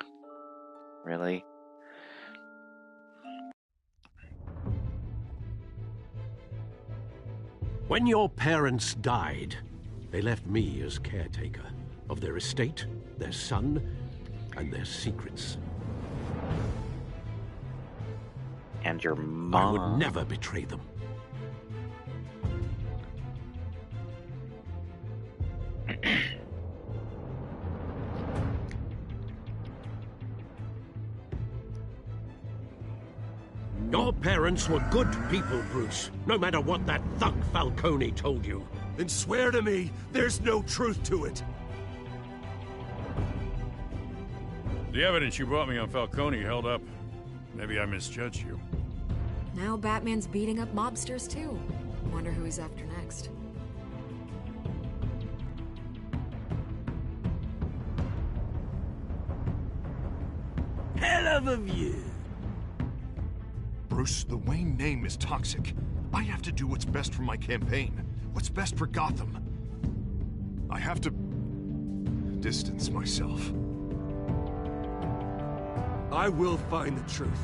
Really? When your parents died, they left me as caretaker of their estate, their son, and their secrets. And your mom... I would never betray them. Your parents were good people, Bruce, no matter what that thug Falcone told you. Then swear to me there's no truth to it. The evidence you brought me on Falcone held up. Maybe I misjudged you. Now Batman's beating up mobsters, too. Wonder who he's after next. Hell of a view. Bruce, the Wayne name is toxic. I have to do what's best for my campaign. What's best for Gotham. I have to distance myself. I will find the truth.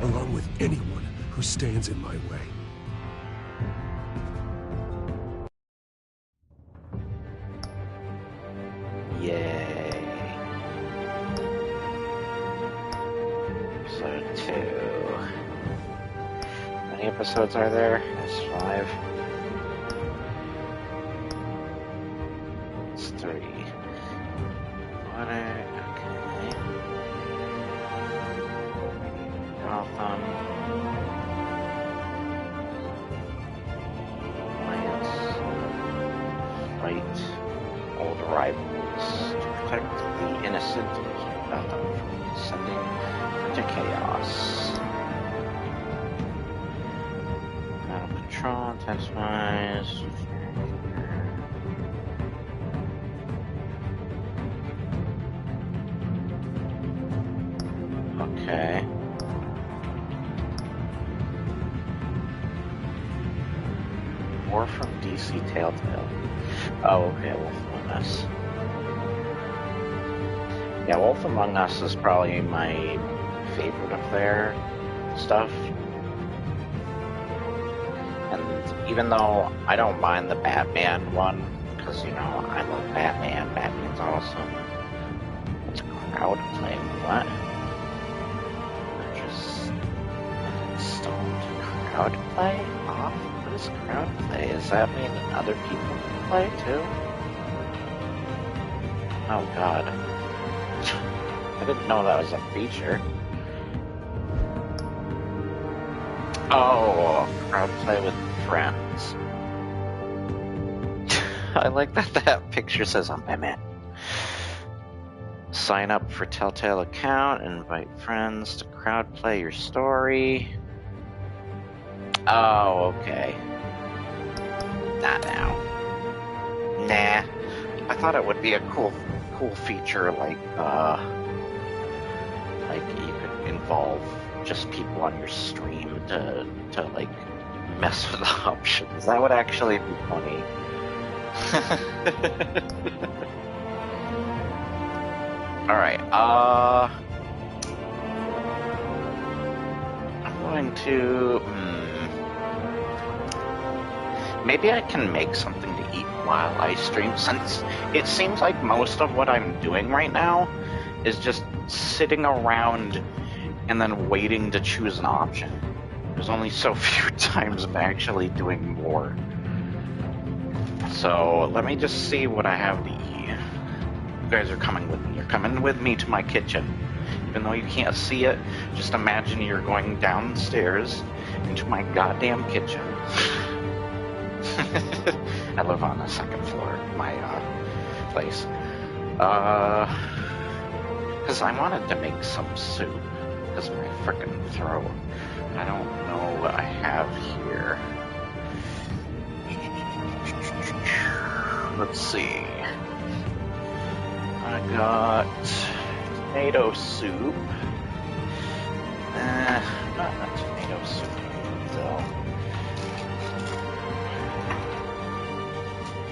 Along with anyone who stands in my way. Yay. Episode 2. How many episodes are there? That's 5. It's 3. Water, okay. Gotham. Alliance. Fight old rivals to protect the innocent and keep Gotham from descending into chaos. Out of control, intensifies. Okay. More from DC Telltale. Oh, okay, Wolf Among Us. Yeah, Wolf Among Us is probably my favorite of their stuff. And even though I don't mind the Batman one, because, you know, I love Batman, Batman's awesome. It's crowd play, what? Stoned crowd play off? What is crowd play? Does that mean other people can play too? Oh god. I didn't know that was a feature. Oh, crowd play with friends. I like that that picture says I'm Batman. Sign up for Telltale account and invite friends to crowd play your story. Oh, okay. Not now. Nah. I thought it would be a cool feature like you could involve just people on your stream to like mess with the options. That would actually be funny. All right. I'm going to. Maybe I can make something to eat while I stream, since it seems like most of what I'm doing right now is just sitting around and then waiting to choose an option. There's only so few times I'm actually doing more. So let me just see what I have to eat. You guys are coming with me. You're coming with me to my kitchen. Even though you can't see it, just imagine you're going downstairs into my goddamn kitchen. I live on the second floor of my place. Because I wanted to make some soup because of my frickin' throat. I don't know what I have here. Let's see. I got tomato soup. Not a tomato soup, though.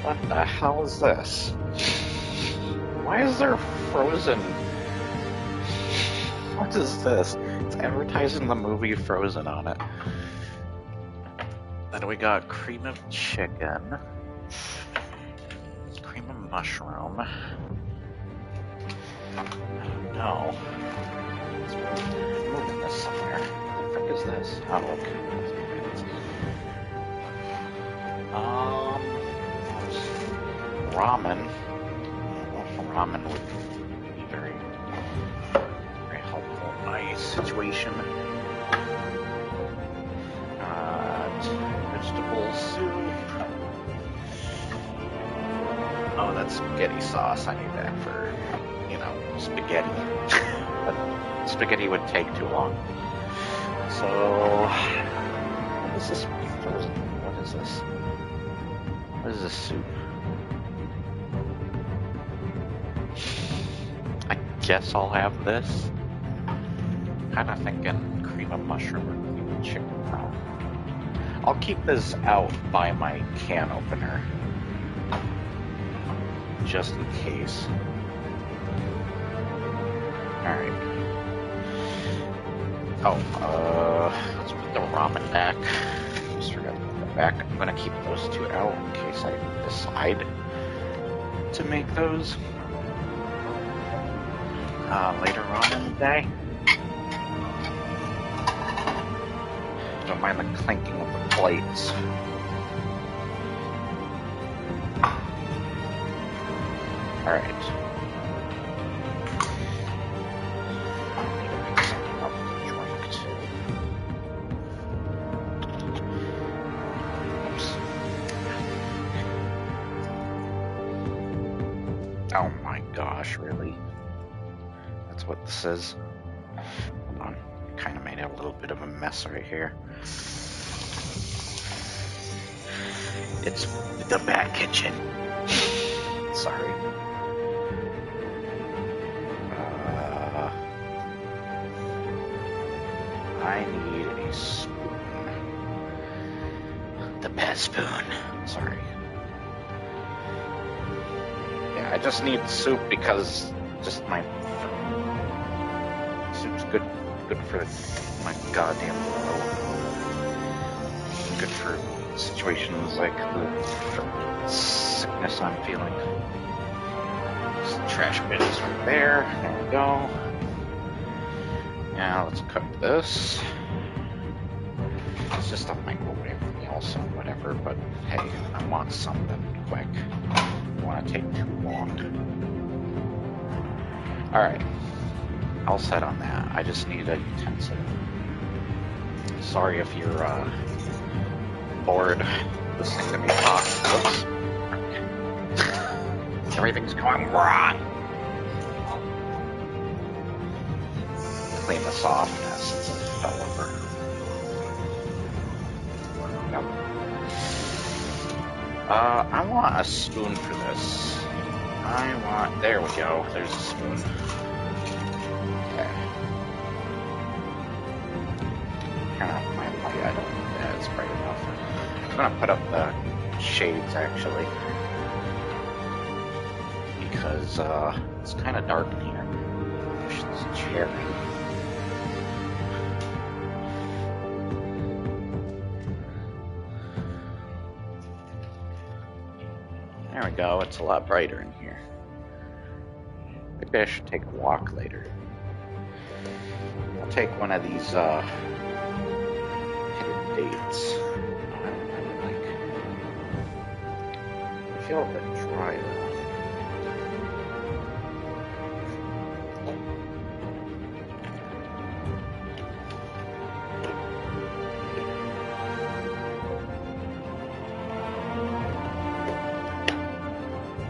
What the hell is this? Why is there Frozen? What is this? It's advertising the movie Frozen on it. Then we got cream of chicken. Cream of mushroom. No. Let's move this somewhere. What the frick is this? Oh, okay. Ramen. Ramen would be very helpful in my situation. Vegetable soup. Oh, that's spaghetti sauce. I need that for, spaghetti. But spaghetti would take too long. So, what is this frozen? What is this? What is this soup? I guess I'll have this. Kinda thinking cream of mushroom or cream of chicken now. I'll keep this out by my can opener. Just in case. Alright. Oh, let's put the ramen back. Just forgot to put that back. I'm gonna keep those two out in case I decide to make those later on in the day. Don't mind the clinking of the plates. Alright. I need to make something up to drink too. Oops. Oh my gosh, really? That's what this is? Hold on. I kind of made a little bit of a mess right here. It's the Bat Kitchen. Sorry. I need a spoon. The Bat Spoon. Sorry. Yeah, I just need soup because just my soup's good for my goddamn throat. Good for situations like the sickness I'm feeling. This trash bin is right there. There we go. Now let's cook this. It's just a microwave meal, so whatever, but hey, I want something quick. I don't want to take too long. Alright. All set on that. I just need a utensil. Sorry if you're bored listening to me talk. Whoops. Everything's going wrong. Clean this off since it fell over. Nope. I want a spoon for this. There we go. There's a spoon. Okay. turn off my light. I don't think that's bright enough. I'm gonna put up the shades actually, because it's kind of dark in here. Push this chair in. There we go. It's a lot brighter in here. Maybe I should take a walk later. I'll take one of these hidden dates. I feel a bit dry though.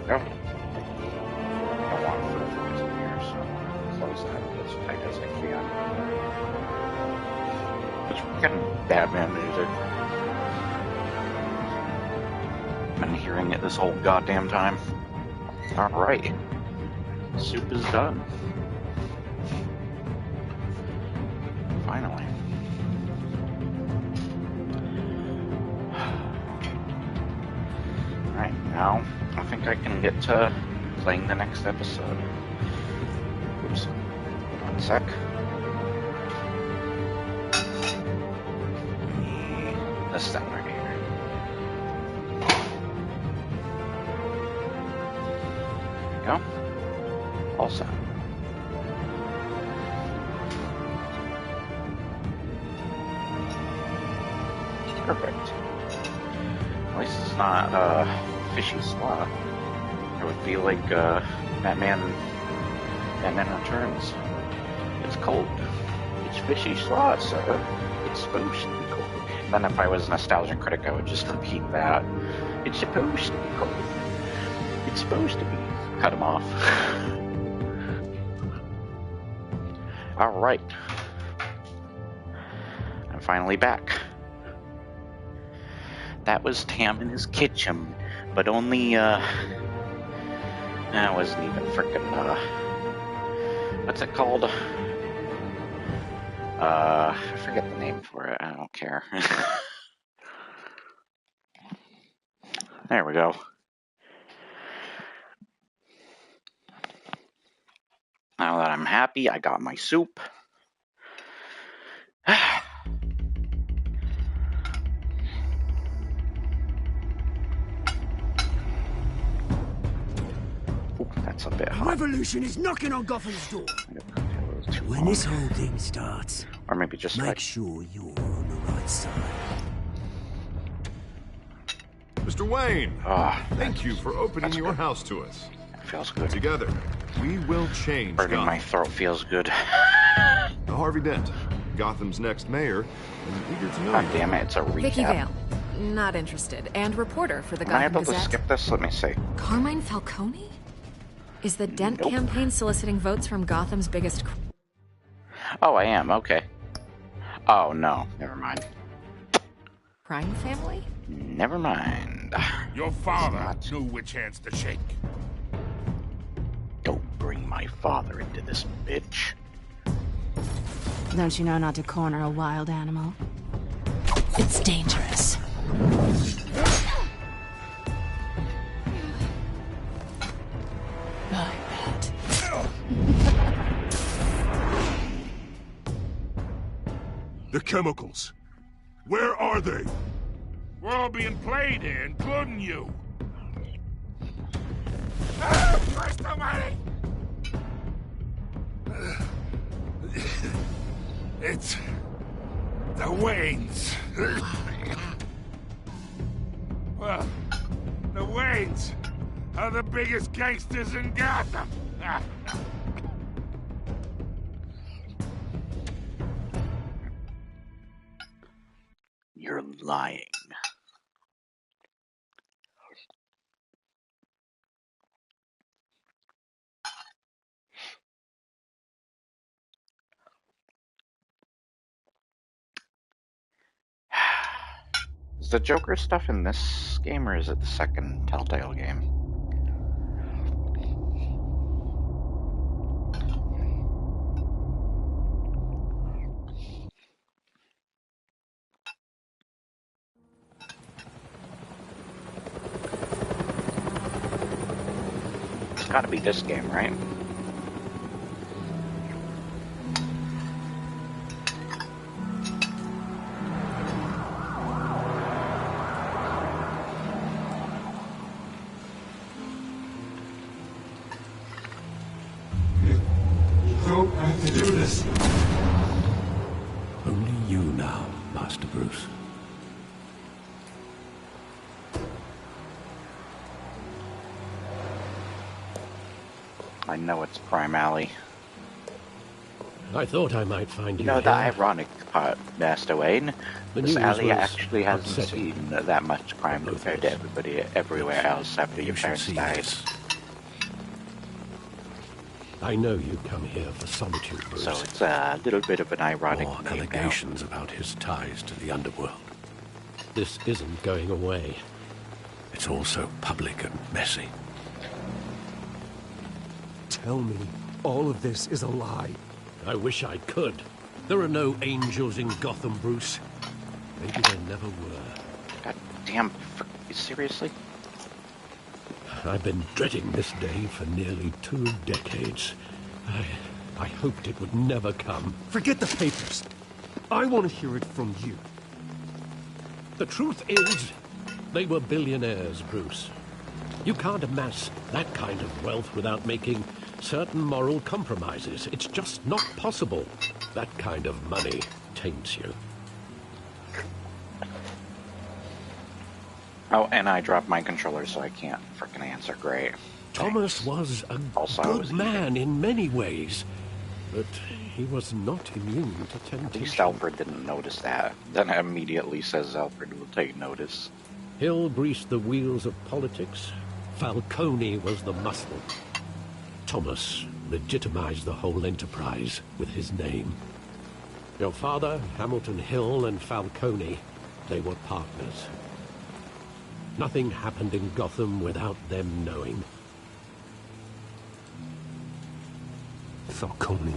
Go. Don't want filters in here, so I'm gonna close that as tight as I can. It's getting Batman music. Been hearing it this whole goddamn time. Alright. Soup is done. Finally. Alright, now I think I can get to playing the next episode. Oops. 1 sec. This thing right here. Go. All set. Perfect. At least it's not a fishy slot. It would feel like Batman Returns. It's cold. It's fishy slot, so it's supposed to be cold. And then if I was a nostalgia critic, I would just repeat that. It's supposed to be cold. It's supposed to be. Cut him off. Alright. I'm finally back. That was Tam in his kitchen, but only, that wasn't even frickin', what's it called? I forget the name for it, I don't care. There we go. Now that I'm happy, I got my soup. Ooh, that's a bit hot. Revolution is knocking on Gotham's door. When this whole thing starts, or maybe just make sure you're on the right side. Mr. Wayne, Ah, thank you for opening your house to us. That feels good. Together, we will change Burning Gotham. my throat feels good. Harvey Dent, Gotham's next mayor, is eager to know God you. damn it, it's a recap. Vicky Vale. Not interested. And reporter for the Am I Gotham able to Gazette. skip this? Let me see. Carmine Falcone? Is the Dent campaign soliciting votes from Gotham's biggest... Oh, I am. Okay. Oh, no. Never mind. crime family? Never mind. Your father knew which hands to shake. Don't bring my father into this, bitch. Don't you know not to corner a wild animal? It's dangerous. The chemicals. Where are they? We're all being played here, including you. Christ almighty! It's the Waynes. Well, the Waynes are the biggest gangsters in Gotham. You're lying. Is the Joker stuff in this game, or is it the second Telltale game? gotta be this game, right? You don't have to do this. Only you now, Master Bruce. I know it's Crime Alley. I thought I might find you You know, here. the ironic part, Master Wayne, The this news alley was actually hasn't upsetting. seen that much crime compared to everybody everywhere else after your parents died. I know you come here for solitude, Bruce. So it's a little bit of an ironic More name allegations about his ties to the underworld. This isn't going away. It's all so public and messy. Tell me, all of this is a lie. I wish I could. There are no angels in Gotham, Bruce. Maybe there never were. God damn, seriously? I've been dreading this day for nearly 2 decades. I hoped it would never come. Forget the papers. I want to hear it from you. The truth is, they were billionaires, Bruce. You can't amass that kind of wealth without making certain moral compromises. It's just not possible. That kind of money taints you. Oh, and I dropped my controller, so I can't frickin' answer. Great. Thomas was a good man in many ways, but he was not immune to At temptation. least Alfred didn't notice that. Then it immediately says Alfred will take notice. Hill greased the wheels of politics. Falcone was the muscle. Thomas legitimized the whole enterprise with his name. Your father, Hamilton Hill, and Falcone, they were partners. Nothing happened in Gotham without them knowing. Falcone,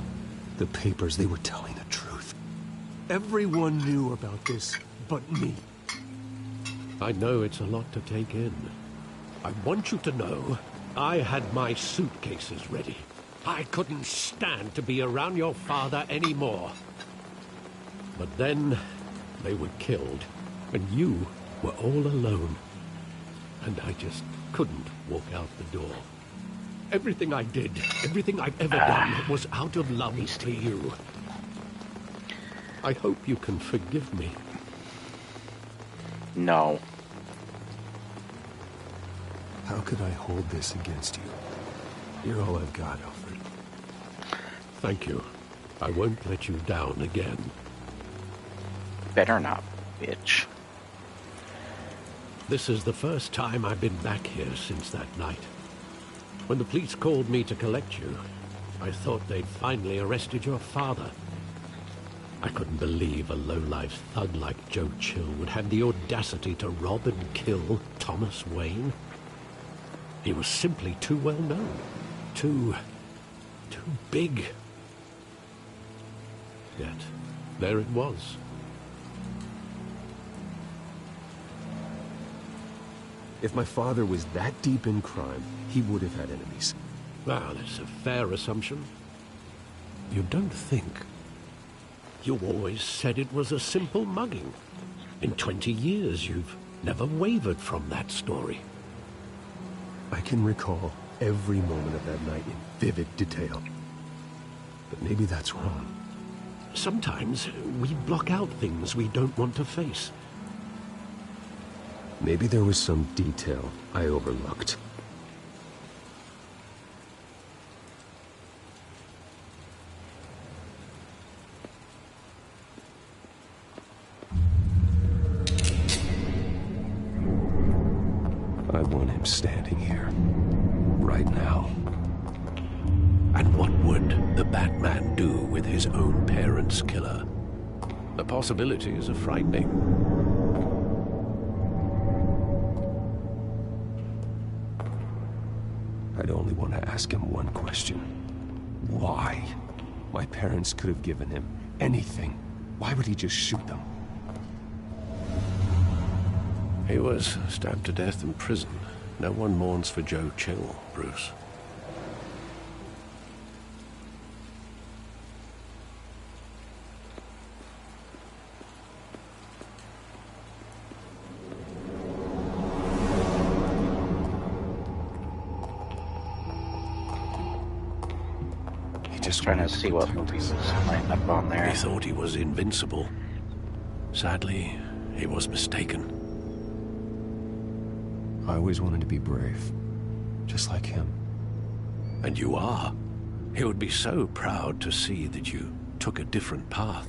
the papers, they were telling the truth. Everyone knew about this but me. I know it's a lot to take in. I want you to know I had my suitcases ready. I couldn't stand to be around your father anymore. But then they were killed, and you were all alone. And I just couldn't walk out the door. Everything I did, everything I've ever done, was out of love for you. I hope you can forgive me. No. How could I hold this against you? You're all I've got, Alfred. Thank you. I won't let you down again. Better not, bitch. This is the first time I've been back here since that night. When the police called me to collect you, I thought they'd finally arrested your father. I couldn't believe a low-life thug like Joe Chill would have the audacity to rob and kill Thomas Wayne. He was simply too well known. Too big. Yet, there it was. If my father was that deep in crime, he would have had enemies. Well, it's a fair assumption. You don't think. You always said it was a simple mugging. In 20 years, you've never wavered from that story. I can recall every moment of that night in vivid detail. But maybe that's wrong. Sometimes we block out things we don't want to face. Maybe there was some detail I overlooked. I want him standing here, right now. And what would the Batman do with his own parents' killer? The possibilities are frightening. I'd only want to ask him one question. Why? My parents could have given him anything. Why would he just shoot them? He was stabbed to death in prison. No one mourns for Joe Chill, Bruce. just trying to wanted see what protect movies us. was lined up on there. He thought he was invincible. Sadly, he was mistaken. I always wanted to be brave, just like him. And you are. He would be so proud to see that you took a different path.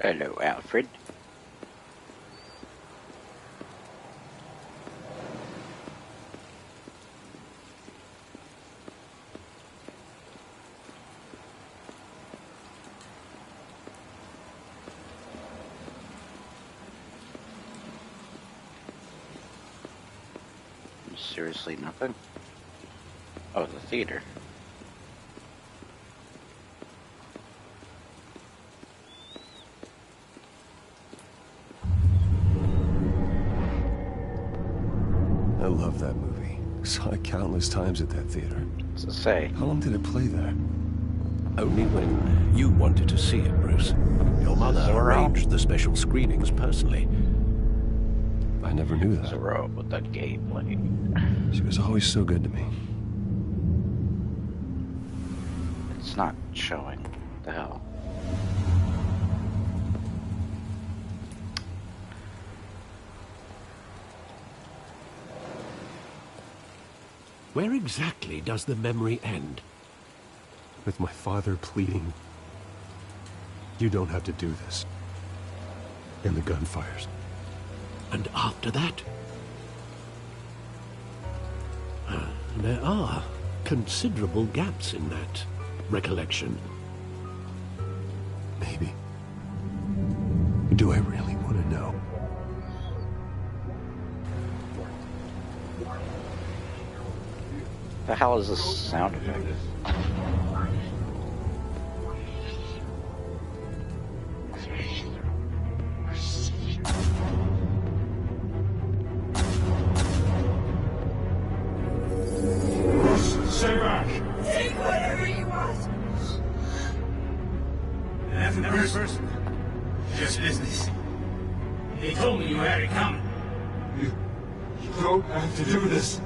Hello, Alfred. Seriously, nothing? Oh, the theater. I love that movie. Saw it countless times at that theater. What's it say? How long did it play there? Only when you wanted to see it, Bruce. Your mother arranged the special screenings personally. I never knew that. Zero with that gameplay. She was always so good to me. It's not showing. What the hell? Where exactly does the memory end? With my father pleading, "You don't have to do this." And the gunfires. And after that? There are considerable gaps in that recollection. Maybe. Do I really want to know? The hell is this sound effect? Stay back! Take whatever you want! Nothing personal. Just business. He told me you had it coming. You don't have to do this.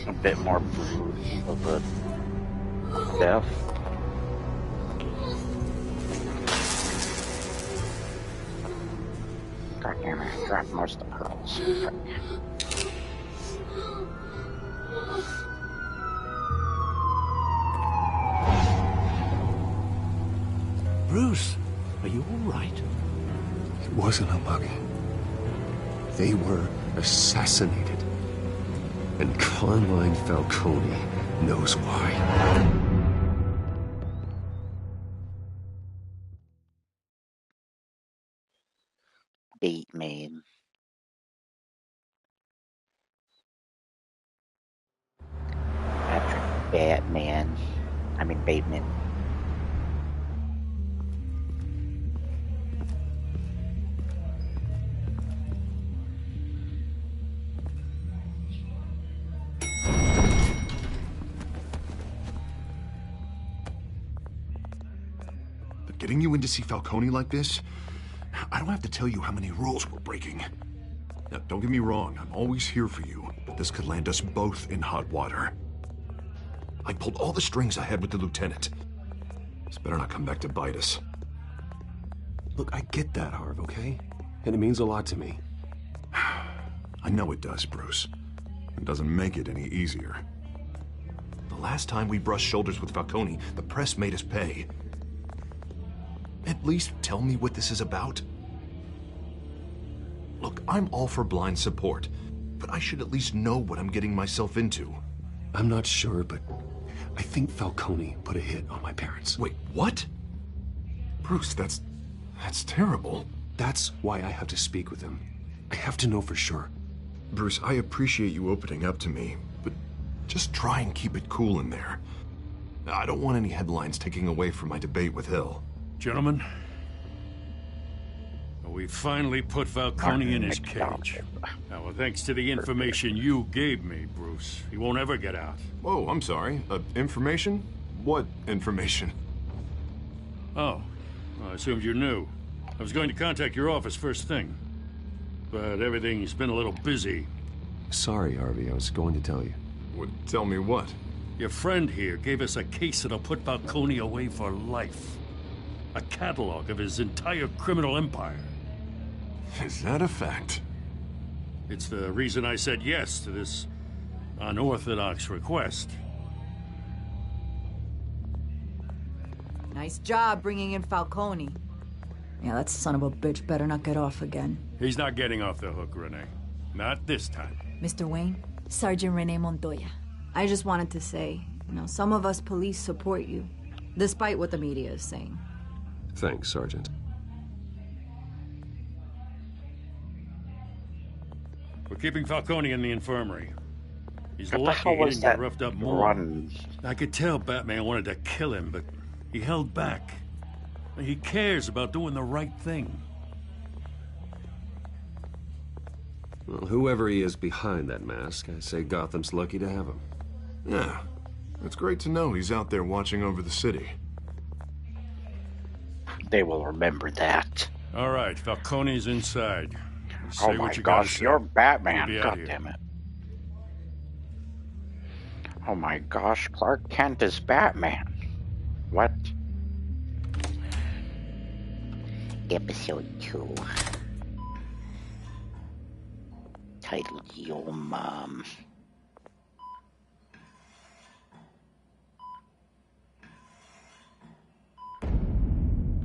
A bit more of a death. God damn it, I dropped most of the pearls. Bruce, are you all right? It wasn't a mug. They were assassinated. And Carmine Falcone knows why. Batman. Patrick Batman. I mean Bateman. Getting you in to see Falcone like this, I don't have to tell you how many rules we're breaking. Now, don't get me wrong, I'm always here for you, but this could land us both in hot water. I pulled all the strings I had with the lieutenant. This better not come back to bite us. Look, I get that, Harv, okay? And it means a lot to me. I know it does, Bruce. It doesn't make it any easier. The last time we brushed shoulders with Falcone, the press made us pay. At least tell me what this is about. Look, I'm all for blind support, but I should at least know what I'm getting myself into. I'm not sure, but I think Falcone put a hit on my parents. Wait, what? Bruce, that's terrible. That's why I have to speak with him. I have to know for sure. Bruce, I appreciate you opening up to me, but just try and keep it cool in there. I don't want any headlines taking away from my debate with Hill. Gentlemen, we finally put Falcone in his cage. Now, well, thanks to the information you gave me, Bruce, he won't ever get out. Whoa, I'm sorry. Information? What information? Oh, well, I assumed you knew. I was going to contact your office first thing, but everything's been a little busy. Sorry, Harvey, I was going to tell you. Tell me what? Your friend here gave us a case that'll put Falcone away for life. A catalog of his entire criminal empire. Is that a fact? It's the reason I said yes to this unorthodox request. Nice job bringing in Falcone. Yeah, that son of a bitch better not get off again. He's not getting off the hook, Renee. Not this time. Mr. Wayne, Sergeant Renee Montoya. I just wanted to say, some of us police support you, despite what the media is saying. Thanks, Sergeant. We're keeping Falcone in the infirmary. He's What the lucky hell he was didn't get that roughed up more. run? I could tell Batman wanted to kill him, but he held back. He cares about doing the right thing. Well, whoever he is behind that mask, I say Gotham's lucky to have him. Yeah, it's great to know he's out there watching over the city. They will remember that. All right, Falcone's inside. Say Oh what my you gosh, gotta you're say. Batman. We'll be out God here. damn it. Oh my gosh, Clark Kent is Batman. What? Episode 2. Titled Your Mom.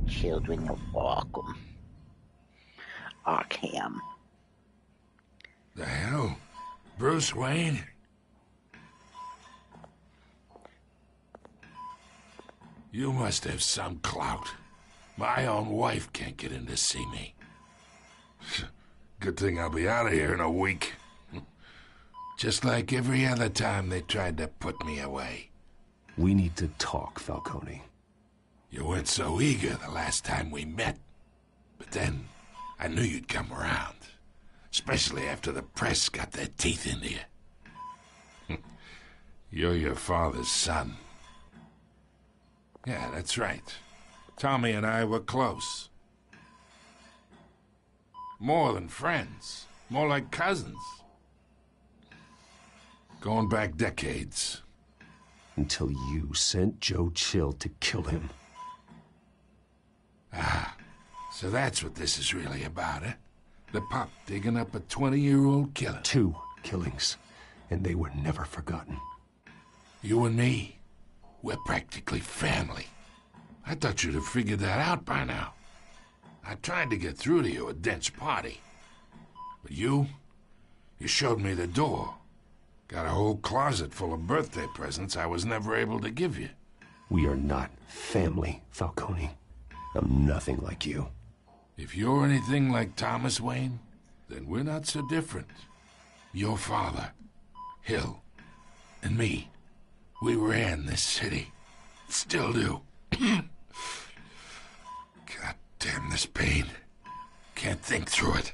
Children of Arkham. Arkham. The hell? Bruce Wayne? You must have some clout. My own wife can't get in to see me. Good thing I'll be out of here in a week. Just like every other time they tried to put me away. We need to talk, Falcone. You weren't so eager the last time we met. But then, I knew you'd come around. Especially after the press got their teeth into you. You're your father's son. Yeah, that's right. Tommy and I were close. More than friends. More like cousins. Going back decades. Until you sent Joe Chill to kill him. Ah, so that's what this is really about, eh? The pup digging up a 20-year-old killer. 2 killings, and they were never forgotten. You and me, we're practically family. I thought you'd have figured that out by now. I tried to get through to you at Dent's party. But you showed me the door. Got a whole closet full of birthday presents I was never able to give you. We are not family, Falcone. I'm nothing like you. If you're anything like Thomas Wayne, then we're not so different. Your father, Hill, and me, we ran this city. Still do. God damn this pain. Can't think through it.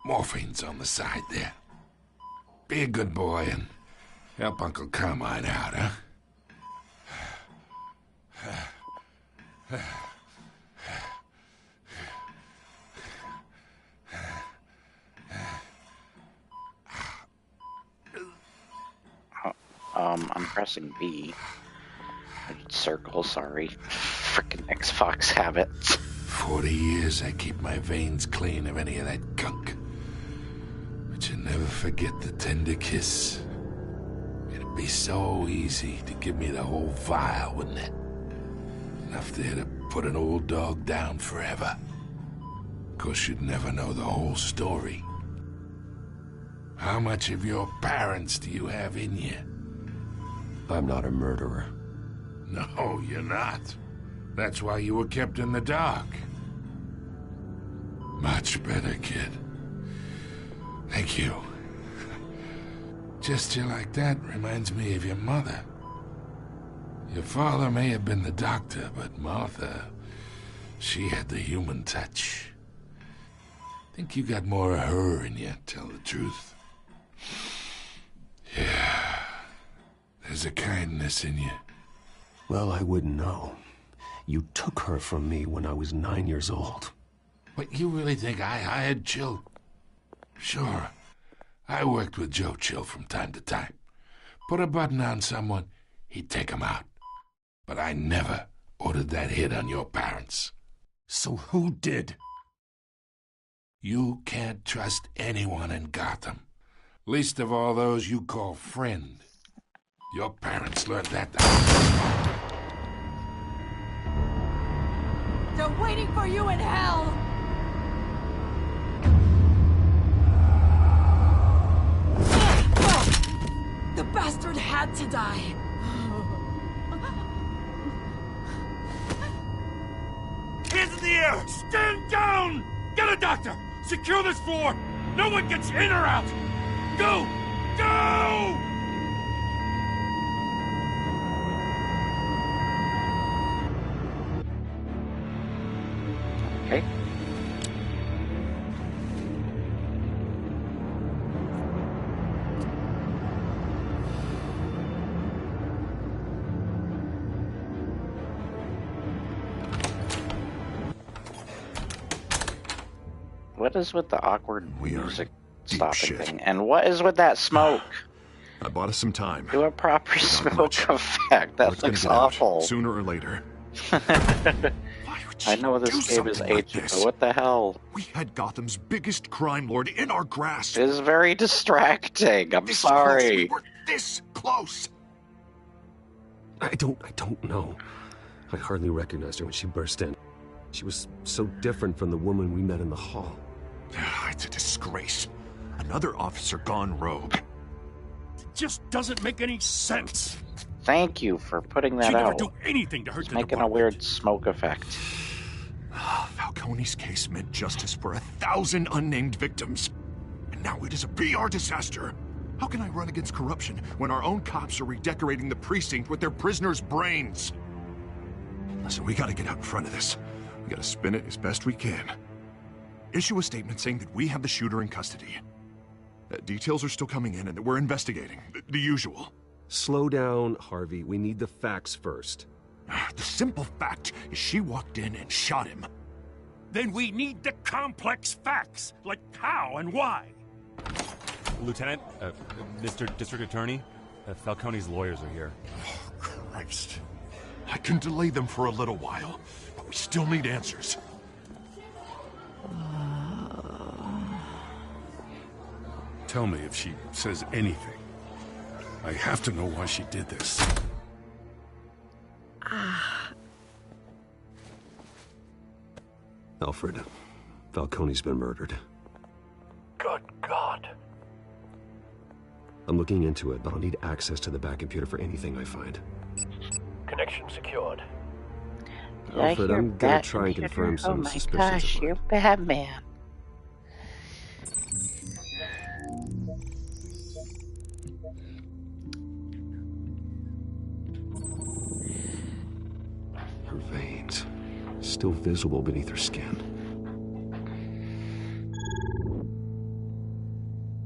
Morphine's on the side there. Be a good boy and help Uncle Carmine out, huh? I'm pressing B. Circle, sorry. Frickin' Xbox habits. 40 years I keep my veins clean of any of that gunk. But you never forget the tender kiss. It'd be so easy to give me the whole vial, wouldn't it? Enough there to put an old dog down forever. Of course, you'd never know the whole story. How much of your parents do you have in you? I'm not a murderer. No, you're not. That's why you were kept in the dark. Much better, kid. Thank you. Gesture like that reminds me of your mother. Your father may have been the doctor, but Martha, she had the human touch. Think you got more of her in you, tell the truth. Yeah, there's a kindness in you. Well, I wouldn't know. You took her from me when I was 9 years old. But you really think I hired Chill? Sure. I worked with Joe Chill from time to time. Put a button on someone, he'd take him out. But I never ordered that hit on your parents. So who did? You can't trust anyone in Gotham. Least of all those you call friend. Your parents learned that. They're waiting for you in hell! The bastard had to die. Hands in the air! Stand down! Get a doctor! Secure this floor! No one gets in or out! Go! Go! Okay. What is with the awkward music stopping thing? And what is with that smoke? I bought us some time. Do a proper smoke effect. That looks awful. Sooner or later. I know this game is ancient, but what the hell? We had Gotham's biggest crime lord in our grasp. It is very distracting. I'm This sorry. close. We were this close. I don't know. I hardly recognized her when she burst in. She was so different from the woman we met in the hall. It's a disgrace. Another officer gone rogue. It just doesn't make any sense. Thank you for putting that She'd never out. do anything to hurt It's the making a weird smoke effect. Falcone's case meant justice for 1,000 unnamed victims. And now it is a PR disaster. How can I run against corruption when our own cops are redecorating the precinct with their prisoners' brains? Listen, we gotta get out in front of this. We gotta spin it as best we can. Issue a statement saying that we have the shooter in custody. Details are still coming in and that we're investigating. The usual. Slow down, Harvey. We need the facts first. The simple fact is she walked in and shot him. Then we need the complex facts, like how and why. Lieutenant, Mr. District Attorney, Falcone's lawyers are here. Oh, Christ. I can delay them for a little while, but we still need answers. Tell me if she says anything. I have to know why she did this. Alfred, Falcone's been murdered. Good God. I'm looking into it, but I'll need access to the back computer for anything I find. Connection secured. Alfred, I'm gonna try and confirm some suspicions Gosh, of you're mine. Batman. Her veins, still visible beneath her skin.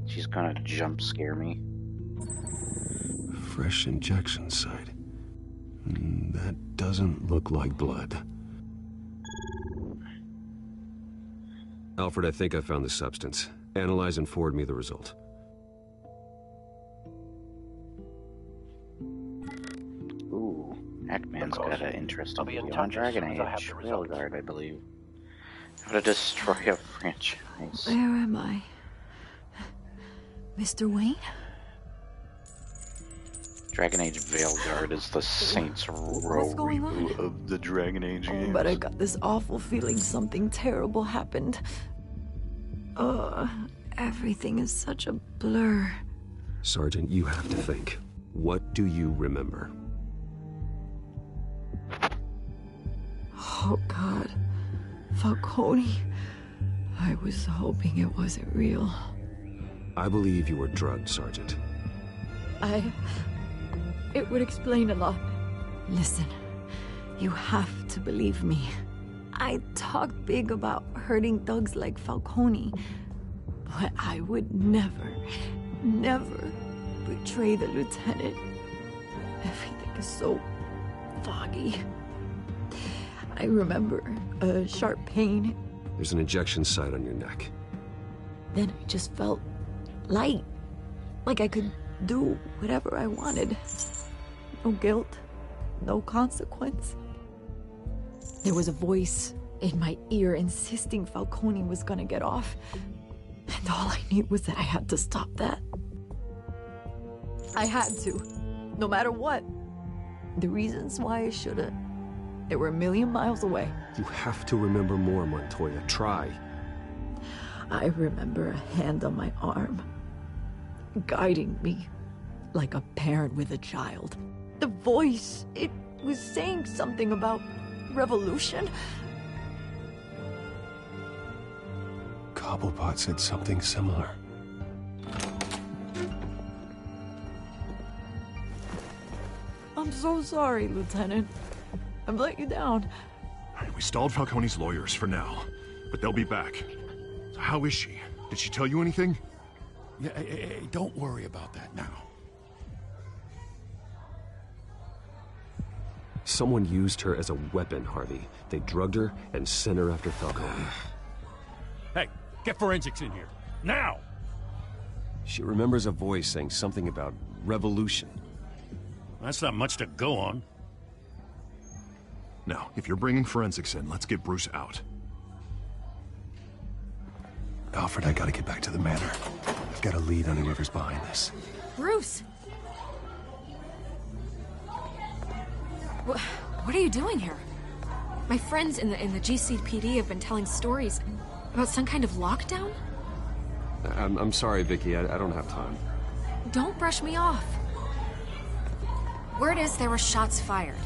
She's gonna jump scare me. Fresh injection site. That doesn't look like blood. Alfred, I think I found the substance. Analyze and forward me the result. Ooh, Hackman's got an interesting video on Dragon Age. Railguard, I believe. How to destroy a franchise. Where am I? Mr. Wayne? Dragon Age Veilguard is the Saints Row going on? reboot of the Dragon Age games. But I got this awful feeling something terrible happened. Everything is such a blur. Sergeant, you have to think. What do you remember? Oh, God. Falcone. I was hoping it wasn't real. I believe you were drugged, Sergeant. It would explain a lot. Listen, you have to believe me. I talk big about hurting thugs like Falcone, but I would never betray the lieutenant. Everything is so foggy. I remember a sharp pain. There's an injection site on your neck. Then I just felt light, like I could do whatever I wanted. No guilt, no consequence. There was a voice in my ear insisting Falcone was gonna get off. And all I knew was that I had to stop that. I had to, no matter what. The reasons why I shouldn't, they were a million miles away. You have to remember more, Montoya. Try. I remember a hand on my arm, guiding me like a parent with a child. The voice, it was saying something about revolution. Cobblepot said something similar. I'm so sorry, Lieutenant. I've let you down. We stalled Falcone's lawyers for now, but they'll be back. So how is she? Did she tell you anything? Yeah, hey, don't worry about that now. Someone used her as a weapon, Harvey. They drugged her and sent her after Falcone. Hey, get forensics in here. Now! She remembers a voice saying something about revolution. That's not much to go on. Now, if you're bringing forensics in, let's get Bruce out. Alfred, I gotta get back to the manor. I've got a lead on whoever's behind this. Bruce! What are you doing here? My friends in the GCPD have been telling stories about some kind of lockdown? I'm sorry, Vicky. I don't have time. Don't brush me off. Word is there were shots fired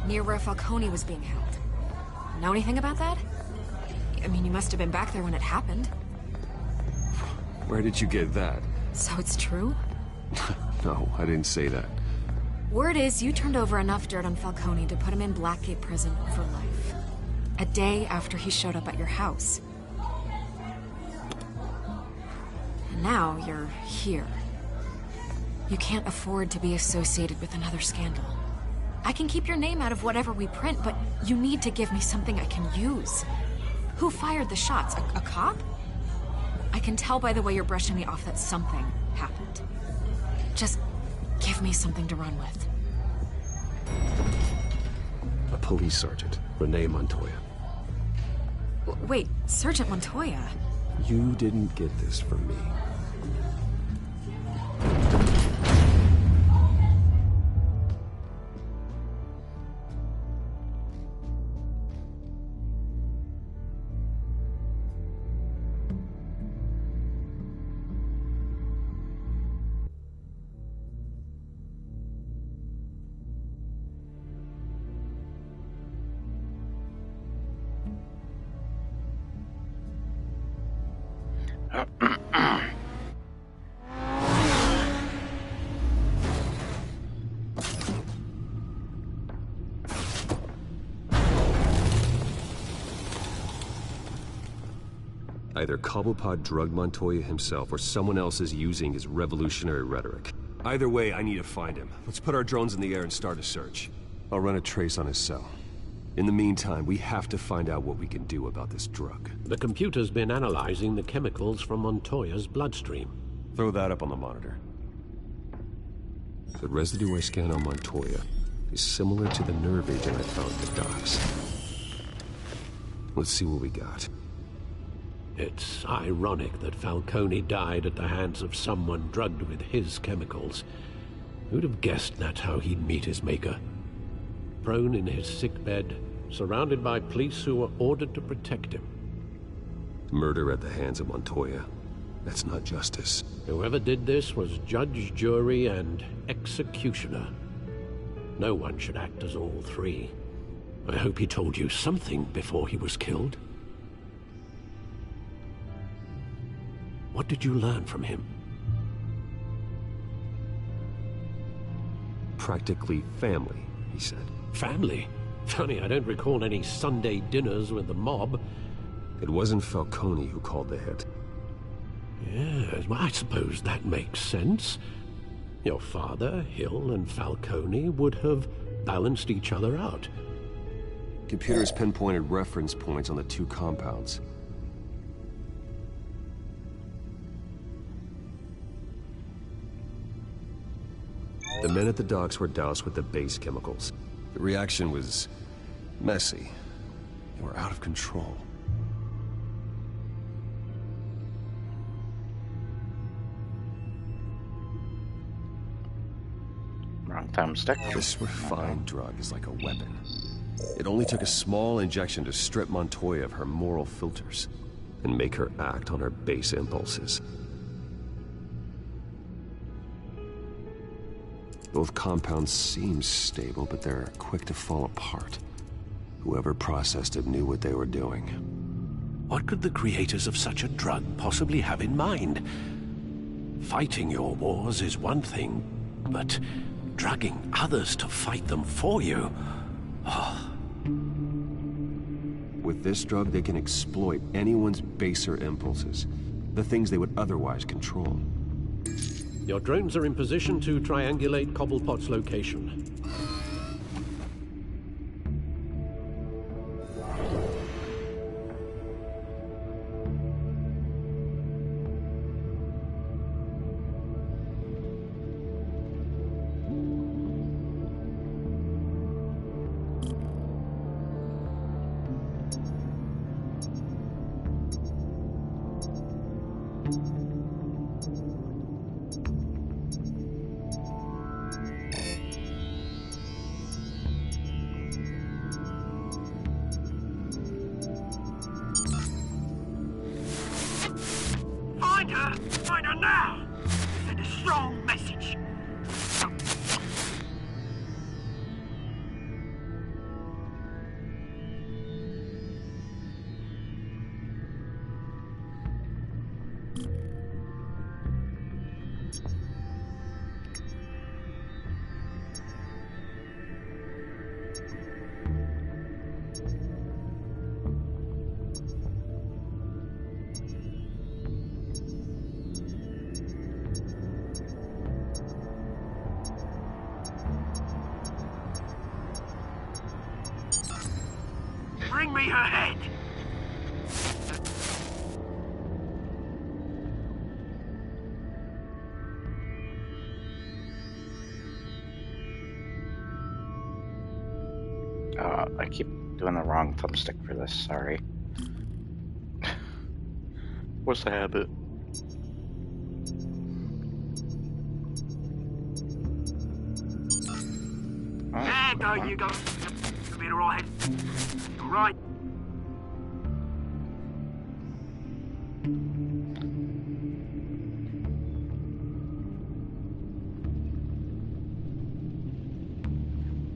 near where Falcone was being held. Know anything about that? I mean, you must have been back there when it happened. Where did you get that? So it's true? No, I didn't say that. Word is you turned over enough dirt on Falcone to put him in Blackgate Prison for life. A day after he showed up at your house. And now you're here. You can't afford to be associated with another scandal. I can keep your name out of whatever we print, but you need to give me something I can use. Who fired the shots? A cop? I can tell by the way you're brushing me off that something happened. Just give me something to run with. A police sergeant, Renee Montoya. Wait, Sergeant Montoya? You didn't get this from me. Either Cobblepot drugged Montoya himself, or someone else is using his revolutionary rhetoric. Either way, I need to find him. Let's put our drones in the air and start a search. I'll run a trace on his cell. In the meantime, we have to find out what we can do about this drug. The computer's been analyzing the chemicals from Montoya's bloodstream. Throw that up on the monitor. The residue I scan on Montoya is similar to the nerve agent I found at the docks. Let's see what we got. It's ironic that Falcone died at the hands of someone drugged with his chemicals. Who'd have guessed that's how he'd meet his maker? Prone in his sickbed, surrounded by police who were ordered to protect him. Murder at the hands of Montoya. That's not justice. Whoever did this was judge, jury, and executioner. No one should act as all three. I hope he told you something before he was killed. What did you learn from him? Practically family, he said. Family? Funny, I don't recall any Sunday dinners with the mob. It wasn't Falcone who called the hit. Yes, well, I suppose that makes sense. Your father, Hill, and Falcone would have balanced each other out. Computers pinpointed reference points on the two compounds. The men at the docks were doused with the base chemicals. The reaction was messy. They were out of control. Wrong thumbstick. This refined drug is like a weapon. It only took a small injection to strip Montoya of her moral filters and make her act on her base impulses. Both compounds seem stable, but they're quick to fall apart. Whoever processed it knew what they were doing. What could the creators of such a drug possibly have in mind? Fighting your wars is one thing, but drugging others to fight them for you... Oh. With this drug, they can exploit anyone's baser impulses, the things they would otherwise control. Your drones are in position to triangulate Cobblepot's location. Find her now! Send a strong message. Bring me her head! I keep doing the wrong thumbstick for this, sorry. What's the habit? There go, you go. Come here, all head. All right.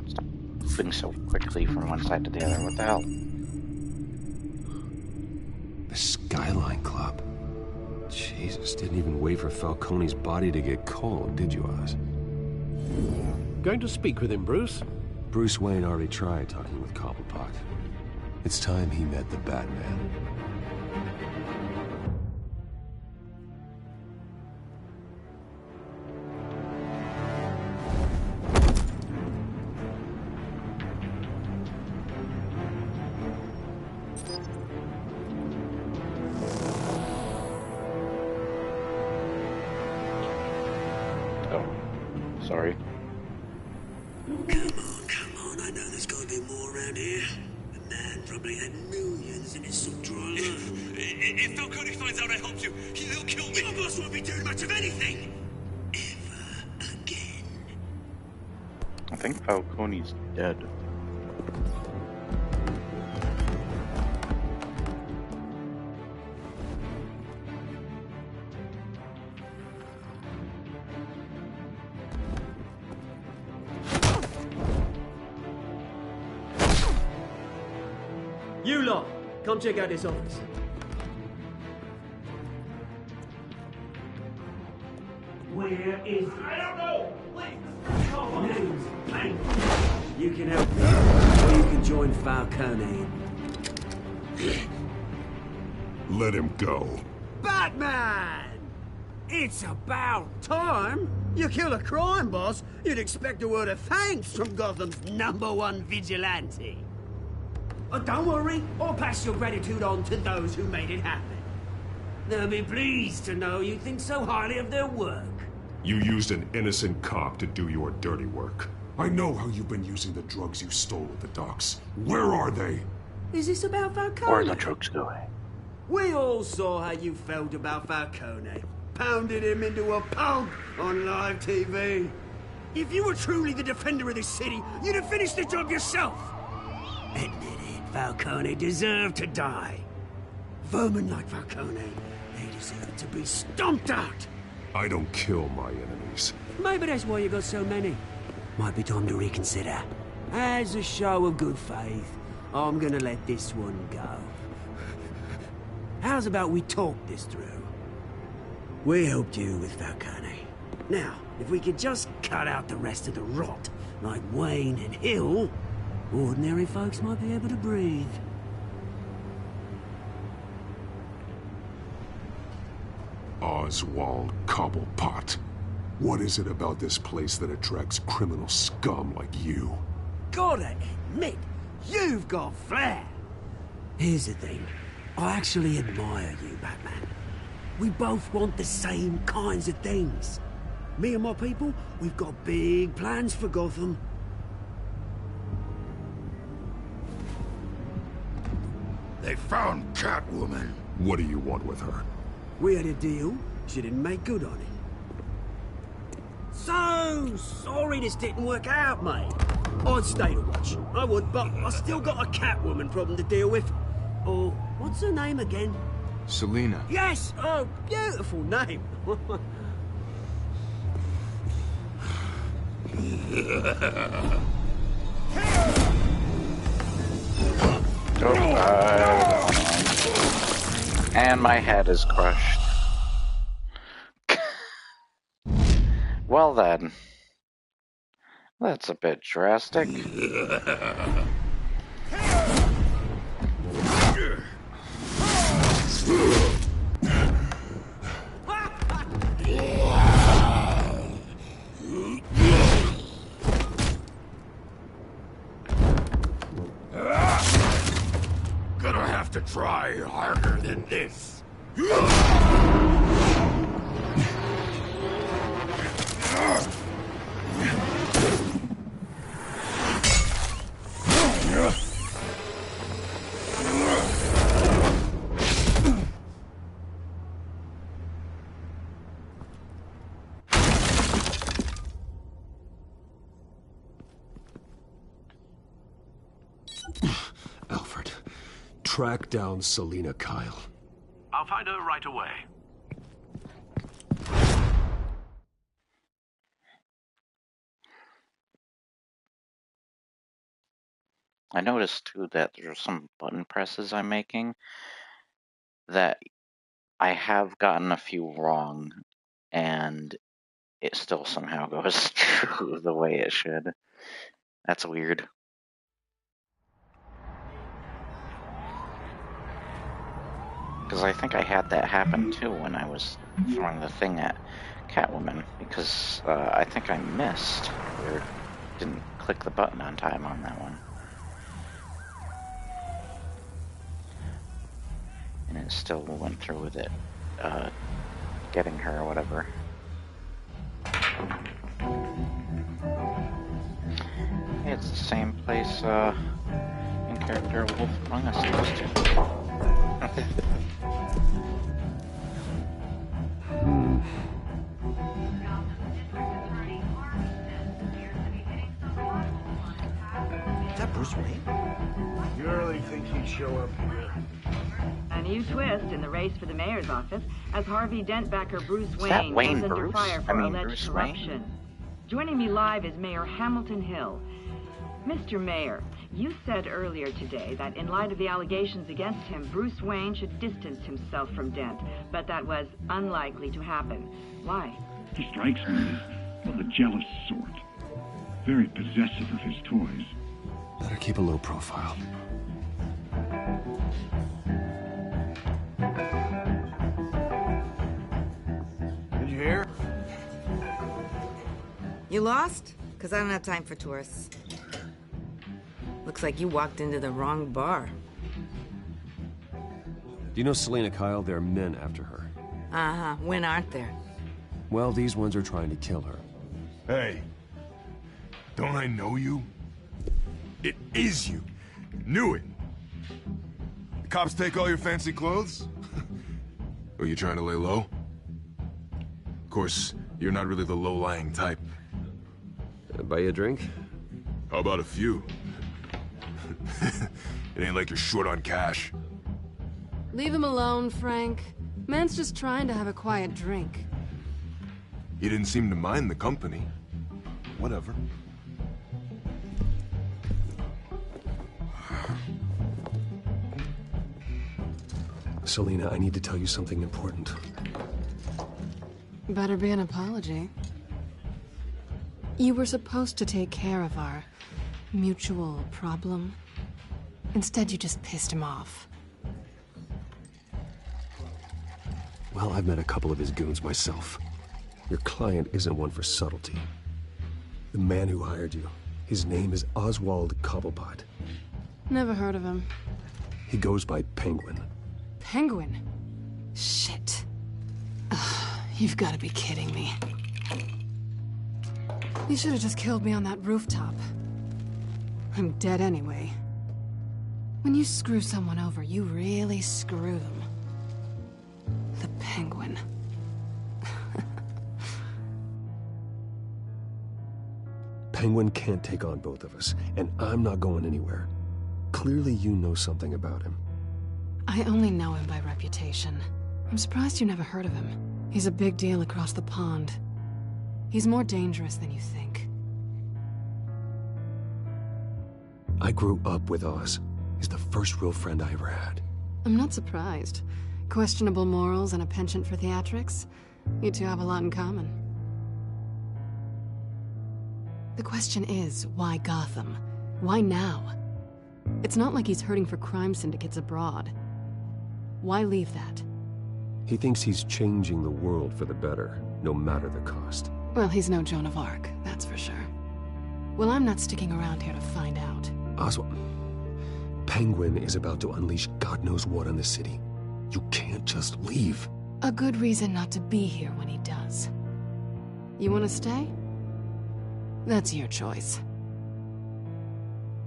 Stop moving so quickly from one side to the other. What the hell? The Skyline Club. Jesus, didn't even wait for Falcone's body to get cold, did you, Oz? Going to speak with him, Bruce? Bruce Wayne already tried talking with Cobblepot. It's time he met the Batman. Oh, sorry. Come on, I know there's got to be more around here. The man probably had millions in his sub-drawer. If Falcone finds out I helped you, he'll kill me. Your boss won't be doing much of anything. Ever again. I think Falcone's dead. You lot, come check out this office. Where is... I don't know! Please! You can help me, or you can join Falcone. Let him go. Batman! It's about time. You kill a crime boss, you'd expect a word of thanks from Gotham's #1 vigilante. Oh, don't worry, I'll pass your gratitude on to those who made it happen. They'll be pleased to know you think so highly of their work. You used an innocent cop to do your dirty work. I know how you've been using the drugs you stole at the docks. Where are they? Is this about Falcone? Where are the drugs going? We all saw how you felt about Falcone. Pounded him into a pulp on live TV. If you were truly the defender of this city, you'd have finished the job yourself. Admit it, Falcone deserved to die. Vermin like Falcone, they deserve to be stomped out. I don't kill my enemies. Maybe that's why you got so many. Might be time to reconsider. As a show of good faith, I'm gonna let this one go. How's about we talk this through? We helped you with Falcone. Now, if we could just cut out the rest of the rot, like Wayne and Hill, ordinary folks might be able to breathe. Oswald Cobblepot. What is it about this place that attracts criminal scum like you? Gotta admit, you've got flair. Here's the thing. I actually admire you, Batman. We both want the same kinds of things. Me and my people, we've got big plans for Gotham. They found Catwoman. What do you want with her? We had a deal. She didn't make good on it. So sorry this didn't work out, mate. I'd stay to watch. I would, but I still got a Catwoman problem to deal with. Oh, what's her name again? Selina. Yes! Oh, beautiful name. And my head is crushed. Well then. That's a bit drastic. Gonna have to try harder than this. Alfred, track down Selina Kyle. I'll find her right away. I noticed too that there's some button presses I'm making that I have gotten a few wrong, and it still somehow goes through the way it should. That's weird. Because I think I had that happen too when I was throwing the thing at Catwoman, because I think I missed or didn't click the button on time on that one. And it still went through with it, getting her or whatever. Hey, it's the same place in character Wolf Among Us goes to. Is that Bruce Wayne? You really think he'd show up here? A new twist in the race for the mayor's office as Harvey Dent-backer Bruce Wayne Wayne comes under Bruce? fire for alleged Bruce corruption. Wayne? Joining me live is Mayor Hamilton Hill. Mr. Mayor, you said earlier today that in light of the allegations against him, Bruce Wayne should distance himself from Dent, but that was unlikely to happen. Why? He strikes me as, well, the jealous sort. Very possessive of his toys. Better keep a low profile. Did you hear? You lost? Because I don't have time for tourists. Looks like you walked into the wrong bar. Do you know Selina Kyle? There are men after her. Uh-huh. When aren't there? Well, these ones are trying to kill her. Hey. Don't I know you? It is you. Knew it. The cops take all your fancy clothes? Are you trying to lay low? Of course, you're not really the low-lying type. Buy you a drink? How about a few? It ain't like you're short on cash. Leave him alone, Frank. Man's just trying to have a quiet drink. He didn't seem to mind the company. Whatever. Selina, I need to tell you something important. Better be an apology. You were supposed to take care of our mutual problem. Instead, you just pissed him off. Well, I've met a couple of his goons myself. Your client isn't one for subtlety. The man who hired you, his name is Oswald Cobblepot. Never heard of him. He goes by Penguin. Penguin? Shit. Ugh, you've got to be kidding me. You should have just killed me on that rooftop. I'm dead anyway. When you screw someone over, you really screw them. The Penguin. Penguin can't take on both of us, and I'm not going anywhere. Clearly you know something about him. I only know him by reputation. I'm surprised you never heard of him. He's a big deal across the pond. He's more dangerous than you think. I grew up with Oz. He's the first real friend I ever had. I'm not surprised. Questionable morals and a penchant for theatrics. You two have a lot in common. The question is, why Gotham? Why now? It's not like he's hurting for crime syndicates abroad. Why leave that? He thinks he's changing the world for the better, no matter the cost. Well, he's no Joan of Arc, that's for sure. Well, I'm not sticking around here to find out. Oswald, Penguin is about to unleash God knows what on the city. You can't just leave. A good reason not to be here when he does. You want to stay? That's your choice.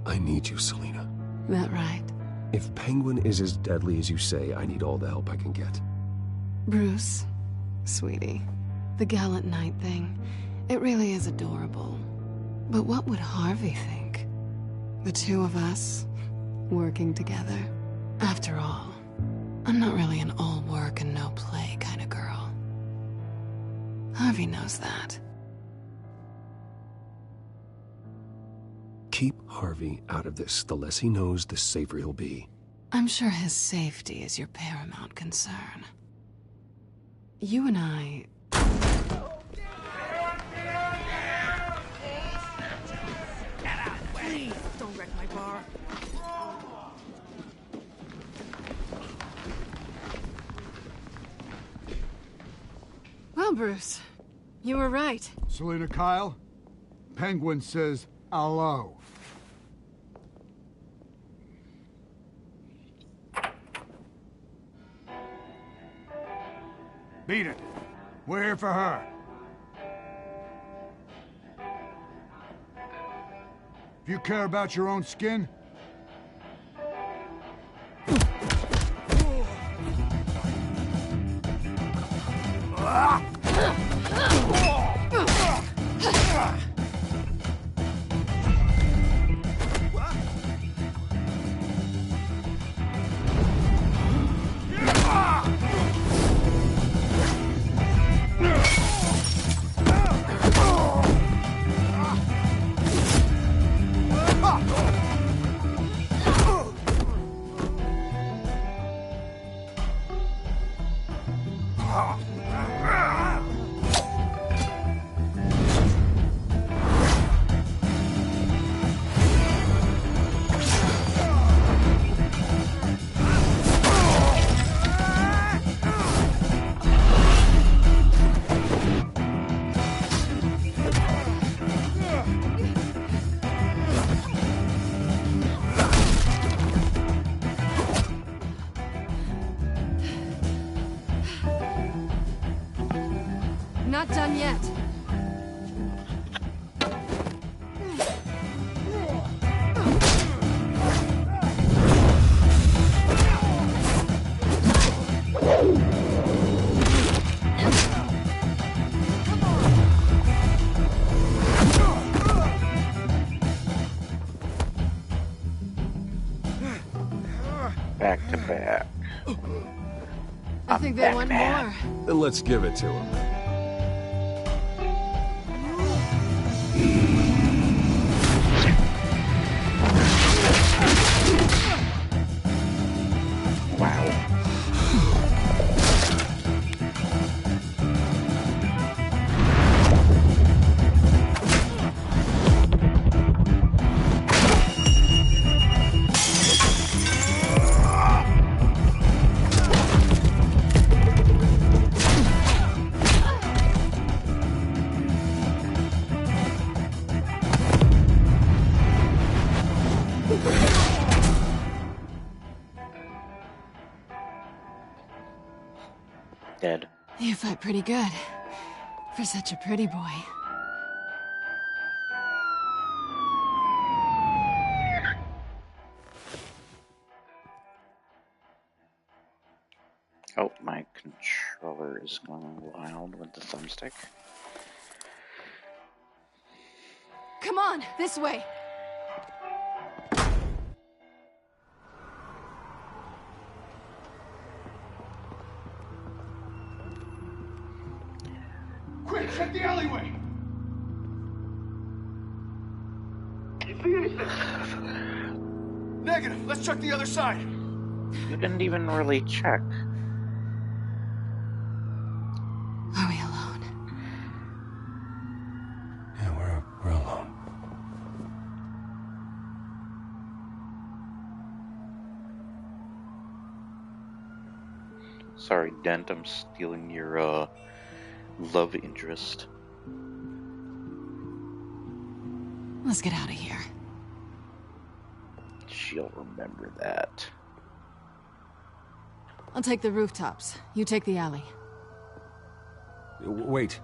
I need you, Selina. That right? If Penguin is as deadly as you say, I need all the help I can get. Bruce, sweetie, the gallant knight thing, it really is adorable. But what would Harvey think? The two of us, working together. After all, I'm not really an all work and no play kind of girl. Harvey knows that. Keep Harvey out of this. The less he knows, the safer he'll be. I'm sure his safety is your paramount concern. You and I... Please, don't wreck my bar. Well, Bruce, you were right. Selina Kyle, Penguin says hello. Beat it. We're here for her. If you care about your own skin, back to back. I think they want more. Then let's give it to them. Wow. Dead. You fight pretty good. For such a pretty boy. Oh, my controller is going wild with the thumbstick. Come on, this way. Quick, check the alleyway! You see anything? Negative. Let's check the other side. You didn't even really check. Are we alone? Yeah, we're alone. Sorry, Dent, I'm stealing your, love interest. Let's get out of here. She'll remember that. I'll take the rooftops. You take the alley. Wait.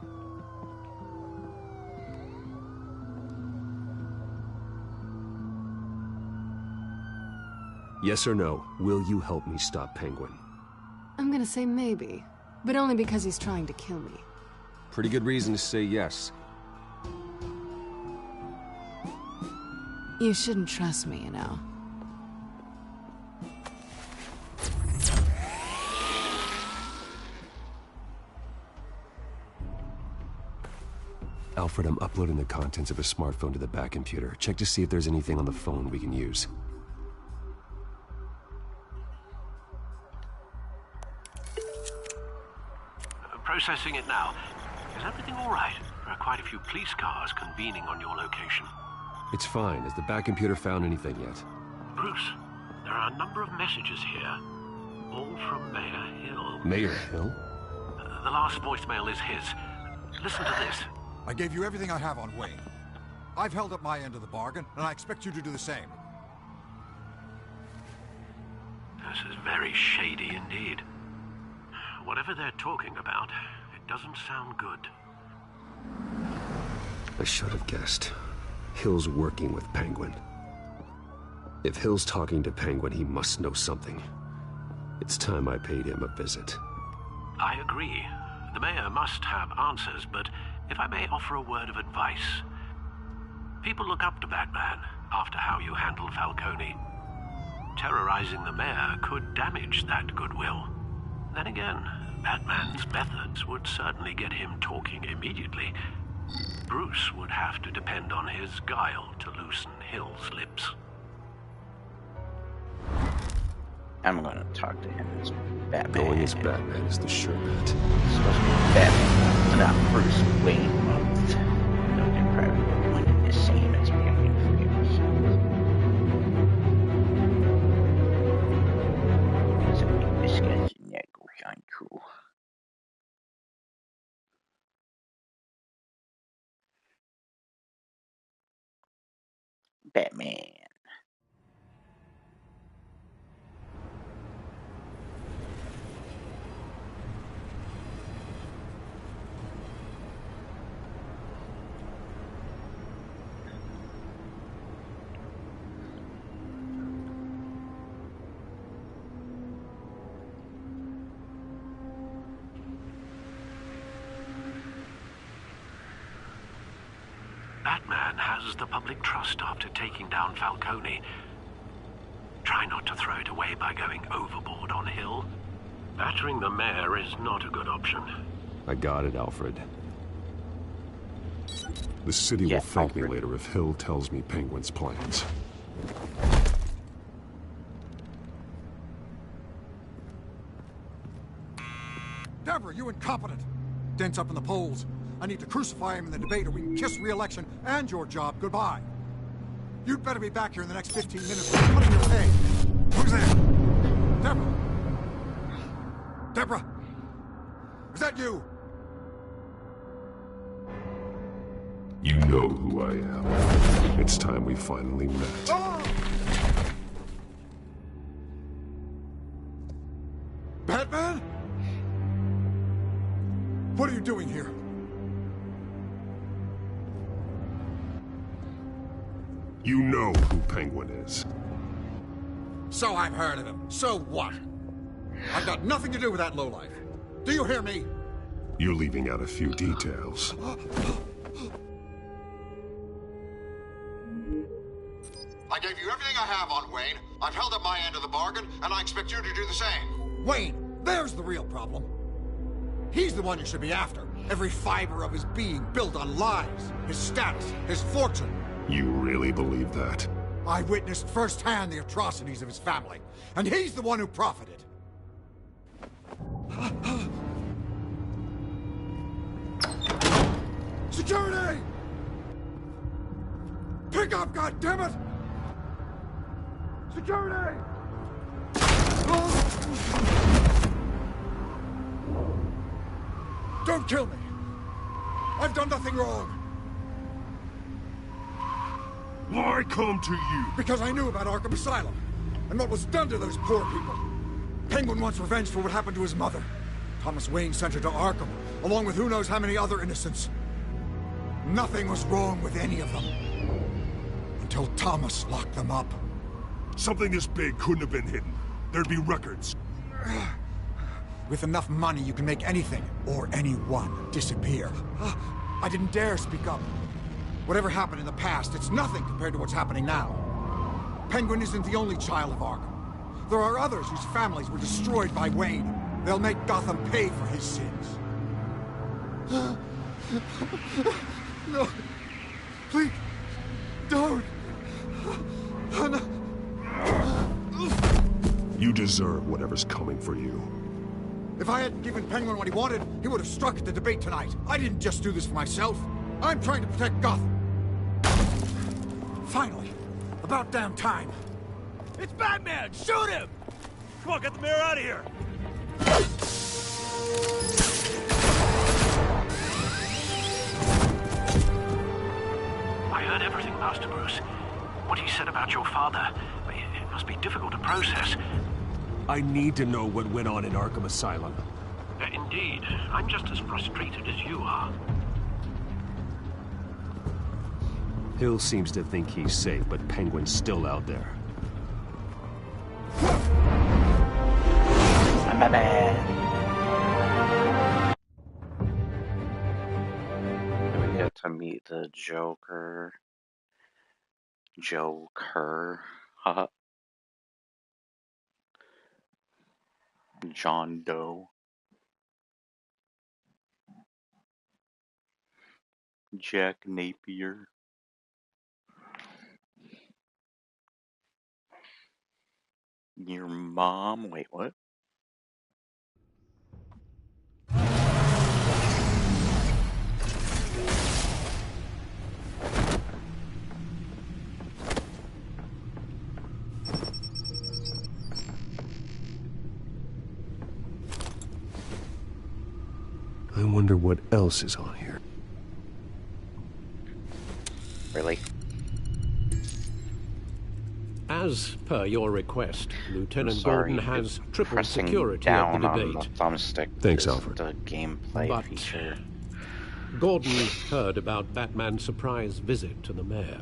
Yes or no, will you help me stop Penguin? I'm gonna say maybe, but only because he's trying to kill me. Pretty good reason to say yes. You shouldn't trust me, you know. Alfred, I'm uploading the contents of a smartphone to the back computer. Check to see if there's anything on the phone we can use. Processing it now. Is everything all right? There are quite a few police cars convening on your location. It's fine. Has the back computer found anything yet? Bruce, there are a number of messages here, all from Mayor Hill. Mayor Hill? The last voicemail is his. Listen to this. I gave you everything I have on Wayne. I've held up my end of the bargain, and I expect you to do the same. This is very shady indeed. Whatever they're talking about, it doesn't sound good. I should have guessed. Hill's working with Penguin. If Hill's talking to Penguin, he must know something. It's time I paid him a visit. I agree. The mayor must have answers, but if I may offer a word of advice. People look up to Batman after how you handled Falcone. Terrorizing the mayor could damage that goodwill. Then again, Batman's methods would certainly get him talking immediately. Bruce would have to depend on his guile to loosen Hill's lips. I'm gonna talk to him as Batman. Going as Batman is the sure bet. It's supposed to be Batman, not Bruce Wayne month. No, they're probably one and the same as Batman. There's a big discussion that goes on too. Batman. Batman has the public trust after taking down Falcone. Try not to throw it away by going overboard on Hill. Battering the mayor is not a good option. I got it, Alfred. The city will thank me later if Hill tells me Penguin's plans. Deborah, you incompetent! Dent's up in the polls. I need to crucify him in the debate or we can kiss re-election and your job goodbye. You'd better be back here in the next 15 minutes or I'm cutting your pay. Who's there? Deborah! Deborah! Is that you? You know who I am. It's time we finally met. Oh! Batman? What are you doing here? You know who Penguin is. So I've heard of him. So what? I've got nothing to do with that lowlife. Do you hear me? You're leaving out a few details. I gave you everything I have on Wayne. I've held up my end of the bargain, and I expect you to do the same. Wayne, there's the real problem. He's the one you should be after. Every fiber of his being built on lies, his status, his fortune. You really believe that? I witnessed firsthand the atrocities of his family, and he's the one who profited. Security! Pick up, goddammit! Security! Don't kill me! I've done nothing wrong! Why come to you? Because I knew about Arkham Asylum, and what was done to those poor people. Penguin wants revenge for what happened to his mother. Thomas Wayne sent her to Arkham, along with who knows how many other innocents. Nothing was wrong with any of them. Until Thomas locked them up. Something this big couldn't have been hidden. There'd be records. With enough money, you can make anything, or anyone, disappear. I didn't dare speak up. Whatever happened in the past, it's nothing compared to what's happening now. Penguin isn't the only child of Arkham. There are others whose families were destroyed by Wayne. They'll make Gotham pay for his sins. No. Please. Don't. No. You deserve whatever's coming for you. If I hadn't given Penguin what he wanted, he would have struck at the debate tonight. I didn't just do this for myself. I'm trying to protect Gotham. Finally. About damn time. It's Batman! Shoot him! Come on, get the mayor out of here! I heard everything, Master Bruce. What he said about your father, it must be difficult to process. I need to know what went on in Arkham Asylum. Indeed. I'm just as frustrated as you are. Hill seems to think he's safe, but Penguin's still out there. We get to meet the Joker. Haha. John Doe. Jack Napier. Your mom? Wait, what? I wonder what else is on here. Really? As per your request, Lieutenant Gordon has triple pressing security down at the on debate. the thumbstick. Thanks, is Alfred. The gameplay But feature. Gordon heard about Batman's surprise visit to the mayor.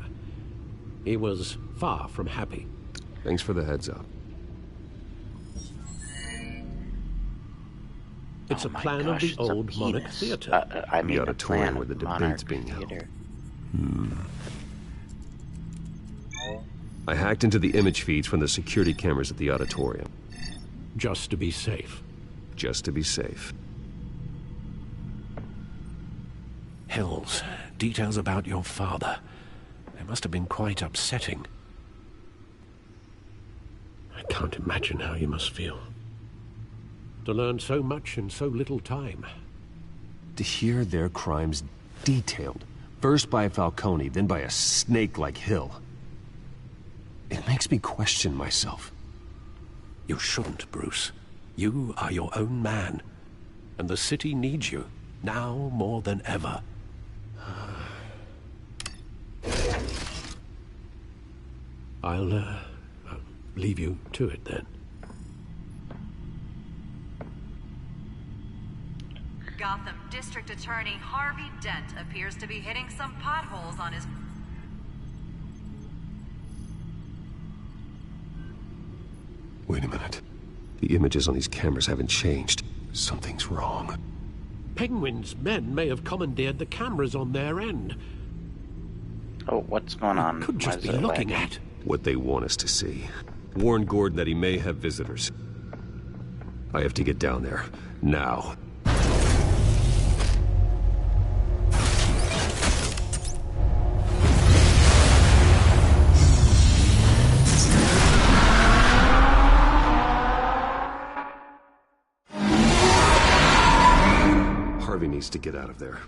He was far from happy. Thanks for the heads up. It's a plan gosh, of it's the a old Monarch penis. Theatre. I mean, The the auditorium plan where the of the debate's Monarch being held. Theater. I hacked into the image feeds from the security cameras at the auditorium. Just to be safe. Just to be safe. Hells, details about your father. They must have been quite upsetting. I can't imagine how you must feel. To learn so much in so little time. To hear their crimes detailed, first by Falcone, then by a snake like Hill. It makes me question myself. You shouldn't, Bruce. You are your own man. And the city needs you, now more than ever. I'll leave you to it then. Gotham District Attorney Harvey Dent appears to be hitting some potholes on his... Wait a minute. The images on these cameras haven't changed. Something's wrong. Penguin's men may have commandeered the cameras on their end. Oh, what's going on? Could just be looking at what they want us to see. Warn Gordon that he may have visitors. I have to get down there. Now. Harvey needs to get out of there.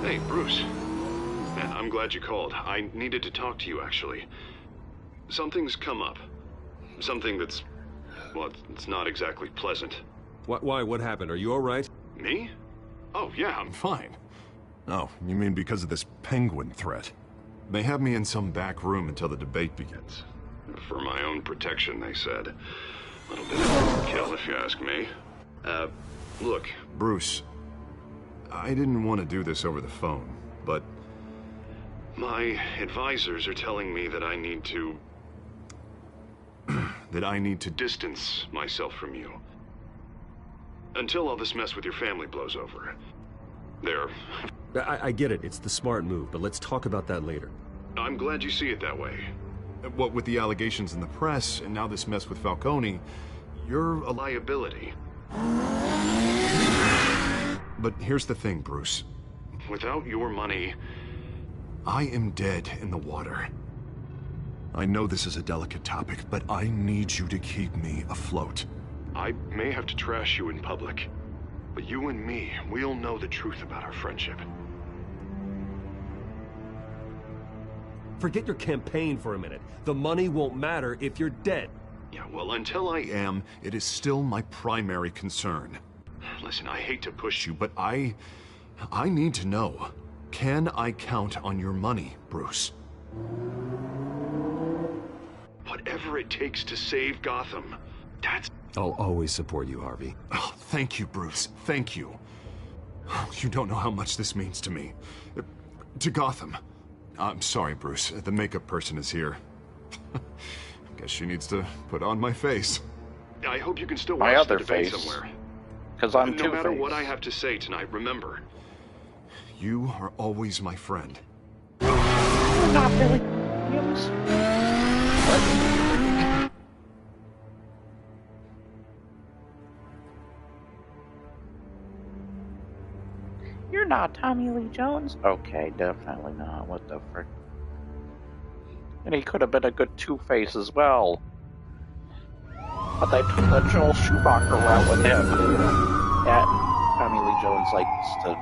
Hey, Bruce. Man, I'm glad you called. I needed to talk to you, actually. Something's come up. Something that's... well, it's not exactly pleasant. Why? What happened? Are you all right? Me? Oh, yeah, I'm fine. Oh, you mean because of this penguin threat? They have me in some back room until the debate begins. For my own protection, they said. A little bit of overkill, if you ask me. Look. Bruce, I didn't want to do this over the phone, but... my advisors are telling me that I need to... that I need to distance myself from you. Until all this mess with your family blows over. There. I get it. It's the smart move, but let's talk about that later. I'm glad you see it that way. What with the allegations in the press, and now this mess with Falcone, you're a liability. But here's the thing, Bruce. Without your money... I am dead in the water. I know this is a delicate topic, but I need you to keep me afloat. I may have to trash you in public, but you and me, we'll know the truth about our friendship. Forget your campaign for a minute. The money won't matter if you're dead. Yeah, well, until I am, it is still my primary concern. Listen, I hate to push you, but I need to know. Can I count on your money, Bruce? Whatever it takes to save Gotham, that's... I'll always support you, Harvey. Oh, thank you, Bruce. Thank you. You don't know how much this means to me. To Gotham. I'm sorry, Bruce. The makeup person is here. Guess she needs to put on my face. I hope you can still my watch other the debate face. somewhere. Because I'm No matter Two-Face. what I have to say tonight, remember. You are always my friend. Not Billy Williams. You're not Tommy Lee Jones. Okay, definitely not. What the frick? And he could have been a good Two-Face as well. But they took the Joel Schumacher route with him. That Tommy Lee Jones likes to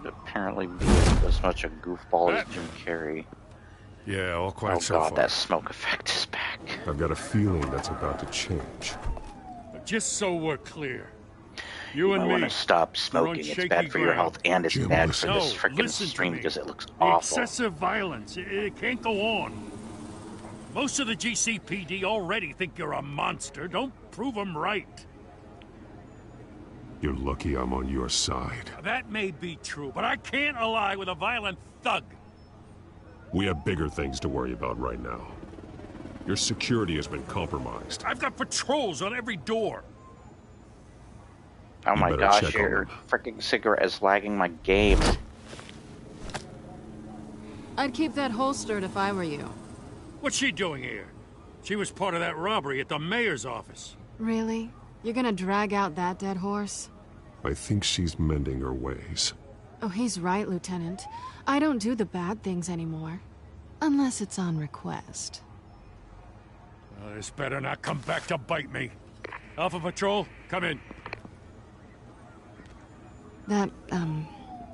apparently be as much a goofball as Jim Carrey. Yeah, all quiet oh so god, far. that smoke effect is back. I've got a feeling that's about to change. Just so we're clear. You and I me. want to stop smoking. It's bad for your health, and it's bad for this No, freaking listen to stream me. because it looks The awful. excessive violence, it can't go on. Most of the GCPD already think you're a monster. Don't prove them right. You're lucky I'm on your side. That may be true, but I can't ally with a violent thug. We have bigger things to worry about right now. Your security has been compromised. I've got patrols on every door. Oh my better gosh, check on your them. freaking cigarette is lagging my game. I'd keep that holstered if I were you. What's she doing here? She was part of that robbery at the mayor's office. Really? You're gonna drag out that dead horse? I think she's mending her ways. Oh, he's right, Lieutenant. I don't do the bad things anymore. Unless it's on request. This better not come back to bite me. Alpha Patrol, come in. That,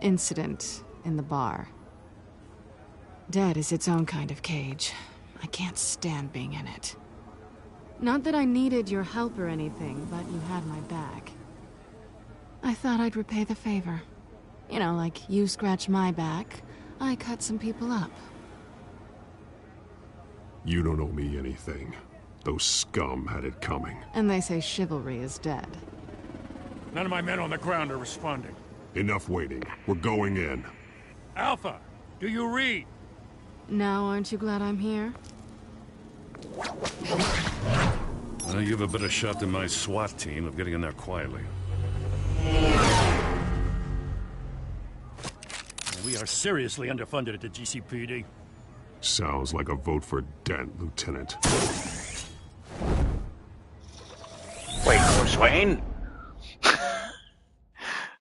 incident in the bar. Dead is its own kind of cage. I can't stand being in it. Not that I needed your help or anything, but you had my back. I thought I'd repay the favor. You know, like you scratch my back, I cut some people up. You don't owe me anything. Those scum had it coming. And they say chivalry is dead. None of my men on the ground are responding. Enough waiting. We're going in. Alpha, do you read? Now, aren't you glad I'm here? You have a better shot than my SWAT team of getting in there quietly. We are seriously underfunded at the GCPD. Sounds like a vote for Dent, Lieutenant. Wait, Bruce Wayne?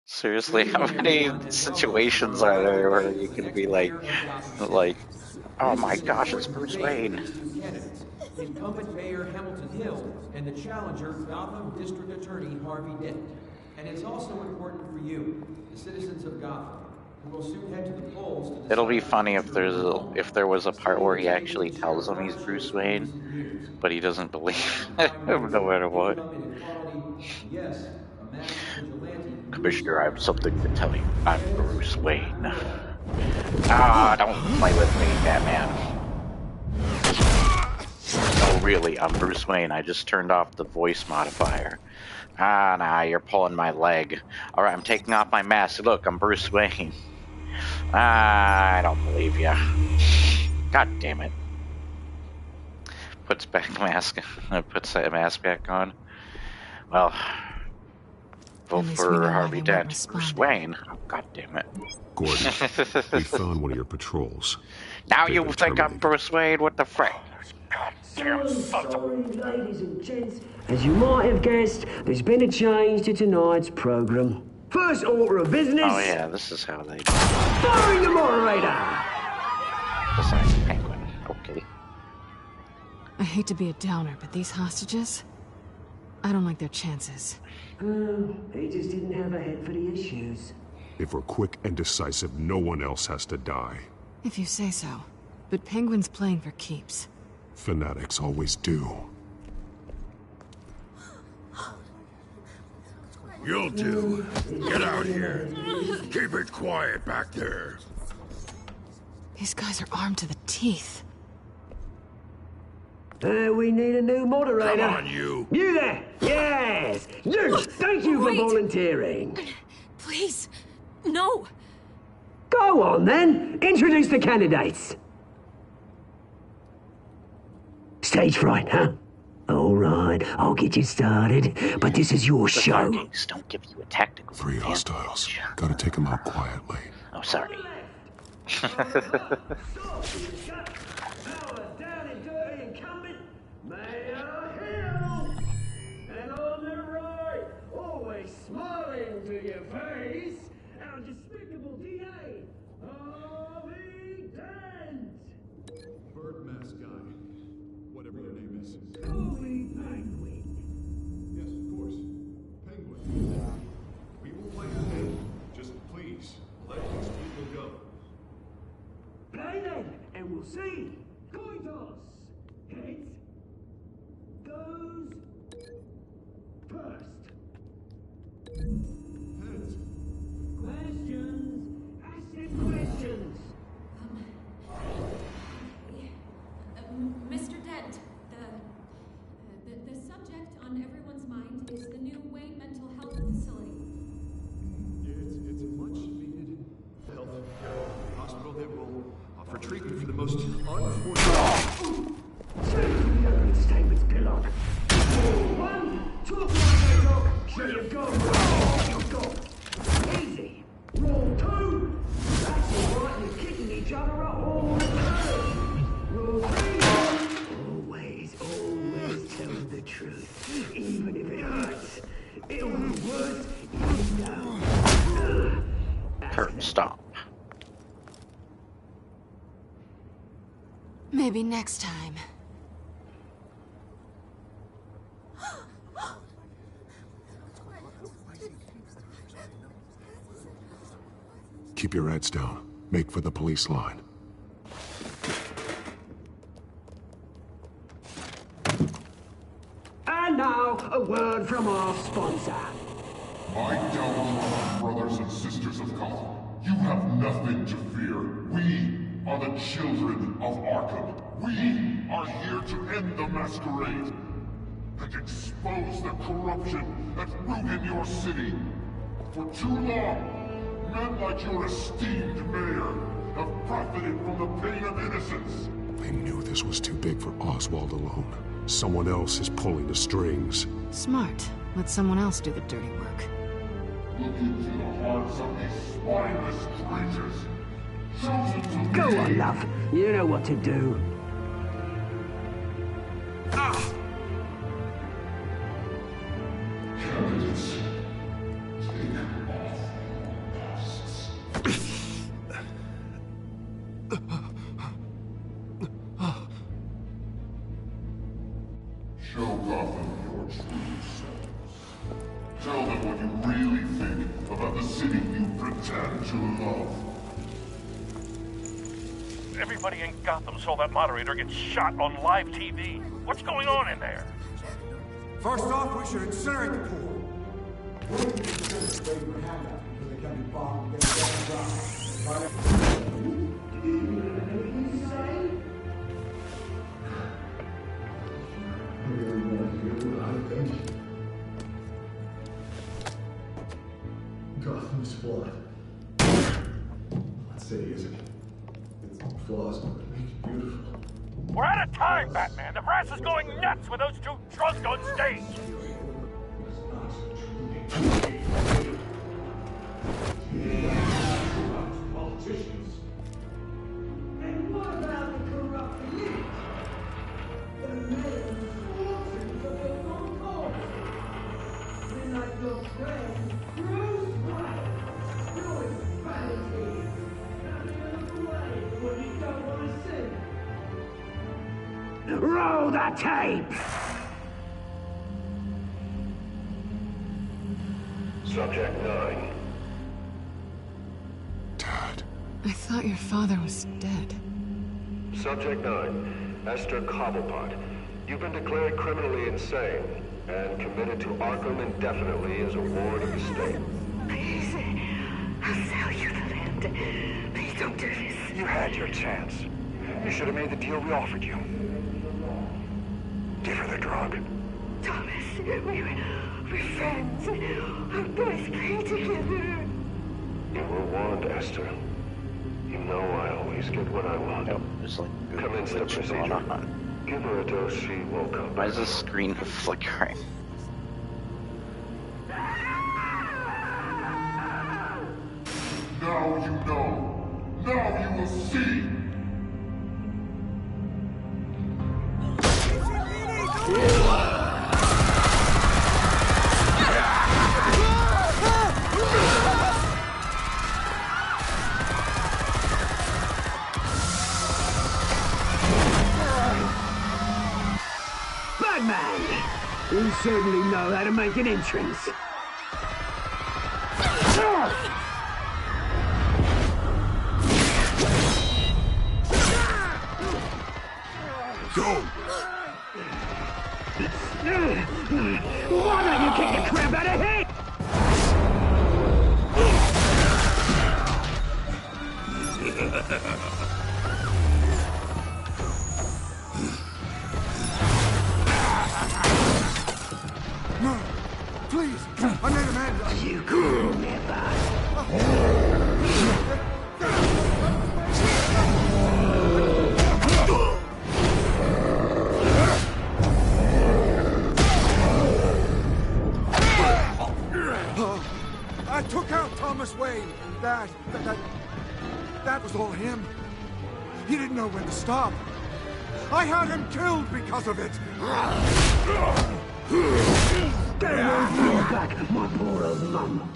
Seriously, how many situations are there where you can be like, oh my gosh, it's Bruce Wayne. Incumbent Mayor Hamilton Hill and the challenger Gotham District Attorney Harvey Dent. And it's also important for you, the citizens of Gotham, who will soon head to the polls to decide. It'll be funny if there was a part where he actually tells him he's Bruce Wayne, but he doesn't believe him no matter what. Yes, a masked vigilante. Commissioner, I have something to tell you. I'm Bruce Wayne. Ah, don't play with me, Batman. Oh, really? I'm Bruce Wayne. I just turned off the voice modifier. Ah, nah, you're pulling my leg. Alright, I'm taking off my mask. Look, I'm Bruce Wayne. Ah, I don't believe ya. God damn it. Puts that mask back on. Well, vote for Harvey Dent. Bruce Wayne. Oh, God damn it. Gordon, we found one of your patrols. Now you think I'm Bruce Wayne? What the frick? Sorry, ladies and gents. As you might have guessed, there's been a change to tonight's program. First order of business. Oh yeah, this is how they do. Firing the moderator. Besides Penguin. Okay. I hate to be a downer, but these hostages, I don't like their chances. He just didn't have a head for the issues. If we're quick and decisive, no one else has to die. If you say so. But Penguin's playing for keeps. Fanatics always do. You'll do. Get out here. Keep it quiet back there. These guys are armed to the teeth. We need a new moderator. Come on, you. You there. Yes. You. Thank you for volunteering. Please. No. Go on, then. Introduce the candidates. Stage fright, huh? All right, I'll get you started, but this is your show. Don't give you a tactical 3 hostiles. Gotta take them out quietly. Oh, sorry. And on the right, always smiling to your face, our despicable DA, Harvey Dent. Bird mask guy. Whatever your name is. Call me Penguin. Yes, of course. Penguin. We will play the game. Just please, let these people go. Play then, and we'll see. Coin toss. Heads goes first. Heads. Questions. Ask them questions. Mr. Dent, the subject on everyone's mind is the new Wayne Mental Health Facility. It's a much-needed health hospital that will offer treatment for the most unfortunate. Statements, Pillock. 1, talk like a dog. Show you go. the truth, even if it hurts. It'll be worth if you don't. Kurt, stop. Maybe next time. Keep your heads down. Make for the police line. And now, a word from our sponsor. My downtrodden brothers and sisters of Gotham, you have nothing to fear. We are the children of Arkham. We are here to end the masquerade and expose the corruption that's rooted your city. For too long, men like your esteemed mayor have profited from the pain of innocence. They knew this was too big for Oswald alone. Someone else is pulling the strings. Smart. Let someone else do the dirty work. Look into the hearts of these spineless creatures. Chosen to Go be... on, love. You know what to do. Candidates, take off masks. Show Gotham your true selves. Tell them what you really think about the city you pretend to love. Everybody in Gotham saw that moderator get shot on live TV. What's going on in there? First off, we should incinerate the pool. Gotham's flawed. That city isn't. Its flaws don't make it beautiful. We're out of time, Batman. The press is going nuts with those two drunks on stage. Politicians. And what about the corrupt elite? The mayor's fortunes of their own cause. They're like your friend, Bruce Wayne. You're his vanity. Now you look away when you don't want to see. Roll the tape! Subject 9. I thought your father was dead. Subject 9, Esther Cobblepot. You've been declared criminally insane and committed to Arkham indefinitely as a ward of the state. Please, I'll sell you the land. Please don't do this. You had your chance. You should have made the deal we offered you. Give her the drug. Thomas, we're friends. Our boys play together. You were warned, Esther. You know I always get what I want. Nope, there's like Commence the procedure. going on. Give her a dose she woke up. Why is the screen flickering? Now you know. Now you will see. Batman! You certainly know how to make an entrance. Go! Why don't you kick the crap out of him? No, please, I made Amanda. You could never. I took out Thomas Wayne. That was all him. He didn't know when to stop. I had him killed because of it. Gotham.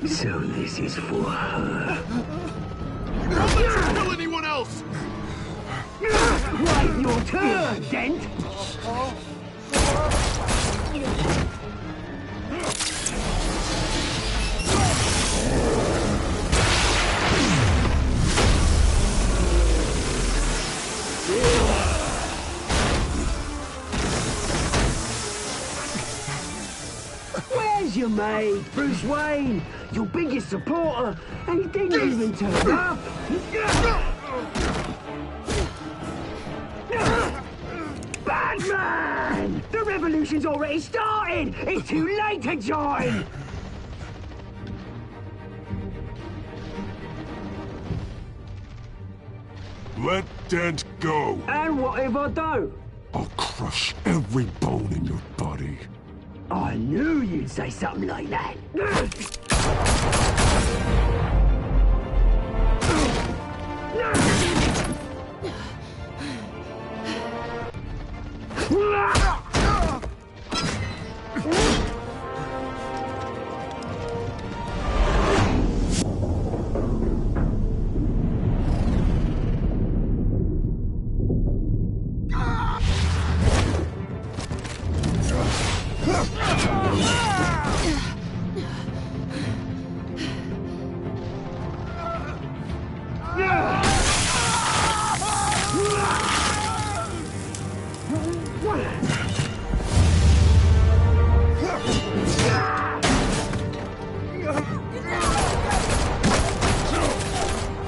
So this is for her. Don't let her kill anyone else! Right, your turn, Dent! Where's your mate, Bruce Wayne? Your biggest supporter, and he didn't even turn up. Batman! The revolution's already started! It's too late to join! Let Dent go. And what if I don't? I'll crush every bone in your body. I knew you'd say something like that.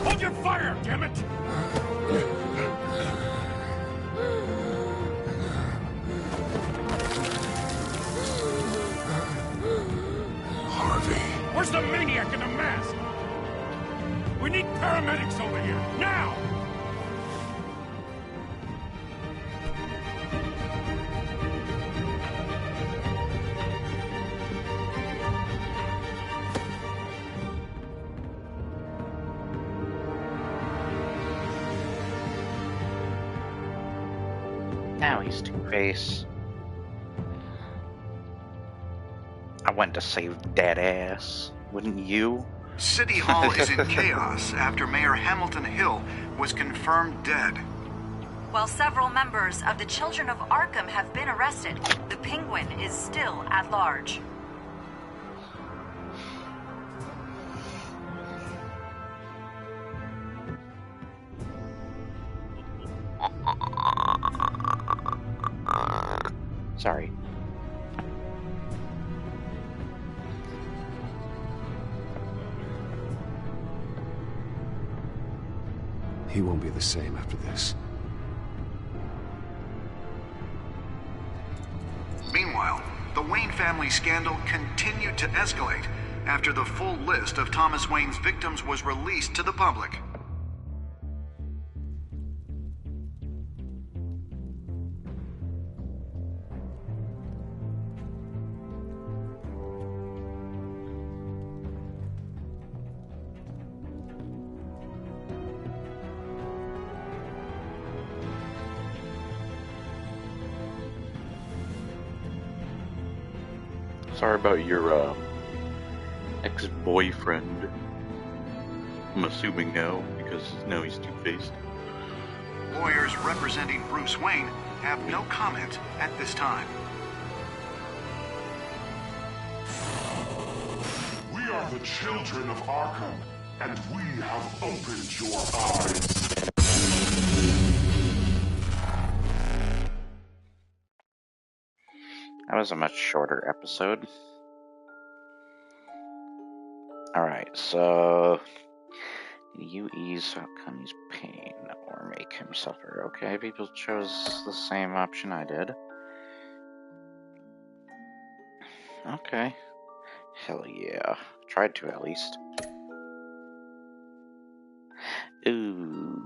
Hold your fire, damn it! Harvey. Where's the maniac in the mask? We need paramedics over here, now! Now he's Two-Face. I went to save dead ass. Wouldn't you? City Hall is in chaos after Mayor Hamilton Hill was confirmed dead. While several members of the Children of Arkham have been arrested, the Penguin is still at large. Sorry. He won't be the same after this. Meanwhile, the Wayne family scandal continued to escalate after the full list of Thomas Wayne's victims was released to the public. Sorry about your ex-boyfriend. I'm assuming now, because now he's Two-Faced. Lawyers representing Bruce Wayne have no comment at this time. We are the children of Arkham, and we have opened your eyes. That was a much shorter episode. Alright, so... you ease Falcone's pain or make him suffer. Okay, people chose the same option I did. Okay. Hell yeah. Tried to, at least. Ooh.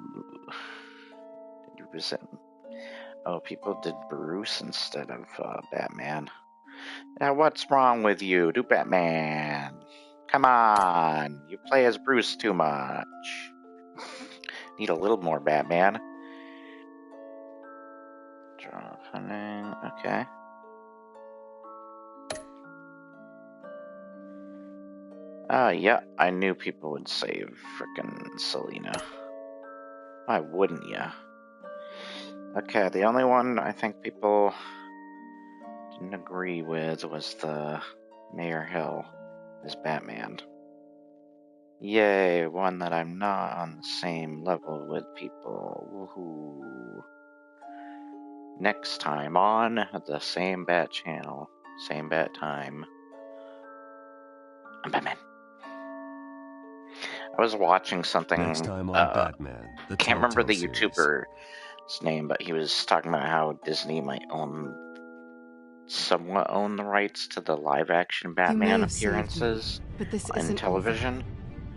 Did you present? Oh, people did Bruce instead of Batman. Now, what's wrong with you? Do Batman. Come on. You play as Bruce too much. Need a little more Batman. Okay. Yeah, I knew people would save frickin' Selena. Why wouldn't ya? Okay, the only one I think people didn't agree with was the Mayor Hill as Batman. Yay, one that I'm not on the same level with people. Woohoo. Next time on the same Bat channel, same Bat time. I'm Batman. I was watching something. Next time on Batman, the Can't remember the Telltale series. YouTuber's name, but he was talking about how Disney might somewhat own the rights to the live-action Batman appearances but this in isn't television. Over.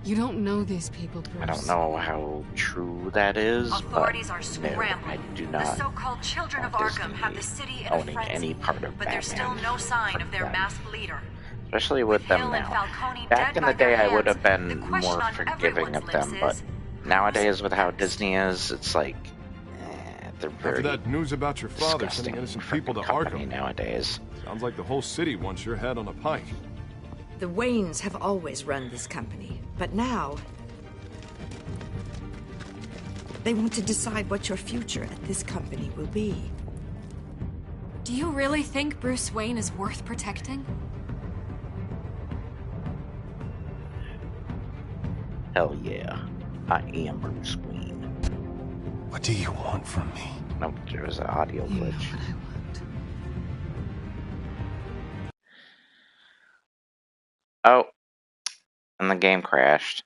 You don't know these people, Bruce. I don't know how true that is, Authorities but are scrambling. No, I do not. The so-called Children of Arkham have the city in a frenzy, any part of but there's still no sign of their masked leader. Especially with them now. Back in the day, I would have been more forgiving of them, but nowadays, with how Disney is, it's like they're very After that news about your father sending innocent people to Arkham nowadays. Sounds like the whole city wants your head on a pike. The Waynes have always run this company, but now they want to decide what your future at this company will be. Do you really think Bruce Wayne is worth protecting? Hell yeah, I am Bruce Wayne. What do you want from me? Nope, there was an audio glitch. Oh, and the game crashed.